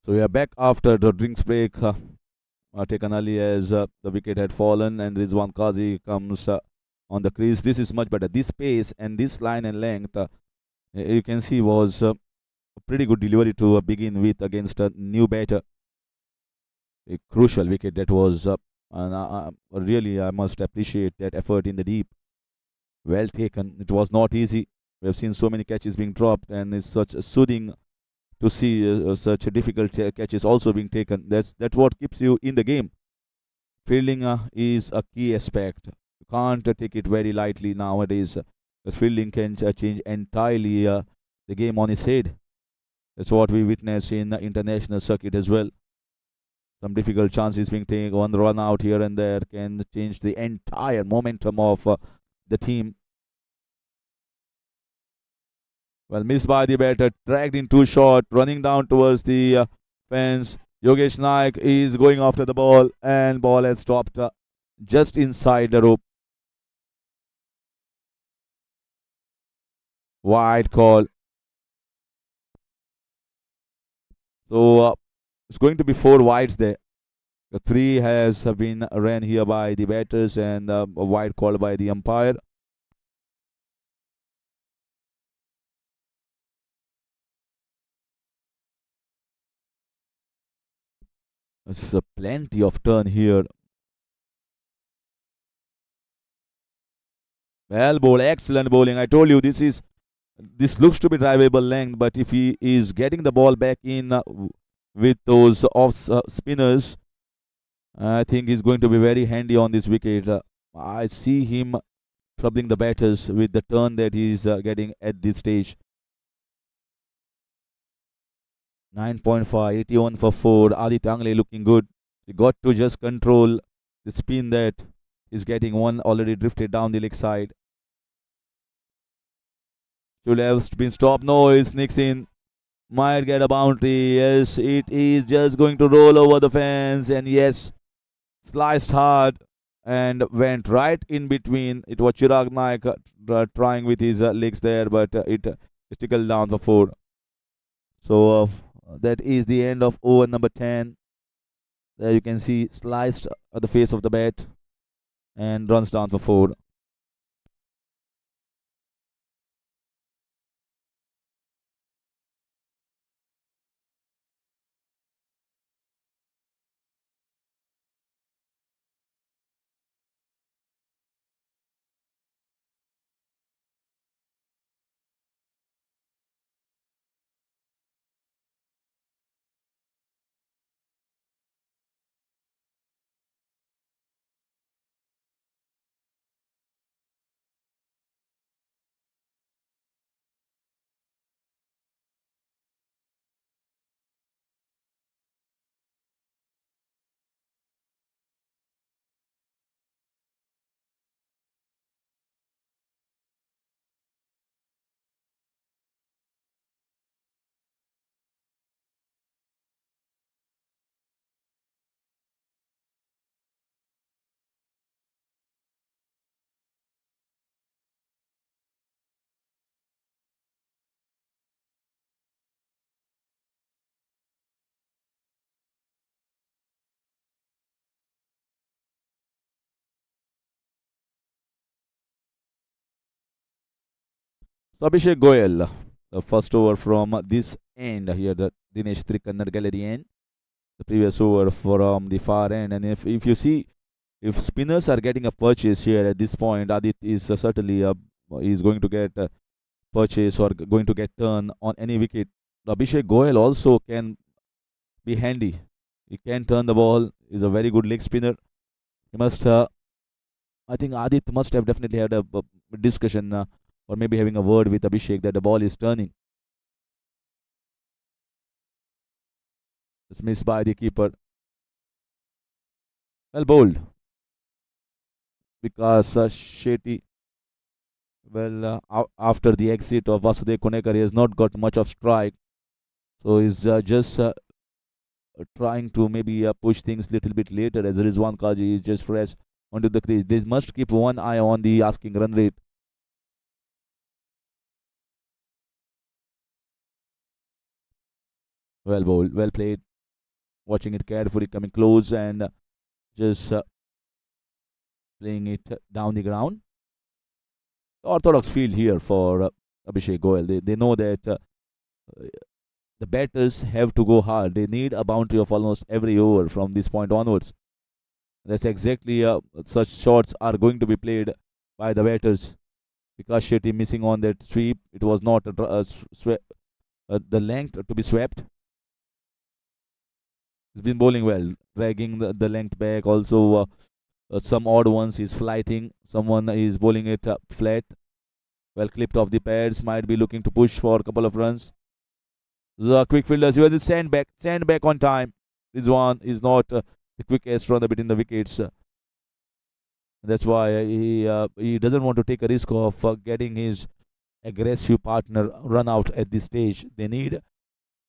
So we are back after the drinks break taken early as the wicket had fallen and Rizwan Qazi comes on the crease. This is much better. This pace and this line and length, you can see, was a pretty good delivery to begin with against a new batter. A crucial wicket that was, and really I must appreciate that effort in the deep. Well taken. It was not easy. We have seen so many catches being dropped, and it's such a soothing to see such a difficult catches also being taken. That's what keeps you in the game. Fielding is a key aspect. You can't take it very lightly nowadays. Because fielding can change entirely the game on its head. That's what we witness in the international circuit as well. Some difficult chances being taken, one run out here and there can change the entire momentum of the team. Well, missed by the batter, dragged in too short, running down towards the fence. Yogesh Naik is going after the ball, and ball has stopped just inside the rope. Wide call. So it's going to be 4 wides there. The 3 has been ran here by the batters and a wide call by the umpire. This is plenty of turn here. Well bowled, excellent bowling. I told you this looks to be drivable length, but if he is getting the ball back in with those off spinners, I think he's going to be very handy on this wicket. I see him troubling the batters with the turn that he's getting at this stage. 9.5, 81 for 4. Aditya Angle looking good. He got to just control the spin that is getting. One already drifted down the leg side. Should have been stopped. No, he sneaks in. Might get a boundary. Yes, it is just going to roll over the fence. And yes, sliced hard and went right in between. It was Chirag Naik trying with his legs there, but it tickled down for 4. So that is the end of over number 10. There you can see sliced at the face of the bat and runs down for 4. So Abhishek Goyal, the first over from this end here, the Dinesh Trikannad gallery end. The previous over from the far end. And if you see, if spinners are getting a purchase here at this point, Adit is certainly is going to get a purchase or going to get turn on any wicket. Abhishek Goyal also can be handy. He can turn the ball. He's a very good leg spinner. He must, I think Adit must have definitely had a discussion or maybe having a word with Abhishek that the ball is turning. It's missed by the keeper. Well bowled. Because Shetty, well, after the exit of Vasudev Konekar, he has not got much of strike. So he's just trying to maybe push things a little bit later as Rizwan Kaji is just fresh onto the crease. They must keep one eye on the asking run rate. Well bowled, well played. watching it carefully, coming close and just playing it down the ground. Orthodox field here for Abhishek Goyal. They know that the batters have to go hard. They need a boundary of almost every over from this point onwards. That's exactly such shots are going to be played by the batters. Vikas Shetty missing on that sweep. It was not the length to be swept. He's been bowling well, dragging the length back. Also, some odd ones he's flighting. Someone is bowling it flat. Well clipped off the pads. Might be looking to push for a couple of runs. The quick fielders. He was a sandbag on time. This one is not the quickest run between the wickets. That's why he doesn't want to take a risk of getting his aggressive partner run out at this stage. They need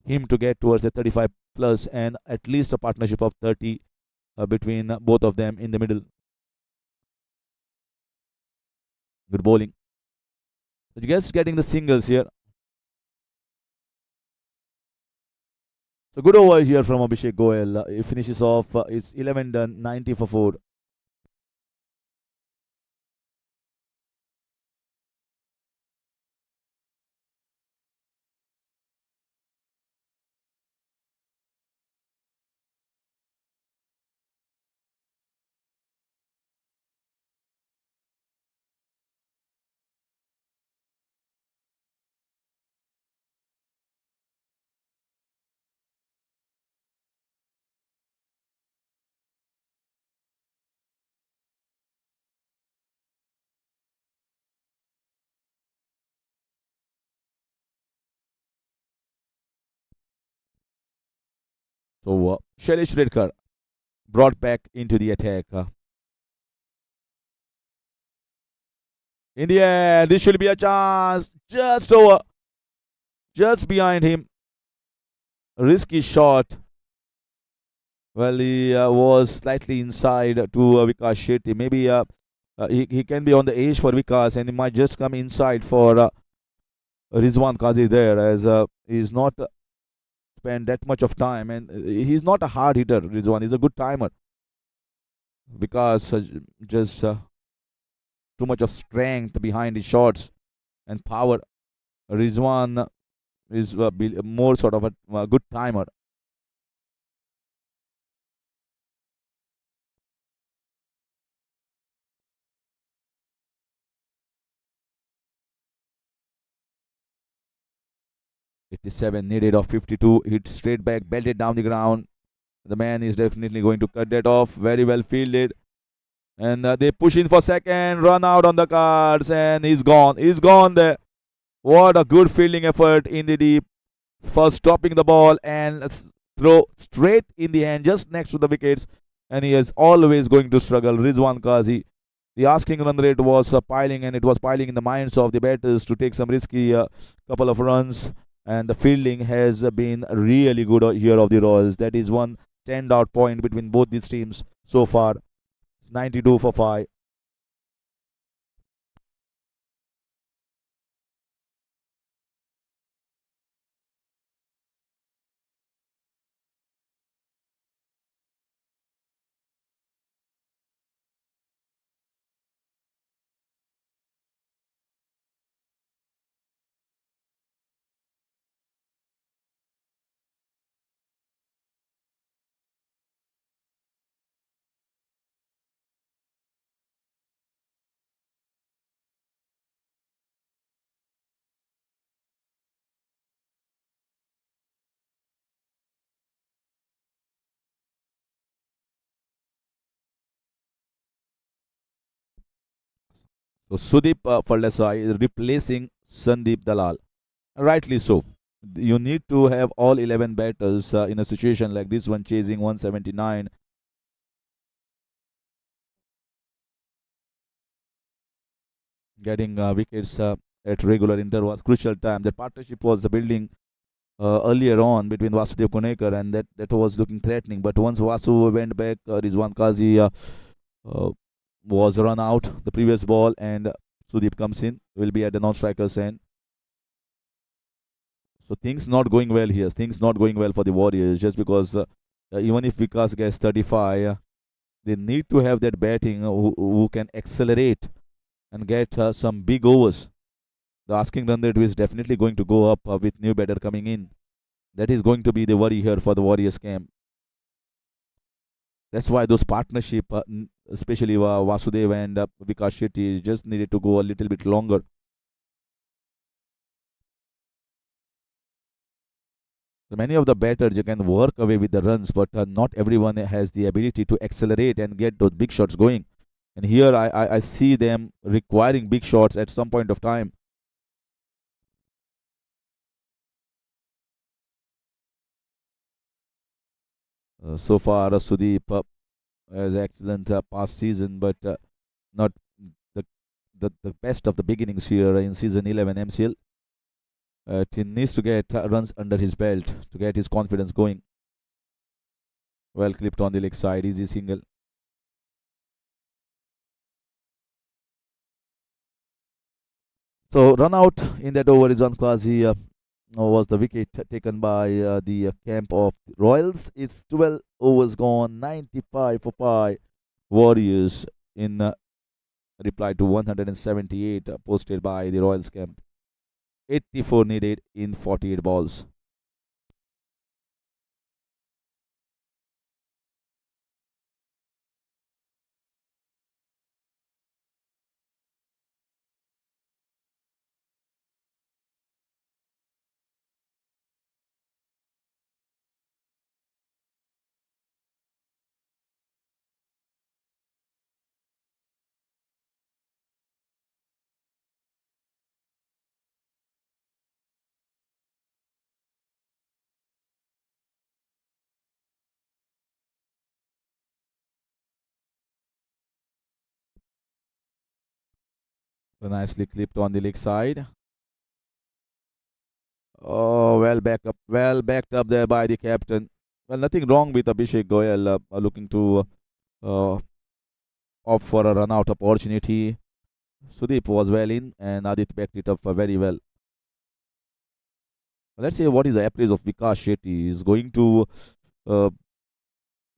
him to get towards a 35 plus and at least a partnership of 30 between both of them in the middle. Good bowling. Just getting the singles here. So good over here from Abhishek Goyal. He finishes off. It's 11 done, 90 for 4. So Shailesh Redkar brought back into the attack. In the air, this should be a chance. Just over. Just behind him. Risky shot. Well, he was slightly inside to Vikas Shetty. Maybe he can be on the edge for Vikas and he might just come inside for Rizwan Qazi there as he's not spent that much of time and he's not a hard hitter, Rizwan. He's a good timer. Because just too much of strength behind his shots and power. Rizwan is more sort of a good timer. '87 needed of 52. Hit straight back, belted down the ground. The man is definitely going to cut that off. Very well fielded. And they push in for second, run out on the cards, and he's gone. He's gone there. What a good fielding effort in the deep. First stopping the ball and throw straight in the hand, just next to the wickets. And he is always going to struggle. Rizwan Qazi. The asking run rate was piling, and it was piling in the minds of the batters to take some risky couple of runs. And the fielding has been really good here of the Royals. That is one standout point between both these teams so far. It's 92 for 5. So Sudeep Faldesai is replacing Sandeep Dalal. Rightly so. You need to have all 11 batters in a situation like this one, chasing 179. Getting wickets at regular intervals, crucial time. That partnership was building earlier on between Vasudev Kunekar, and that was looking threatening. But once Vasu went back, Rizwan Qazi was run out the previous ball, and Sudeep comes in. Will be at the non-striker's end. So things not going well here. Things not going well for the Warriors just because Even if Vikas gets 35, they need to have that batting who can accelerate and get some big overs. The asking run rate is definitely going to go up with new batter coming in. That is going to be the worry here for the Warriors camp. That's why those partnership, especially Vasudev and Vikas Shetty, just needed to go a little bit longer. So many of the batters you can work away with the runs, but not everyone has the ability to accelerate and get those big shots going. And here I see them requiring big shots at some point of time. So far, Sudeep has excellent past season, but not the, the best of the beginnings here in season 11 MCL. He needs to get runs under his belt to get his confidence going. Well clipped on the leg side, easy single. So run out in that over is on Quasi was the wicket taken by the camp of Royals. It's 12 overs gone, 95 for 5 Warriors in reply to 178 posted by the Royals camp. 84 needed in 48 balls. So nicely clipped on the leg side. Oh, well backed up there by the captain. Well, nothing wrong with Abhishek Goyal looking to opt for a run out opportunity. Sudeep was well in, and Adit backed it up very well. Let's see what is the appraise of Vikas Shetty. He's going to uh,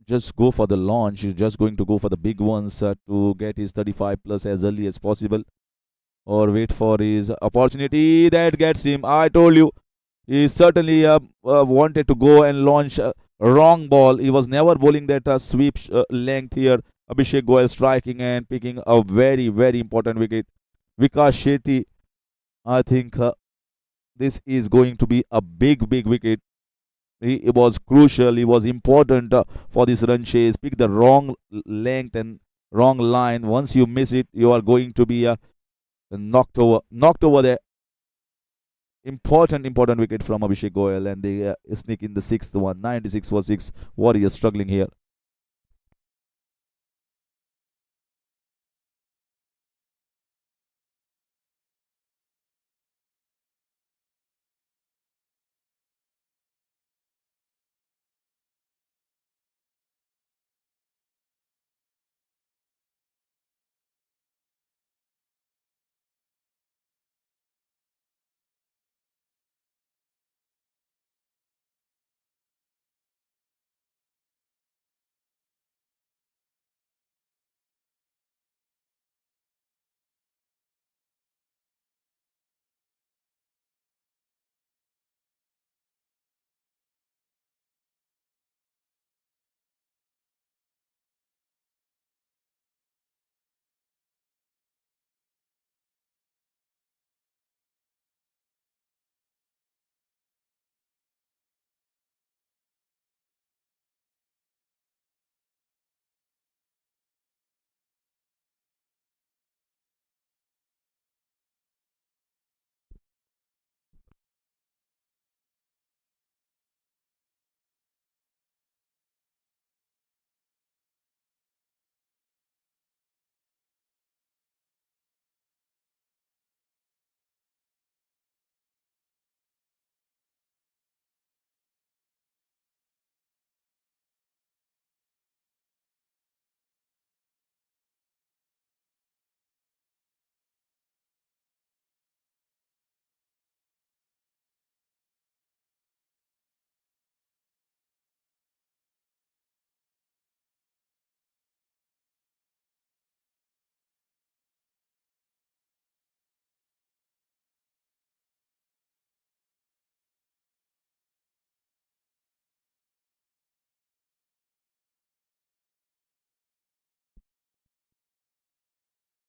just go for the launch. He's just going to go for the big ones to get his 35 plus as early as possible, or wait for his opportunity that gets him. I told you, he certainly wanted to go and launch a wrong ball. He was never bowling that sweep length here. Abhishek Goyal striking and picking a very, very important wicket. Vikas Shetty, I think this is going to be a big, big wicket. It was crucial. It was important for this run chase. Pick the wrong length and wrong line. Once you miss it, you are going to be knocked over. Knocked over there. Important wicket from Abhishek Goyal, and they sneak in the sixth one. 96 for 6. Warriors struggling here.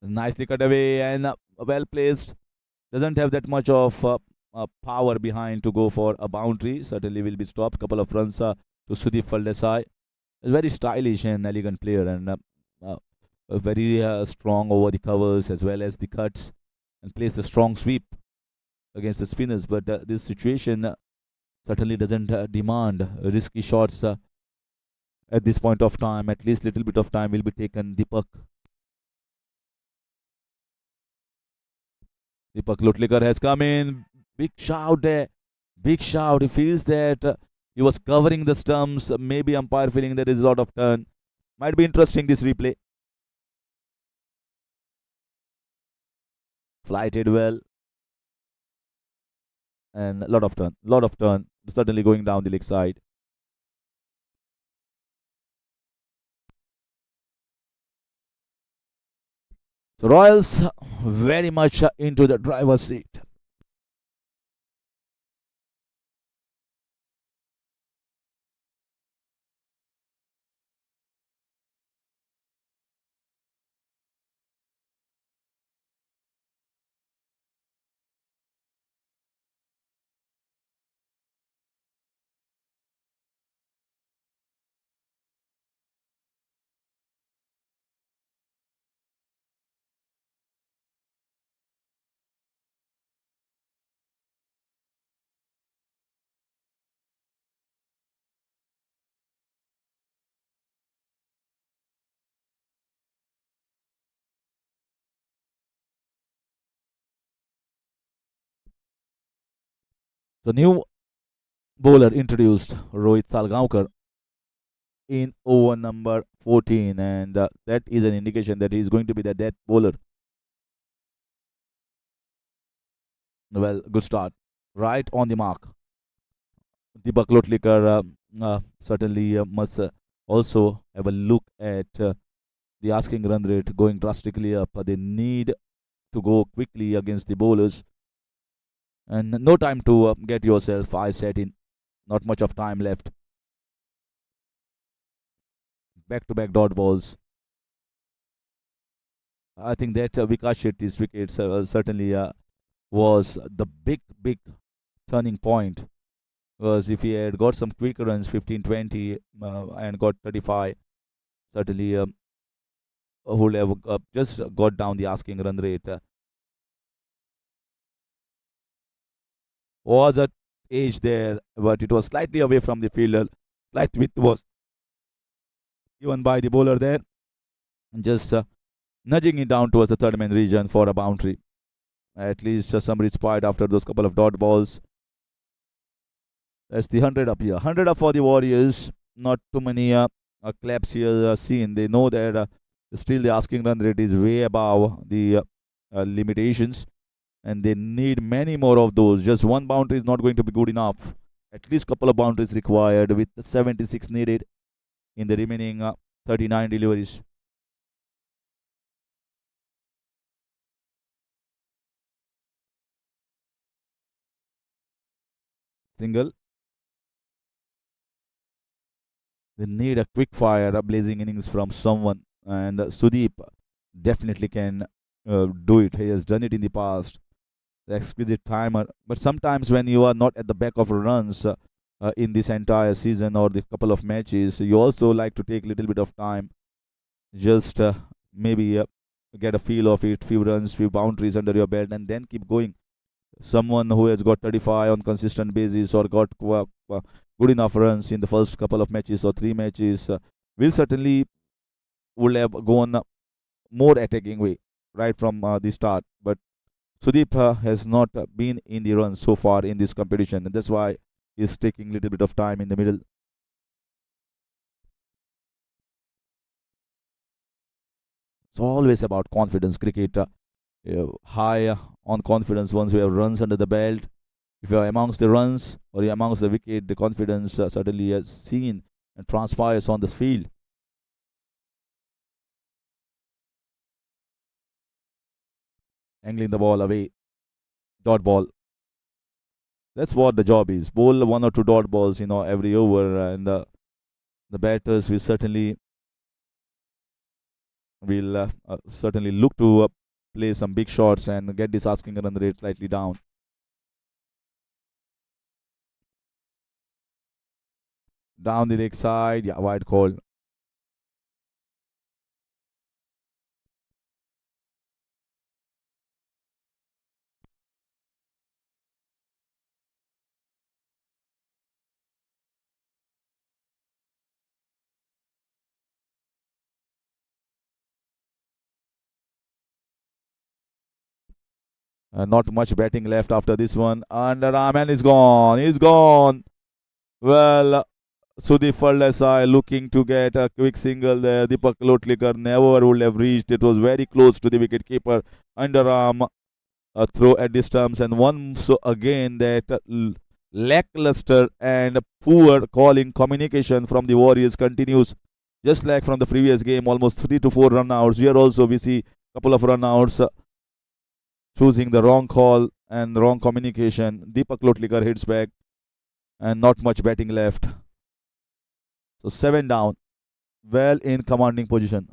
Nicely cut away and well placed. Doesn't have that much of power behind to go for a boundary. Certainly will be stopped. Couple of runs to Sudeep Faldesai. A very stylish and elegant player and uh, very strong over the covers as well as the cuts and plays the strong sweep against the spinners. But this situation certainly doesn't demand risky shots at this point of time. At least little bit of time will be taken. Deepak Lutlikar has come in. Big shout there. Big shout. He feels that he was covering the stumps. Maybe umpire feeling there is a lot of turn. Might be interesting this replay. Flighted well. And a lot of turn. Lot of turn. Certainly going down the leg side. So Royals very much into the driver's seat. So new bowler introduced, Rohit Salgaonkar, in over number 14, and that is an indication that he is going to be the death bowler. Well, good start. Right on the mark. Deepak Lotlikar certainly must also have a look at the asking run rate going drastically up. They need to go quickly against the bowlers, and no time to get yourself eye set in. Not much of time left. Back to back dot balls. I think that Vikas Shetty's wickets certainly was the big turning point. Because if he had got some quick runs, 15, 20, and got 35, certainly would have just got down the asking run rate. Was at edge there, but it was slightly away from the fielder. Slight width was given by the bowler there, and just nudging it down towards the third man region for a boundary. At least some respite after those couple of dot balls. That's the 100 up here. 100 up for the Warriors. Not too many claps here seen. They know that still the asking run rate is way above the limitations, and they need many more of those. Just one boundary is not going to be good enough. At least couple of boundaries required with the 76 needed in the remaining 39 deliveries. Single. They need a quick fire, a blazing innings from someone, and Sudeep definitely can do it. He has done it in the past. The exquisite timer. But sometimes when you are not at the back of runs in this entire season or the couple of matches, you also like to take a little bit of time, just maybe get a feel of it, few runs, few boundaries under your belt, and then keep going. Someone who has got 35 on consistent basis or got good enough runs in the first couple of matches or three matches will certainly would have gone more attacking way right from the start. But Sudeep has not been in the runs so far in this competition, and that's why he's taking a little bit of time in the middle. It's always about confidence cricket. High on confidence once you have runs under the belt. If you are amongst the runs or you're amongst the wicket, the confidence certainly is seen and transpires on the field. Angling the ball away. Dot ball. That's what the job is. Bowl one or two dot balls, every over, and the batters will certainly will certainly look to play some big shots and get this asking run rate slightly down. Down the leg side, yeah, wide call. Not much batting left after this one. Underarm and is gone. He's gone. Well, Sudeep Faldesai looking to get a quick single there. Deepak Lotlikar never would have reached. It was very close to the wicket keeper. Underarm throw at distance, and once again that lackluster and poor calling communication from the Warriors continues. Just like from the previous game, almost 3 to 4 run outs. Here also we see a couple of run outs. Choosing the wrong call and wrong communication. Deepak Lotlikar hits back and not much batting left. So 7 down. Well in commanding position.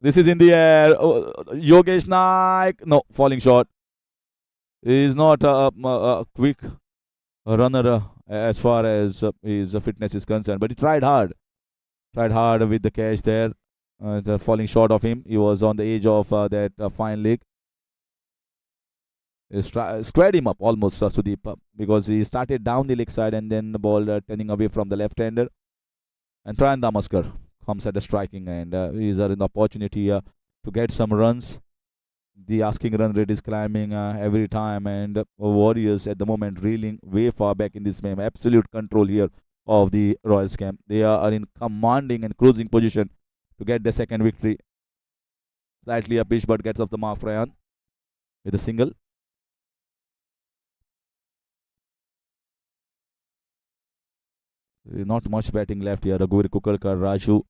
This is in the air. Yogesh Naik. No, falling short. He is not a quick runner as far as his fitness is concerned, but he tried hard. Tried hard with the catch there. The falling short of him. He was on the edge of that fine leg. He squared him up almost, Sudeep, because he started down the leg side and then the ball turning away from the left-hander. And Brian Damaskar comes at the striking, and he's an opportunity to get some runs. The asking run rate is climbing every time, and Warriors at the moment reeling way far back in this game. Absolute control here of the Royals camp. They are in commanding and cruising position to get the second victory. Slightly a pitch, but gets off the mark, Ryan, with a single. Not much batting left here. Raghuveer Kukalkar, Raju,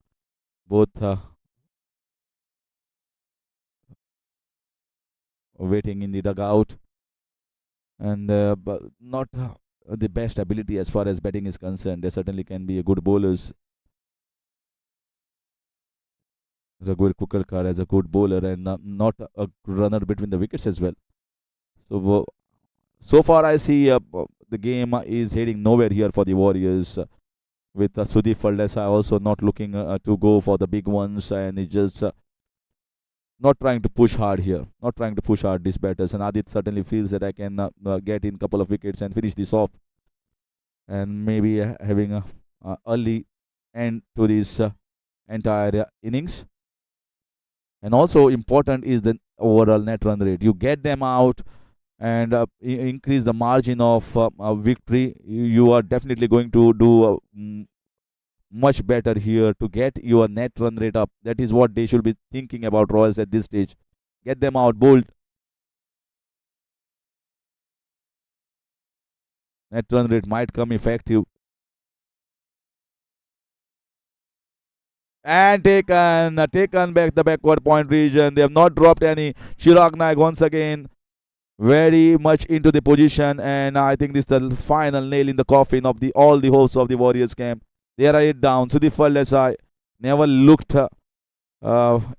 both waiting in the dugout, and but not the best ability as far as batting is concerned. They certainly can be a good bowlers. Raghuveer Kukalkar as a good bowler and not a runner between the wickets as well. So far I see the game is heading nowhere here for the Warriors. With Sudeep Faldesai also not looking to go for the big ones, and he's just not trying to push hard here. Not trying to push hard these batters. And Adit certainly feels that I can get in a couple of wickets and finish this off, and maybe having a early end to this entire innings. And also important is the overall net run rate. You get them out and increase the margin of victory. You are definitely going to do much better here to get your net run rate up. That is what they should be thinking about, Royals, at this stage. Get them out bold. Net run rate might come effective. And taken back the backward point region. They have not dropped any. Chirag Naik once again very much into the position, and I think this is the final nail in the coffin of the all the hopes of the Warriors camp. There are it down. Sudeep Desai never looked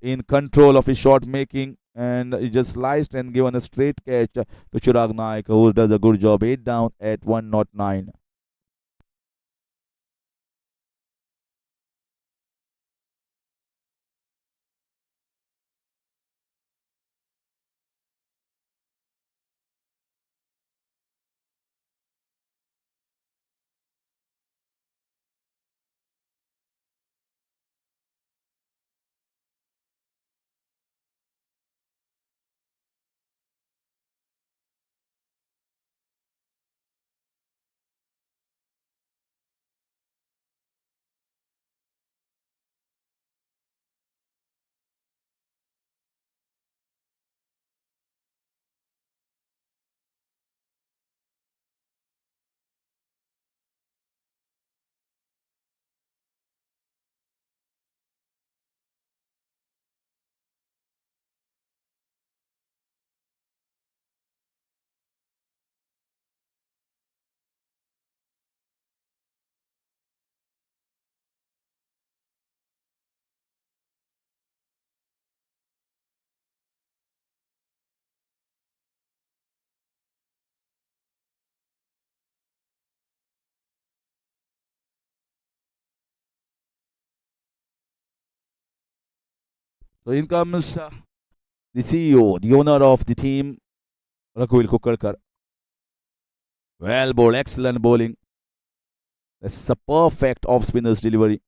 in control of his shot making, and he just sliced and given a straight catch to Chirag Naik, who does a good job. 8 down at 109. So in comes the CEO, the owner of the team, Raghuvil Kukarkar. Well bowled, excellent bowling. This is a perfect off spinner's delivery.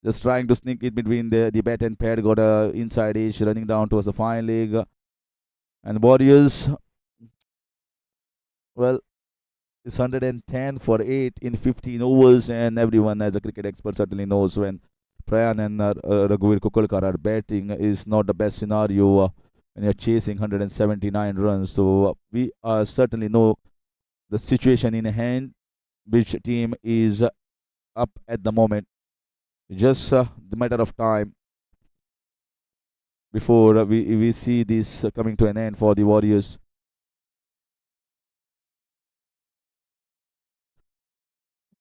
Just trying to sneak it between the bat and pad. Got a inside edge running down towards the fine leg. And Warriors, well, it's 110 for 8 in 15 overs. And everyone, as a cricket expert, certainly knows when Prayan and Raghuvir Kukulkar are batting is not the best scenario when you're chasing 179 runs. So we certainly know the situation in hand, which team is up at the moment. Just the matter of time before we see this coming to an end for the Warriors.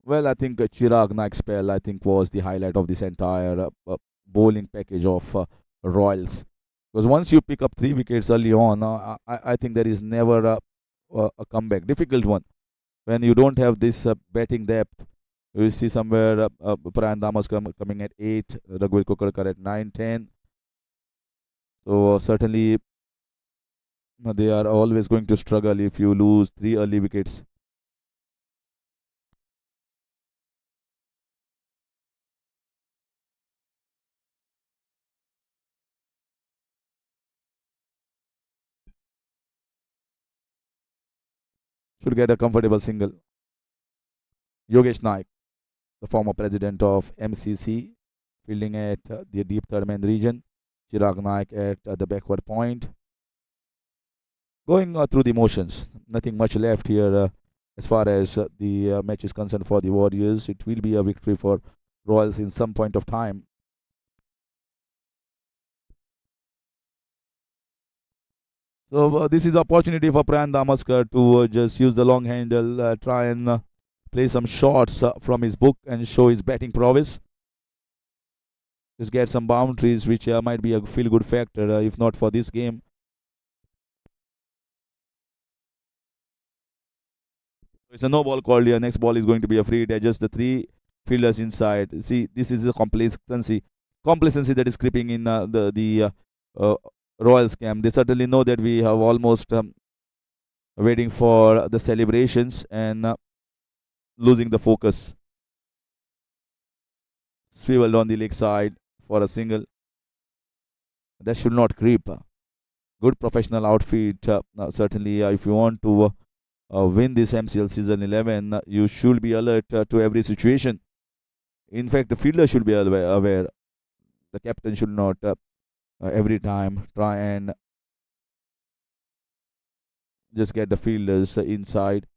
Well, I think Chirag Naik's spell, I think, was the highlight of this entire bowling package of Royals. Because once you pick up 3 wickets early on, I think there is never a comeback. Difficult one. When you don't have this batting depth, you see somewhere Prayan Damas coming at 8, Raghuvir Kukarkar at 9, 10. So certainly they are always going to struggle if you lose 3 early wickets. Should get a comfortable single. Yogesh Naik, the former president of MCC, fielding at the deep third man region. Chirag Naik at the backward point. Going through the motions. Nothing much left here as far as the match is concerned for the Warriors. It will be a victory for Royals in some point of time. So this is opportunity for Prayan Damaskar to just use the long handle, try and play some shots from his book and show his batting prowess. Just get some boundaries, which might be a feel-good factor if not for this game. It's a no ball called here. Next ball is going to be a free hit. Just the 3 fielders inside. See, this is a complacency that is creeping in the uh, Royals camp. They certainly know that we have almost waiting for the celebrations and losing the focus. Swiveled on the leg side for a single. That should not creep. Good professional outfit. Certainly, if you want to win this MCL season 11, you should be alert to every situation. In fact, the fielder should be aware. The captain should not every time try and just get the fielders inside.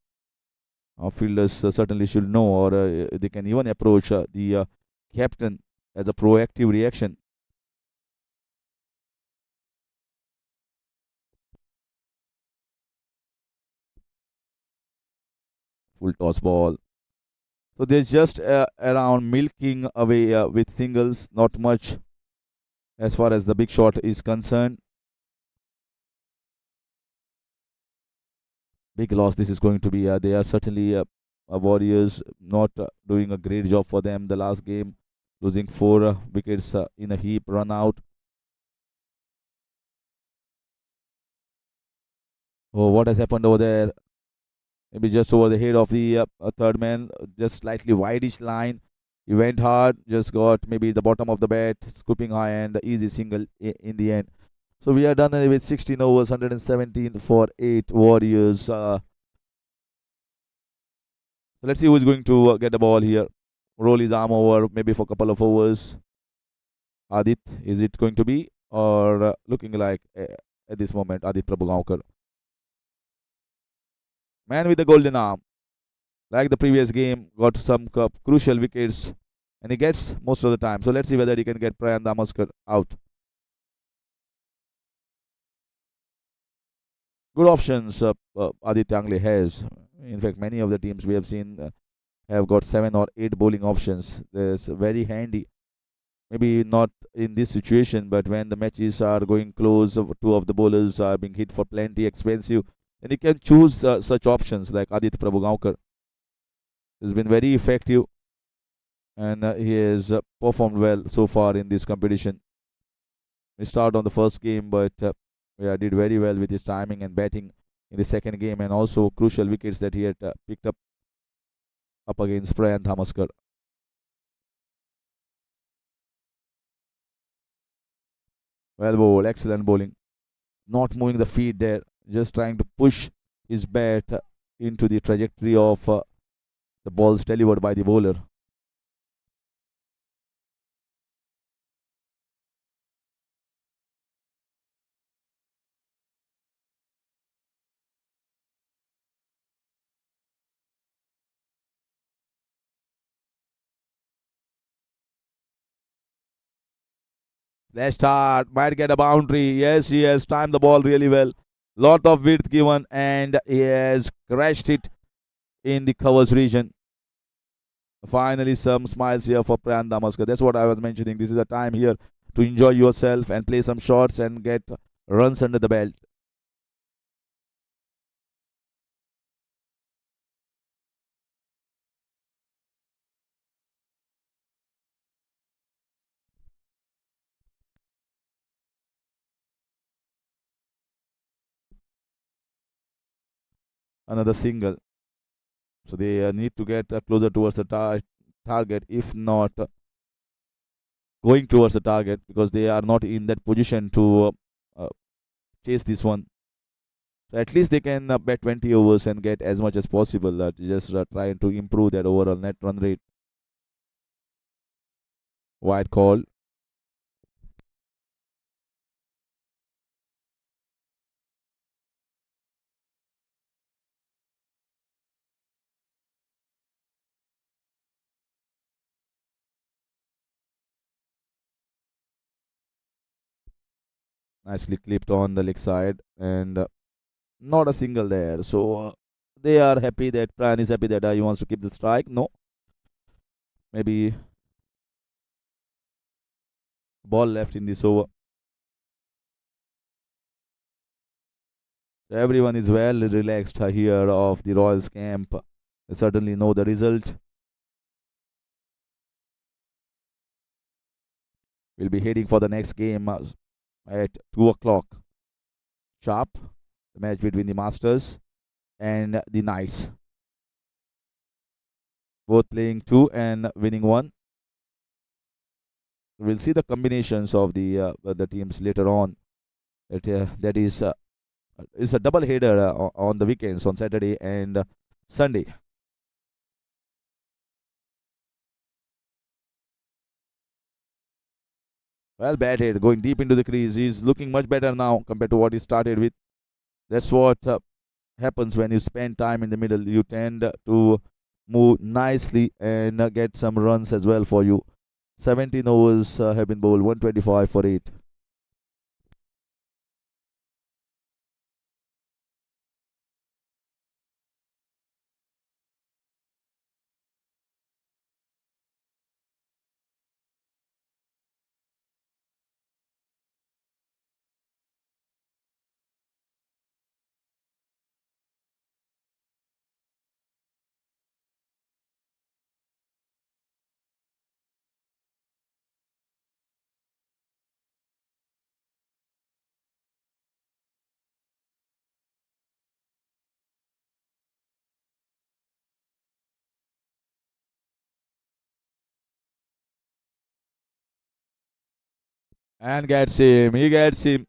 Fielders certainly should know, or they can even approach the captain as a proactive reaction. Full toss ball. So they're just around milking away with singles, not much as far as the big shot is concerned. Big loss this is going to be. They are certainly Warriors not doing a great job for them the last game, losing 4 wickets in a heap, run out. Oh, what has happened over there? Maybe just over the head of the third man, just slightly wideish line. He went hard, just got maybe the bottom of the bat, scooping high and easy single in the end. So we are done with 16 overs, 117 for 8 Warriors. So let's see who is going to get the ball here. Roll his arm over maybe for a couple of overs. Adit, is it going to be? Or looking like at this moment, Adit Prabhugaonkar. Man with the golden arm. Like the previous game, got some crucial wickets. And he gets most of the time. So let's see whether he can get Prayan Damaskar out. Good options Aditya Angle has. In fact, many of the teams we have seen have got 7 or 8 bowling options. That's very handy. Maybe not in this situation, but when the matches are going close, 2 of the bowlers are being hit for plenty expensive, and you can choose such options like Aditya Prabhugaonkar. He's been very effective, and he has performed well so far in this competition. He started on the first game, but did very well with his timing and batting in the second game, and also crucial wickets that he had picked up against Prayan Damaskar. Well bowled, excellent bowling. Not moving the feet there, just trying to push his bat into the trajectory of the balls delivered by the bowler. Let's start. Might get a boundary. Yes, he has timed the ball really well. Lot of width given, and he has crashed it in the covers region. Finally, some smiles here for Prayan Damaskar. That's what I was mentioning. This is a time here to enjoy yourself and play some shots and get runs under the belt. Another single. So they need to get closer towards the target, if not going towards the target, because they are not in that position to uh, chase this one. So at least they can bet 20 overs and get as much as possible. Just trying to improve that overall net run rate. Wide call. Nicely clipped on the leg side, and not a single there. So they are happy that Pran is happy that he wants to keep the strike. No, maybe ball left in this over. Everyone is well relaxed here of the Royals camp. They certainly know the result. We'll be heading for the next game at 2 o'clock sharp. The match between the Masters and the Knights. Both playing 2 and winning 1. We'll see the combinations of the teams later on. That is a double header on the weekends on Saturday and Sunday. Well batted, going deep into the crease. He's looking much better now compared to what he started with. That's what happens when you spend time in the middle. You tend to move nicely and get some runs as well for you. 17 overs have been bowled, 125 for 8. and gets him. He gets him.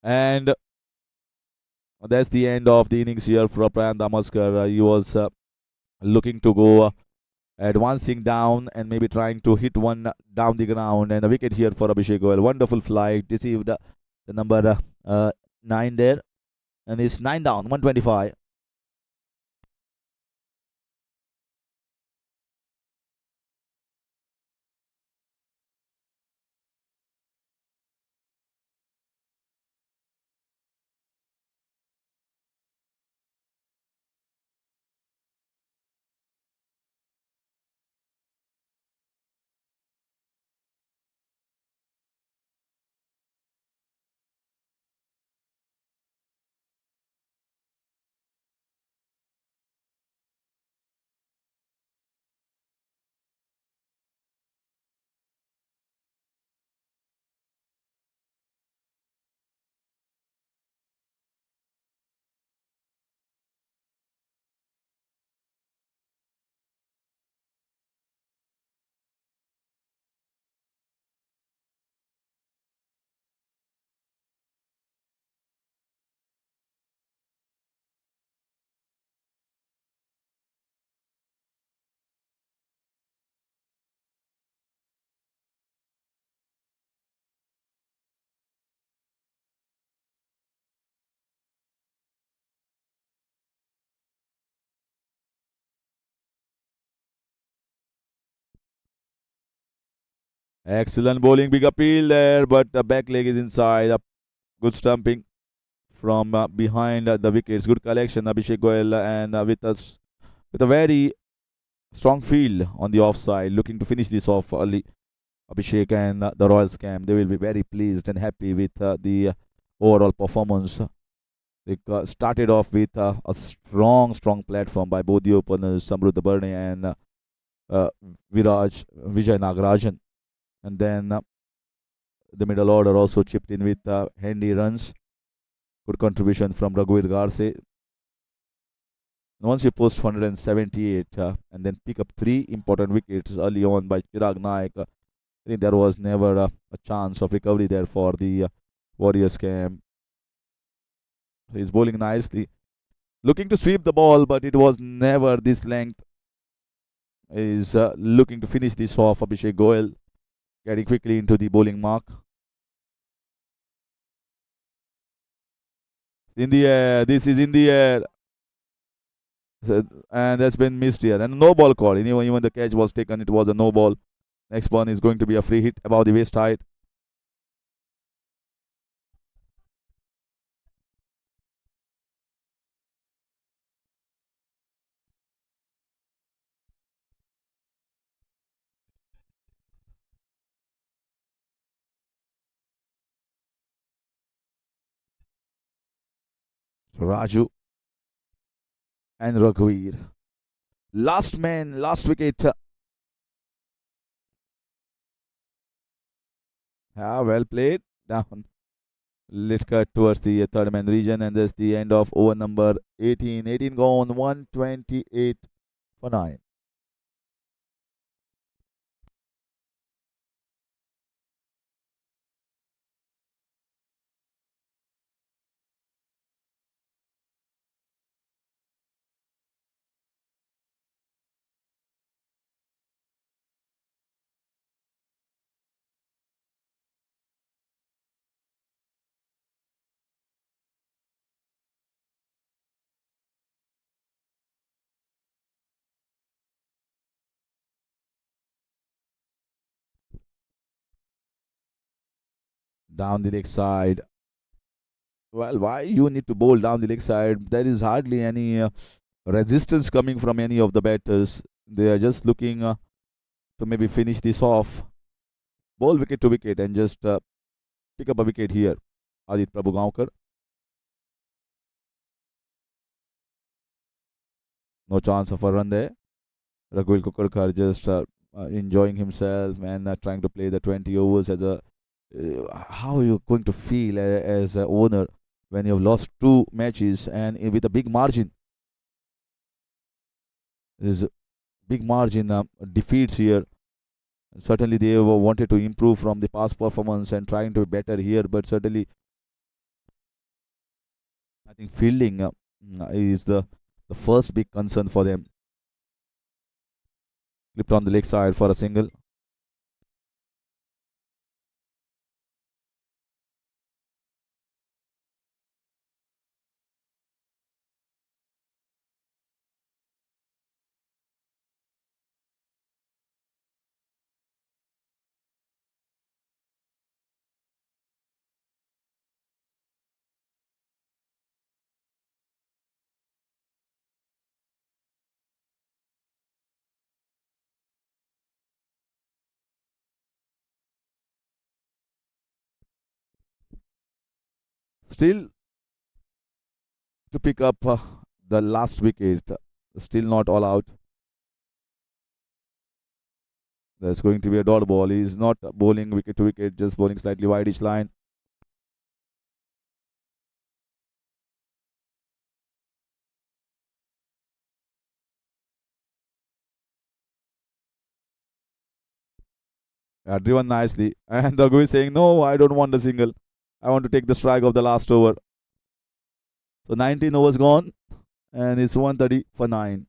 And that's the end of the innings here for Brian Damaskar. He was looking to go advancing down and maybe trying to hit one down the ground. And a wicket here for Abhishek Goyal. Wonderful flight. Deceived the number 9 there. And it's 9 down, 125. Excellent bowling, big appeal there, but the back leg is inside. A good stumping from behind the wickets. Good collection, Abhishek Goyal, and with a very strong field on the offside, looking to finish this off early. Abhishek and the Royals camp, they will be very pleased and happy with the overall performance. They started off with a strong platform by both the openers, Samruddha Barne and uh, Vijay Nagarajan. And then the middle order also chipped in with handy runs. Good contribution from Raghuveer Garse. Once you post 178 and then pick up 3 important wickets early on by Chirag Naik, I think there was never a chance of recovery there for the Warriors camp. He's bowling nicely, looking to sweep the ball, but it was never this length. Is looking to finish this off. Abhishek Goyal getting quickly into the bowling mark. In the air, this is in the air. So, and that's been missed here. And no ball call. Even the catch was taken, it was a no ball. Next one is going to be a free hit above the waist height. Raju and Raghuveer. Last man, last wicket. Well played. Down. Let's cut towards the third man region, and that's the end of over number 18. 18 gone, 128 for 9. Down the leg side. Well, why you need to bowl down the leg side? There is hardly any resistance coming from any of the batters. They are just looking to maybe finish this off. Bowl wicket to wicket and just pick up a wicket here. Adit Prabhu Gaonkar. No chance of a run there. Raghuveer Kukarkar just enjoying himself and trying to play the 20 overs as a. How are you going to feel as an owner when you have lost 2 matches and with a big margin? There's a big margin defeats here. Certainly, they wanted to improve from the past performance and trying to be better here. But certainly, I think fielding is the first big concern for them. Clipped on the leg side for a single. Still to pick up the last wicket. Still not all out. There's going to be a dot ball. He's not bowling wicket to wicket, just bowling slightly wide each line. Driven nicely. And the guy is saying, no, I don't want the single. I want to take the strike of the last over. So 19 overs gone, and it's 130 for 9.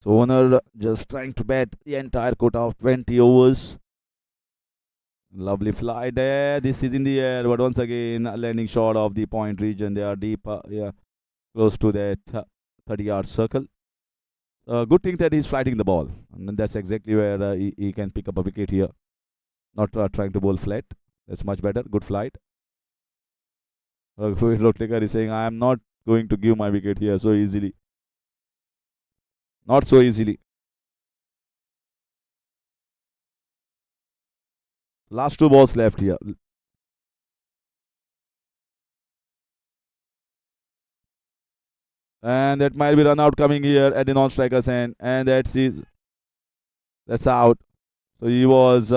So owner just trying to bat the entire quota of 20 overs. Lovely fly there. This is in the air, but once again, landing short of the point region. They are deep, yeah, close to that 30-yard circle. Good thing that he's flighting the ball. And that's exactly where he can pick up a wicket here. Not trying to bowl flat. That's much better. Good flight. Rotaker is saying, I am not going to give my wicket here so easily. Not so easily. Last two balls left here. And that might be run out coming here at the non-striker's end. And that's out. So he was,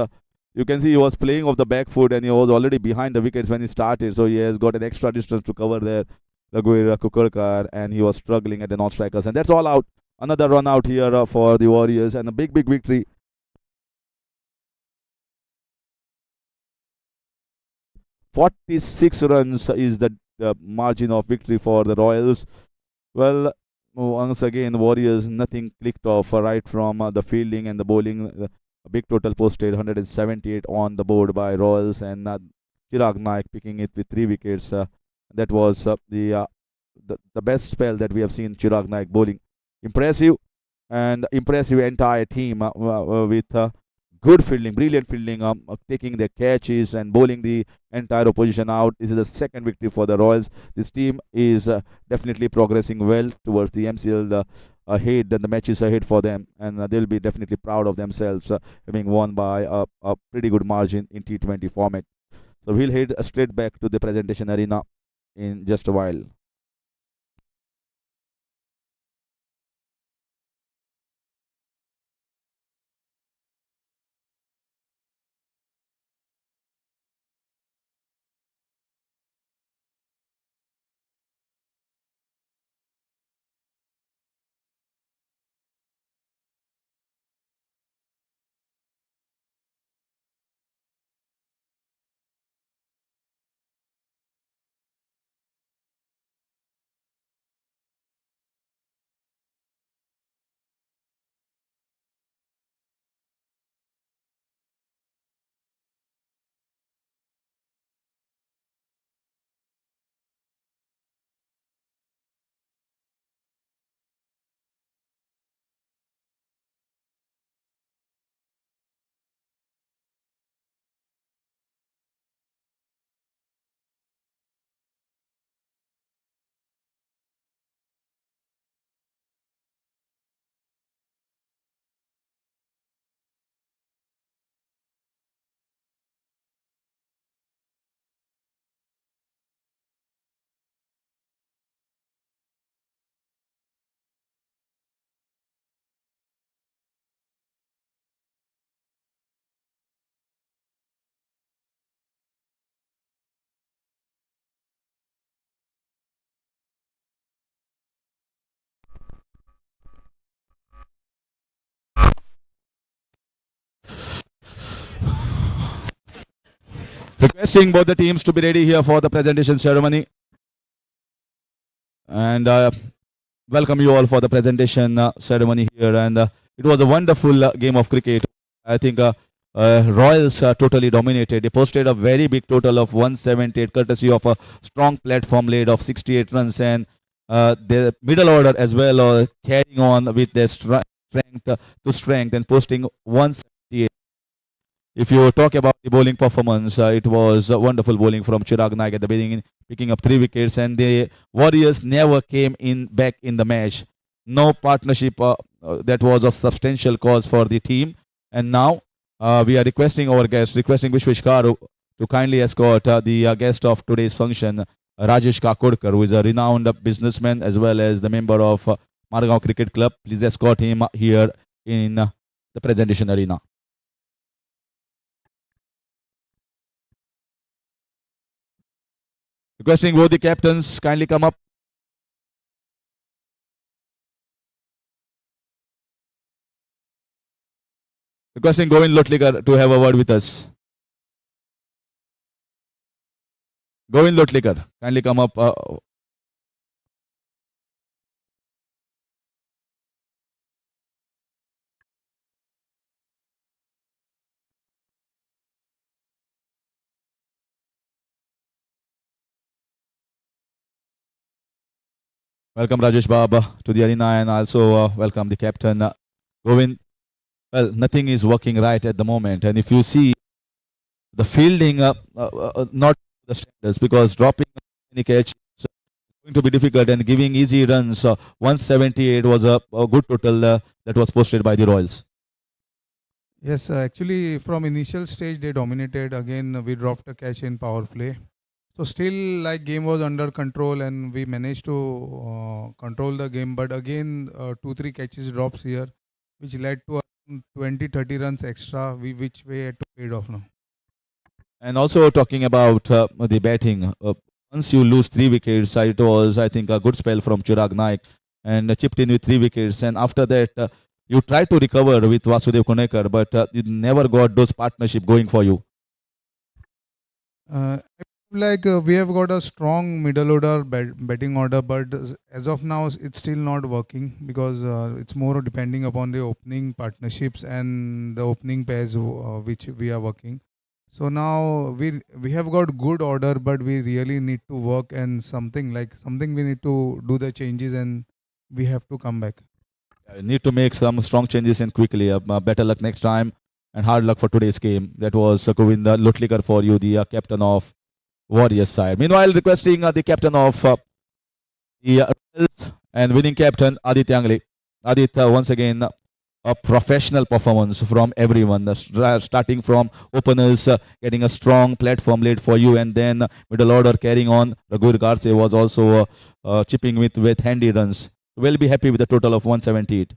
you can see he was playing off the back foot and he was already behind the wickets when he started. So he has got an extra distance to cover there, Raghuveer Kukarkar, and he was struggling at the non-strikers. And that's all out. Another run out here for the Warriors and a big, big victory. 46 runs is the margin of victory for the Royals. Well, once again, Warriors, nothing clicked off right from the fielding and the bowling. A big total posted, 178 on the board by Royals, and Chirag Naik picking it with 3 wickets. That was the best spell that we have seen Chirag Naik bowling. Impressive, and impressive entire team with good fielding, brilliant fielding, taking their catches and bowling the entire opposition out. This is the second victory for the Royals. This team is definitely progressing well towards the MCL ahead, and the matches ahead for them, and they'll be definitely proud of themselves having won by a pretty good margin in T20 format. So we'll head straight back to the presentation arena in just a while. Requesting both the teams to be ready here for the presentation ceremony. And welcome you all for the presentation ceremony here. And it was a wonderful game of cricket. I think Royals totally dominated. They posted a very big total of 178, courtesy of a strong platform lead of 68 runs. And the middle order as well carrying on with their strength to strength and posting 178. If you talk about the bowling performance, it was wonderful bowling from Chirag Naik at the beginning, picking up 3 wickets, and the Warriors never came back in the match. No partnership that was of substantial cause for the team. And now we are requesting our guest, requesting Vishwesh Karu to kindly escort the guest of today's function, Rajesh Kakodkar, who is a renowned businessman as well as the member of Margao Cricket Club. Please escort him here in the presentation arena. Requesting both the captains kindly come up. Requesting Govind Lotlikar to have a word with us. Govind Lotlikar, kindly come up. Welcome Rajesh Baba to the arena, and also welcome the captain Govind. Well, nothing is working right at the moment, and if you see the fielding, not the standards, because dropping any catch is going to be difficult, and giving easy runs. 178 was a good total that was posted by the Royals. Yes, actually from initial stage they dominated. Again, we dropped a catch in power play. So still like game was under control and we managed to control the game. But again, 2-3 catches drops here, which led to 20-30 runs extra, which we had to pay off now. And also talking about the batting, once you lose 3 wickets, it was, I think, a good spell from Chirag Naik and chipped in with 3 wickets. And after that, you tried to recover with Vasudev Kunekar, but you never got those partnership going for you. We have got a strong middle order batting order, but as of now it's still not working because it's more depending upon the opening partnerships and the opening pairs which we are working. So now we have got good order, but we really need to work and something we need to do the changes and we have to come back. You need to make some strong changes and quickly. Better luck next time and hard luck for today's game. That was Govinda Lotlikar for you, the captain of Warriors side. Meanwhile, requesting the captain of the Royals and winning captain Aditya Angle. Aditya, once again, a professional performance from everyone, starting from openers, getting a strong platform lead for you, and then middle order carrying on. Raghuveer Garse was also chipping with handy runs. We'll be happy with the total of 178.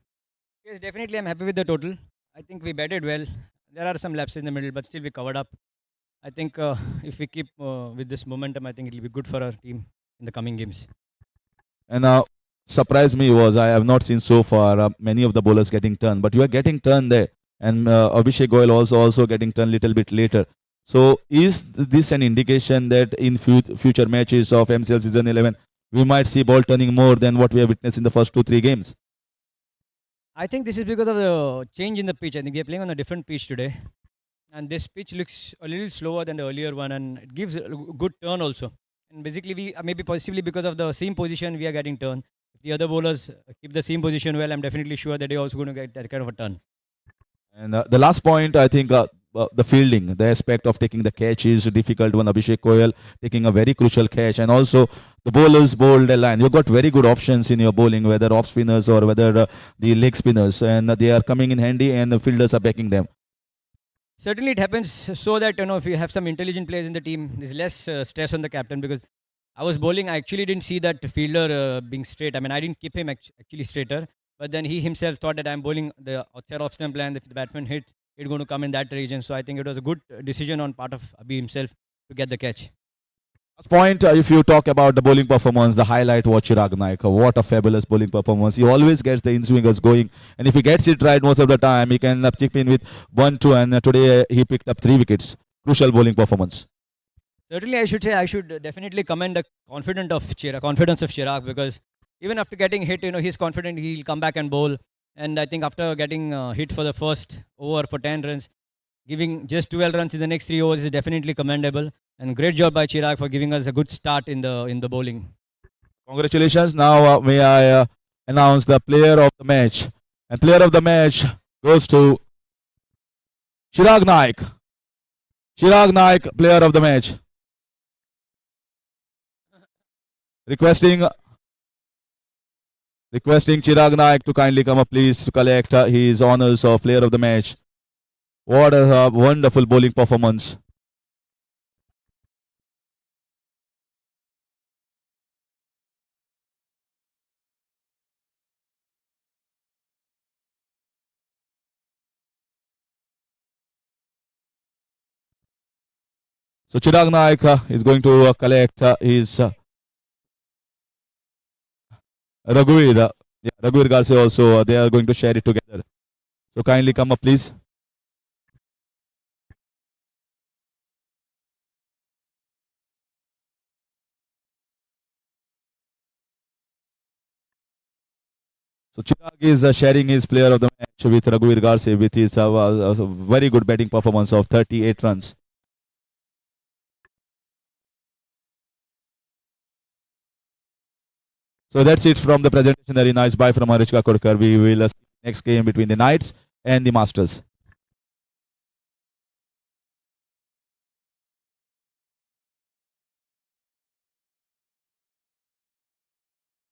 Yes, definitely I'm happy with the total. I think we batted well. There are some lapses in the middle, but still we covered up. I think if we keep with this momentum, I think it will be good for our team in the coming games. And surprised me was I have not seen so far many of the bowlers getting turned, but you are getting turned there. And Abhishek Goyal also getting turned a little bit later. So is this an indication that in future matches of MCL Season 11, we might see ball turning more than what we have witnessed in the first 2-3 games? I think this is because of the change in the pitch. I think we are playing on a different pitch today. And this pitch looks a little slower than the earlier one, and it gives a good turn also. And basically, we maybe possibly because of the seam position, we are getting turn. If the other bowlers keep the seam position well, I'm definitely sure that they're also going to get that kind of a turn. And the last point, I think the fielding, the aspect of taking the catch is difficult when Abhishek Goyal taking a very crucial catch. And also the bowlers bowled a line. You've got very good options in your bowling, whether off spinners or whether the leg spinners. And they are coming in handy and the fielders are backing them. Certainly it happens so that, if you have some intelligent players in the team, there's less stress on the captain, because I was bowling, I actually didn't see that fielder being straight. I mean, I didn't keep him actually straighter, but then he himself thought that I'm bowling the outside off stump plan. If the batsman hits, it's going to come in that region. So I think it was a good decision on part of Abhi himself to get the catch. Last point, if you talk about the bowling performance, the highlight was Chirag Naik. What a fabulous bowling performance. He always gets the in-swingers going. And if he gets it right most of the time, he can chip in with 1-2. And today he picked up 3 wickets. Crucial bowling performance. Certainly, I should say I should definitely commend the confidence of Chirag, because even after getting hit, he's confident he'll come back and bowl. And I think after getting hit for the first over for 10 runs, giving just 12 runs in the next 3 overs is definitely commendable. And great job by Chirag for giving us a good start in the bowling. Congratulations. Now may I announce the player of the match. And player of the match goes to Chirag Naik. Chirag Naik, player of the match. Requesting Chirag Naik to kindly come up, please, to collect his honors of player of the match. What a wonderful bowling performance. So Chirag Naik is going to collect his Raghuveer. Raghuveer Garse also, they are going to share it together. So kindly come up, please. So Chirag is sharing his player of the match with Raghuveer Garse with his very good batting performance of 38 runs. So that's it from the presentation. Very nice. Bye from Harish Kakodkar. We will see next game between the Knights and the Masters.